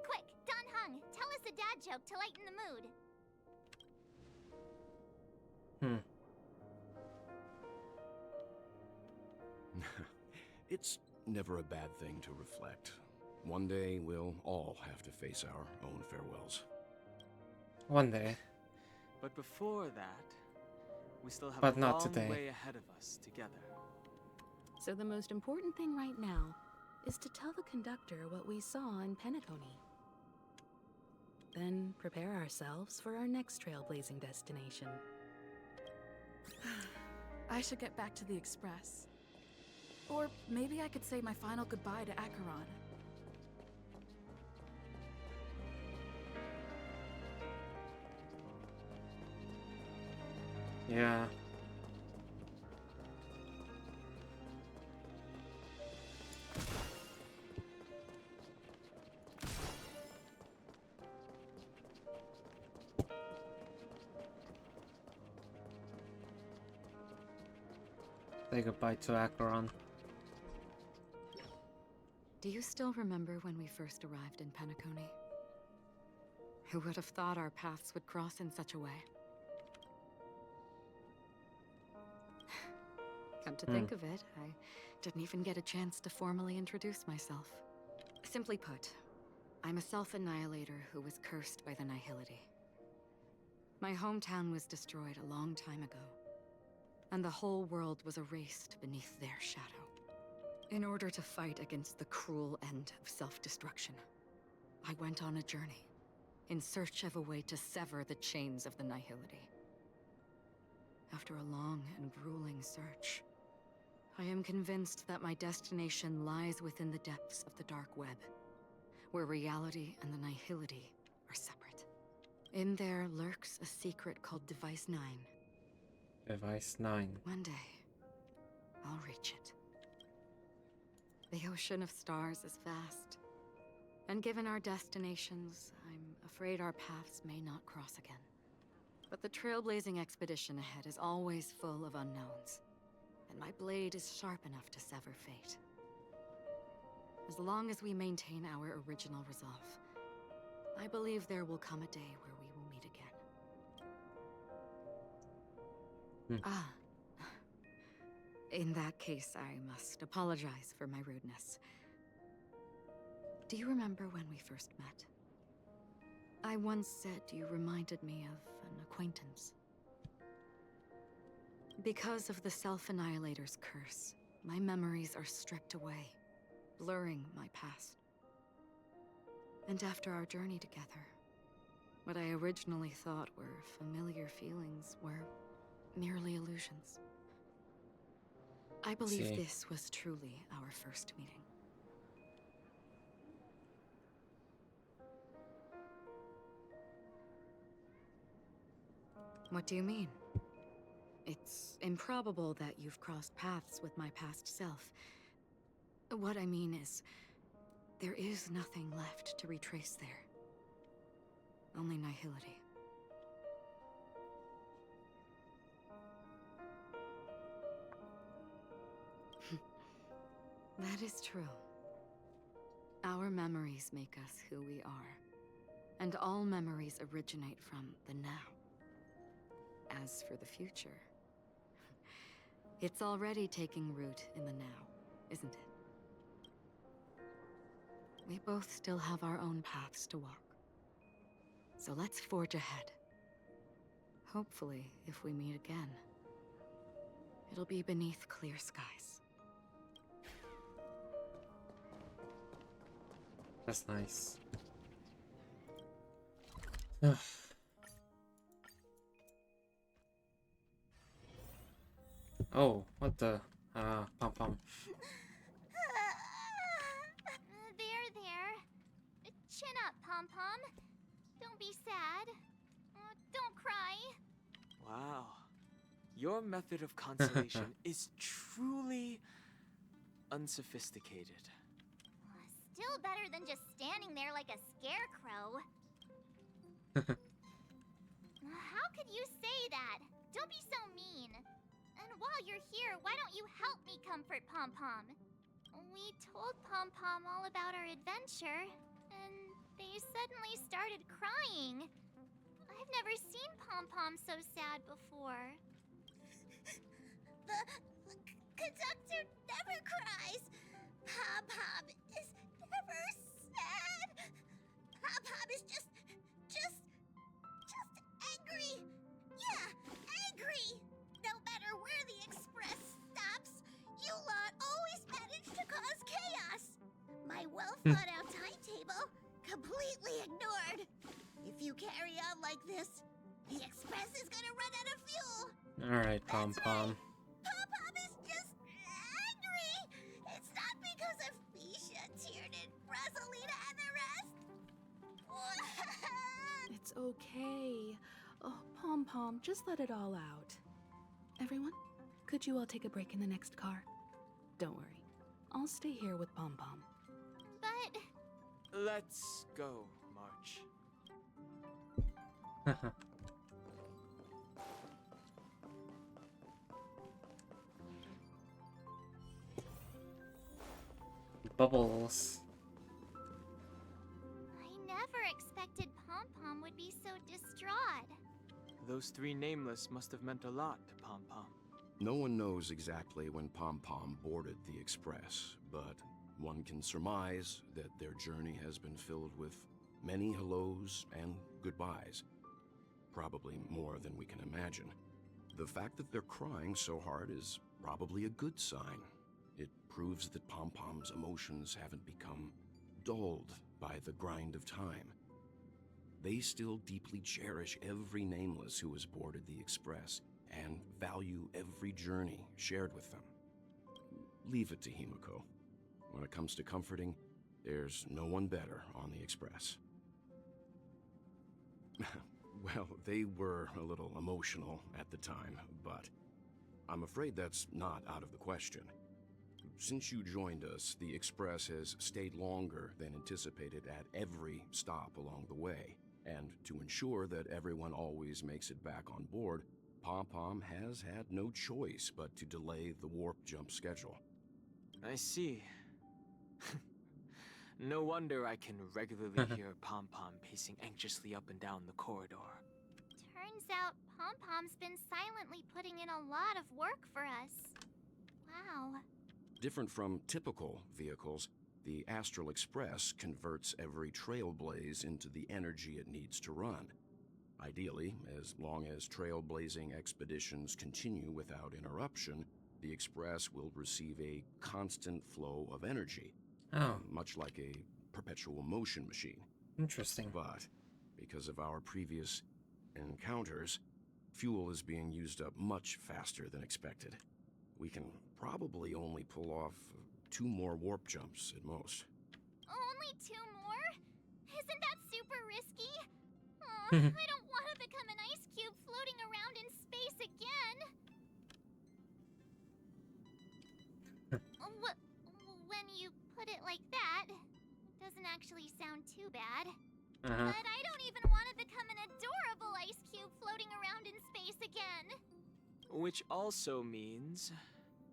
Quick, Don Hung, tell us a dad joke to lighten the mood. It's never a bad thing to reflect. One day we'll all have to face our own farewells. One day. But before that, we still have But a not long today. way ahead of us together. So the most important thing right now is to tell the conductor what we saw in Penacony. Then prepare ourselves for our next trailblazing destination. I should get back to the Express. Or maybe I could say my final goodbye to Acheron. Yeah. Say goodbye to Acheron. Do you still remember when we first arrived in Penacony? Who would have thought our paths would cross in such a way? Come to think of it, I didn't even get a chance to formally introduce myself. Simply put, I'm a self-annihilator who was cursed by the Nihility. My hometown was destroyed a long time ago, and the whole world was erased beneath their shadow. In order to fight against the cruel end of self-destruction, I went on a journey, in search of a way to sever the chains of the Nihility. After a long and grueling search, I am convinced that my destination lies within the depths of the dark web, where reality and the Nihility are separate. In there lurks a secret called Device 9. Device 9. One day, I'll reach it. The ocean of stars is vast, and given our destinations, I'm afraid our paths may not cross again. But the trailblazing expedition ahead is always full of unknowns, and my blade is sharp enough to sever fate. As long as we maintain our original resolve, I believe there will come a day where we will meet again. Ah. In that case, I must apologize for my rudeness. Do you remember when we first met? I once said you reminded me of an acquaintance. Because of the Self-Annihilator's curse, my memories are stripped away, blurring my past. And after our journey together, what I originally thought were familiar feelings were merely illusions. I believe this was truly our first meeting. What do you mean? It's improbable that you've crossed paths with my past self. What I mean is, there is nothing left to retrace there. Only nihility. That is true. Our memories make us who we are, and all memories originate from the now. As for the future, it's already taking root in the now, isn't it? We both still have our own paths to walk. So let's forge ahead. Hopefully, if we meet again, it'll be beneath clear skies. That's nice. Oh, what the? Pom-pom. There. Chin up, Pom-pom. Don't be sad. Don't cry. Wow. Your method of consolation is truly unsophisticated. Still better than just standing there like a scarecrow. How could you say that? Don't be so mean. And while you're here, why don't you help me comfort Pom-pom? We told Pom-pom all about our adventure, and they suddenly started crying. I've never seen Pom-pom so sad before. The conductor never cries. Pom-pom is never sad. Pom-pom is just angry. Yeah, angry. No matter where the express stops, you lot always manage to cause chaos. My well-thought-out timetable completely ignored. If you carry on like this, the express is gonna run out of fuel. Alright, Pom-pom. Pom-pom is just angry. okay. Oh, Pom Pom, just let it all out. Everyone, could you all take a break in the next car? Don't worry. I'll stay here with Pom Pom. But... Let's go, March. Bubbles. I never expected Pom Pom would be so distraught. Those three nameless must have meant a lot to Pom Pom. No one knows exactly when Pom Pom boarded the Express, but one can surmise that their journey has been filled with many hellos and goodbyes. Probably more than we can imagine. The fact that they're crying so hard is probably a good sign. It proves that Pom Pom's emotions haven't become dulled by the grind of time. They still deeply cherish every nameless who has boarded the Express and value every journey shared with them. Leave it to Himiko. When it comes to comforting, there's no one better on the Express. Well, they were a little emotional at the time, but I'm afraid that's not out of the question. Since you joined us, the Express has stayed longer than anticipated at every stop along the way. And to ensure that everyone always makes it back on board, Pom Pom has had no choice but to delay the warp jump schedule. I see. No wonder I can regularly hear Pom Pom pacing anxiously up and down the corridor. Turns out Pom Pom's been silently putting in a lot of work for us. Wow. Different from typical vehicles, the Astral Express converts every trailblaze into the energy it needs to run. Ideally, as long as trailblazing expeditions continue without interruption, the Express will receive a constant flow of energy. Much like a perpetual motion machine. Interesting. But because of our previous encounters, fuel is being used up much faster than expected. We can probably only pull off 2 more warp jumps at most. Only 2 more? Isn't that super risky? I don't want to become an ice cube floating around in space again. When you put it like that, doesn't actually sound too bad. But I don't even want to become an adorable ice cube floating around in space again. Which also means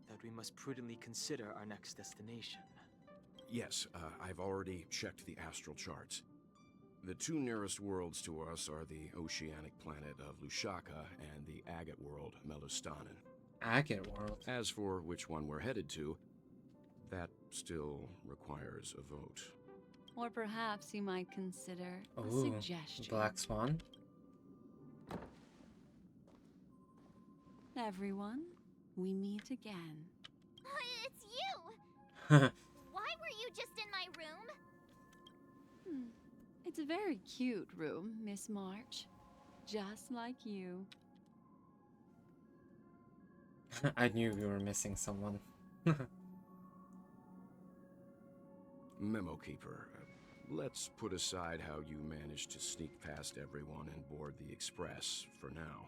that we must prudently consider our next destination. Yes, I've already checked the astral charts. The 2 nearest worlds to us are the oceanic planet of Lushaka and the agate world, Melustanen. Agate world? As for which one we're headed to, that still requires a vote. Or perhaps you might consider a Ooh, suggestion. Black Swan? Everyone, we meet again. It's you! Why were you just in my room? It's a very cute room, Miss March. Just like you. I knew we were missing someone. Memo Keeper, let's put aside how you managed to sneak past everyone and board the Express for now.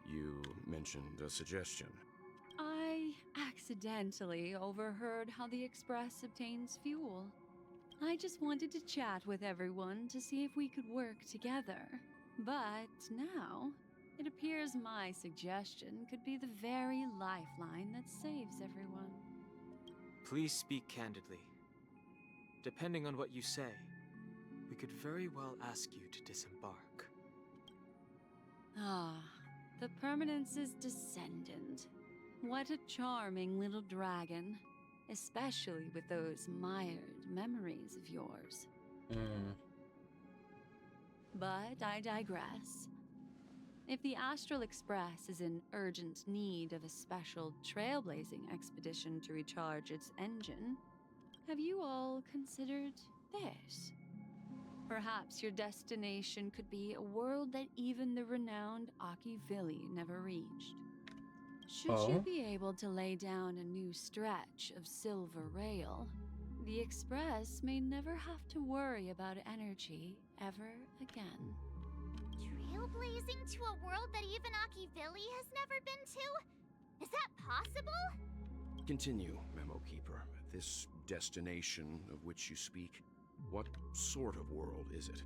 You mentioned a suggestion. I accidentally overheard how the Express obtains fuel. I just wanted to chat with everyone to see if we could work together. But now, it appears my suggestion could be the very lifeline that saves everyone. Please speak candidly. Depending on what you say, we could very well ask you to disembark. Ah, the Permanence's descendant. What a charming little dragon. Especially with those mired memories of yours. But I digress. If the Astral Express is in urgent need of a special trailblazing expedition to recharge its engine, have you all considered this? Perhaps your destination could be a world that even the renowned Akivili never reached. Should you be able to lay down a new stretch of silver rail, the Express may never have to worry about energy ever again. teleporting to a world that even Akivili has never been to? Is that possible? Continue, Memo Keeper. This destination of which you speak, what sort of world is it?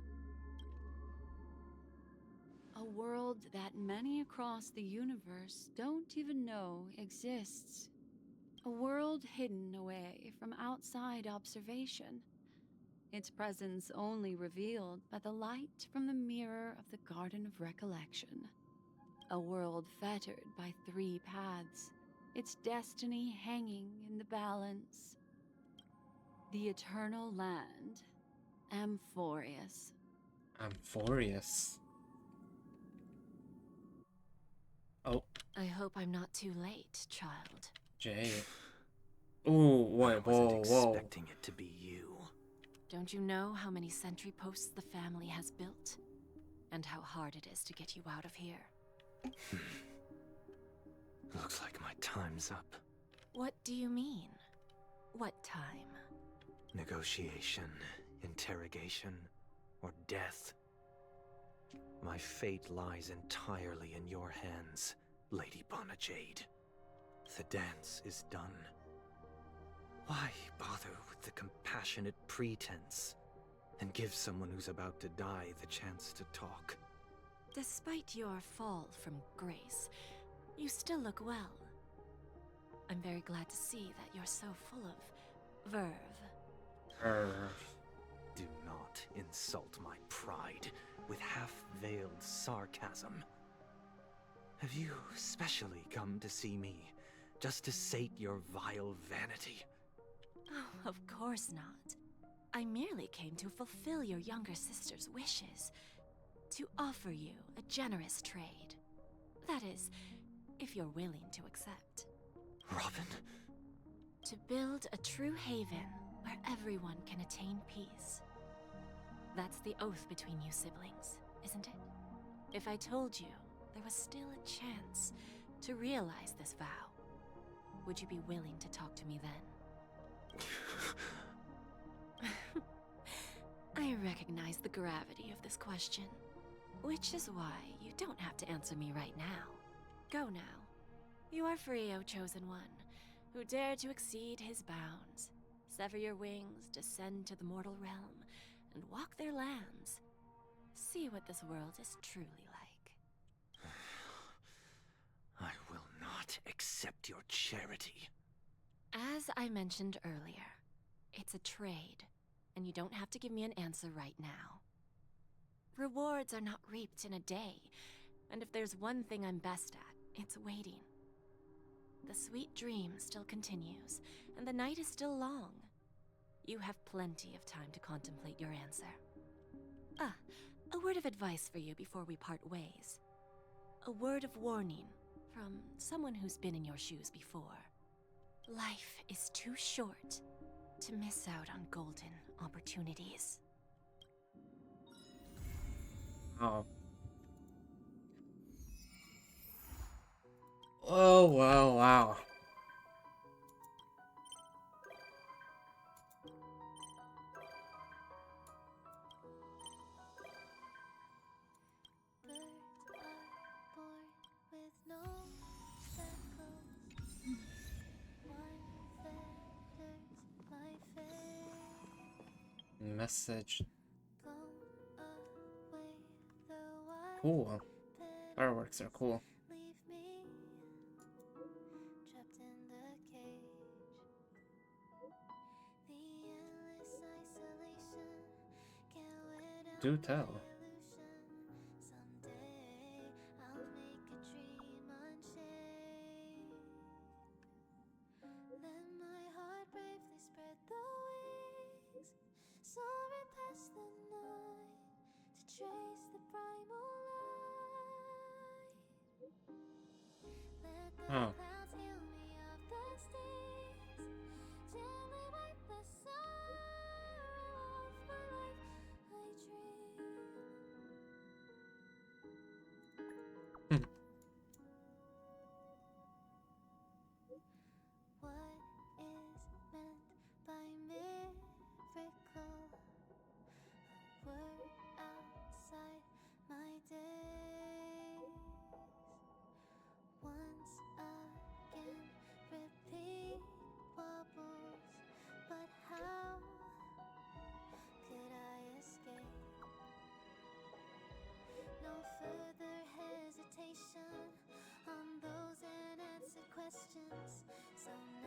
A world that many across the universe don't even know exists. A world hidden away from outside observation. Its presence only revealed by the light from the mirror of the Garden of Recollection. A world fettered by 3 paths, its destiny hanging in the balance. The Eternal Land, Amphorius. Amphorius. Oh. I hope I'm not too late, child. Jay. Ooh, wait, I wasn't whoa. expecting it to be you. Don't you know how many sentry posts the family has built? And how hard it is to get you out of here? Looks like my time's up. What do you mean? What time? Negotiation, interrogation, or death. My fate lies entirely in your hands, Lady Bonajade. The dance is done. Why bother with the compassionate pretense and give someone who's about to die the chance to talk? Despite your fall from grace, you still look well. I'm very glad to see that you're so full of verve. Do not insult my pride with half-veiled sarcasm. Have you specially come to see me just to sate your vile vanity? Oh, of course not. I merely came to fulfill your younger sister's wishes. To offer you a generous trade. That is, if you're willing to accept. Robin? To build a true haven where everyone can attain peace. That's the oath between you siblings, isn't it? If I told you there was still a chance to realize this vow, would you be willing to talk to me then? I recognize the gravity of this question, which is why you don't have to answer me right now. Go now. You are free, O Chosen One, who dare to exceed his bounds, sever your wings, descend to the mortal realm, and walk their lands. See what this world is truly like. I will not accept your charity. As I mentioned earlier, it's a trade, and you don't have to give me an answer right now. Rewards are not reaped in a day, and if there's one thing I'm best at, it's waiting. The sweet dream still continues, and the night is still long. You have plenty of time to contemplate your answer. Ah, a word of advice for you before we part ways. A word of warning from someone who's been in your shoes before. Life is too short to miss out on golden opportunities. Oh. Oh, wow. Message. Cool. Fireworks are cool. Do tell. Oh.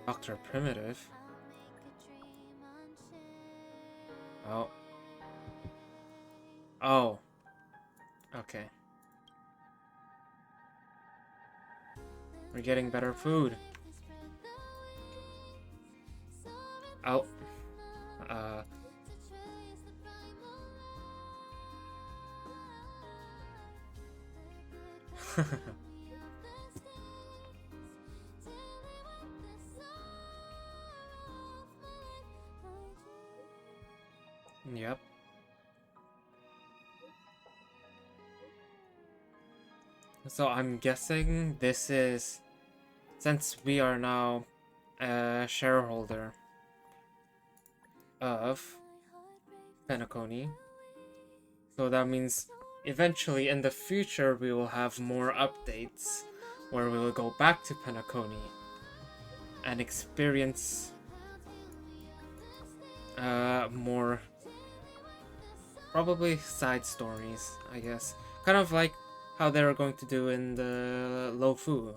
Dr. Primitive? Oh. Oh. Okay. We're getting better food. Oh. Yep. So I'm guessing this is, since we are now a shareholder of Penacony, so that means eventually in the future we will have more updates where we will go back to Penacony and experience more, probably side stories, I guess. Kind of like how they were going to do in the Lofu.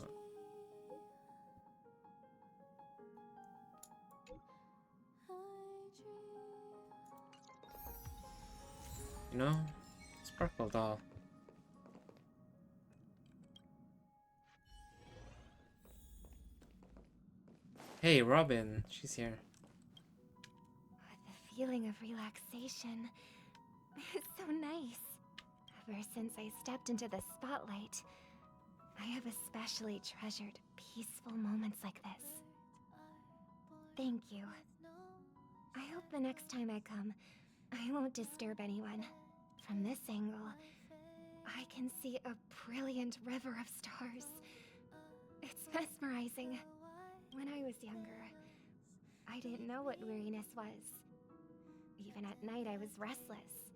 You know? Sparkle doll. Hey, Robin. She's here. The feeling of relaxation is so nice. Ever since I stepped into the spotlight, I have especially treasured peaceful moments like this. Thank you. I hope the next time I come, I won't disturb anyone. From this angle, I can see a brilliant river of stars. It's mesmerizing. When I was younger, I didn't know what weariness was. Even at night, I was restless.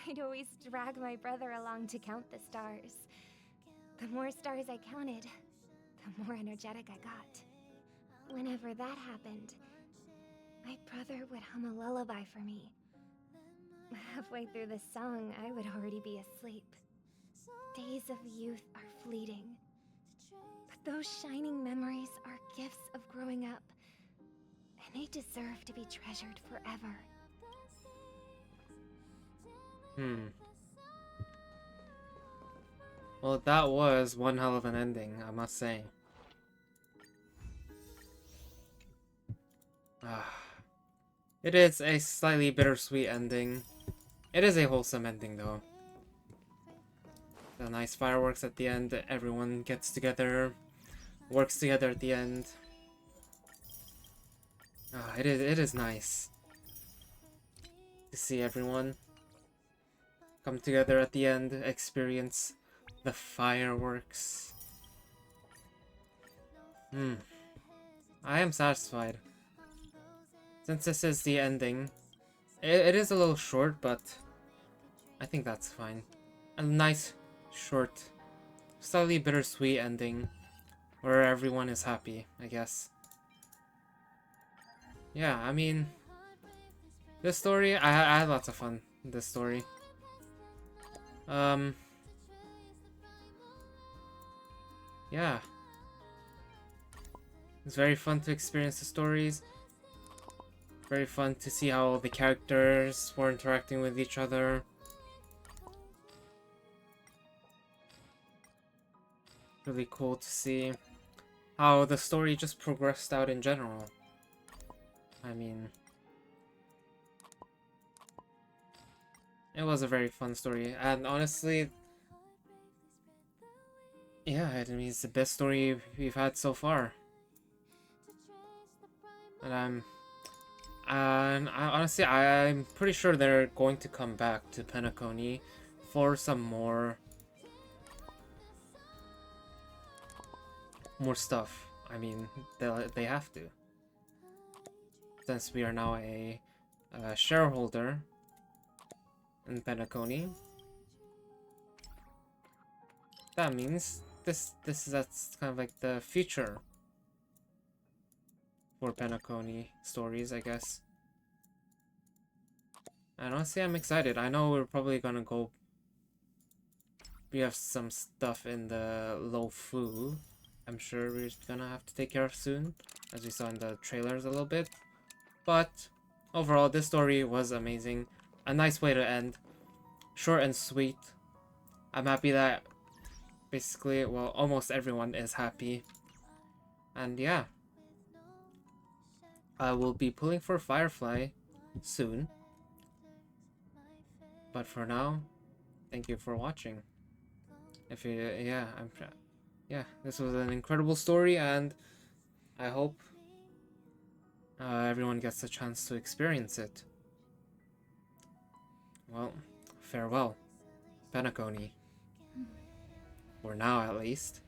I'd always drag my brother along to count the stars. The more stars I counted, the more energetic I got. Whenever that happened, my brother would hum a lullaby for me. Halfway through the song, I would already be asleep. Days of youth are fleeting. But those shining memories are gifts of growing up, and they deserve to be treasured forever. Well, that was one hell of an ending, I must say. It is a slightly bittersweet ending. It is a wholesome ending, though. The nice fireworks at the end, everyone gets together, works together at the end. It is nice to see everyone come together at the end, experience the fireworks. I am satisfied. Since this is the ending, it is a little short, but I think that's fine. A nice, short, slightly bittersweet ending where everyone is happy, I guess. Yeah, I mean, this story, I had lots of fun with this story. Yeah. It's very fun to experience the stories. Very fun to see how the characters were interacting with each other. Really cool to see how the story just progressed out in general. I mean, it was a very fun story, and honestly, yeah, I mean, it's the best story we've had so far. And honestly, I'm pretty sure they're going to come back to Penacony for some more stuff. I mean, they have to, since we are now a shareholder in Penacony. That means that's kind of like the future for Penacony stories, I guess. And honestly, I'm excited. I know we're probably gonna go. We have some stuff in the Lofu I'm sure we're gonna have to take care of soon, as we saw in the trailers a little bit. But overall, this story was amazing. A nice way to end. Short and sweet. I'm happy that basically, well, almost everyone is happy. And yeah, I will be pulling for Firefly soon. But for now, thank you for watching. If you, yeah, this was an incredible story, and I hope everyone gets a chance to experience it. Well, farewell, Penacony. For now, at least.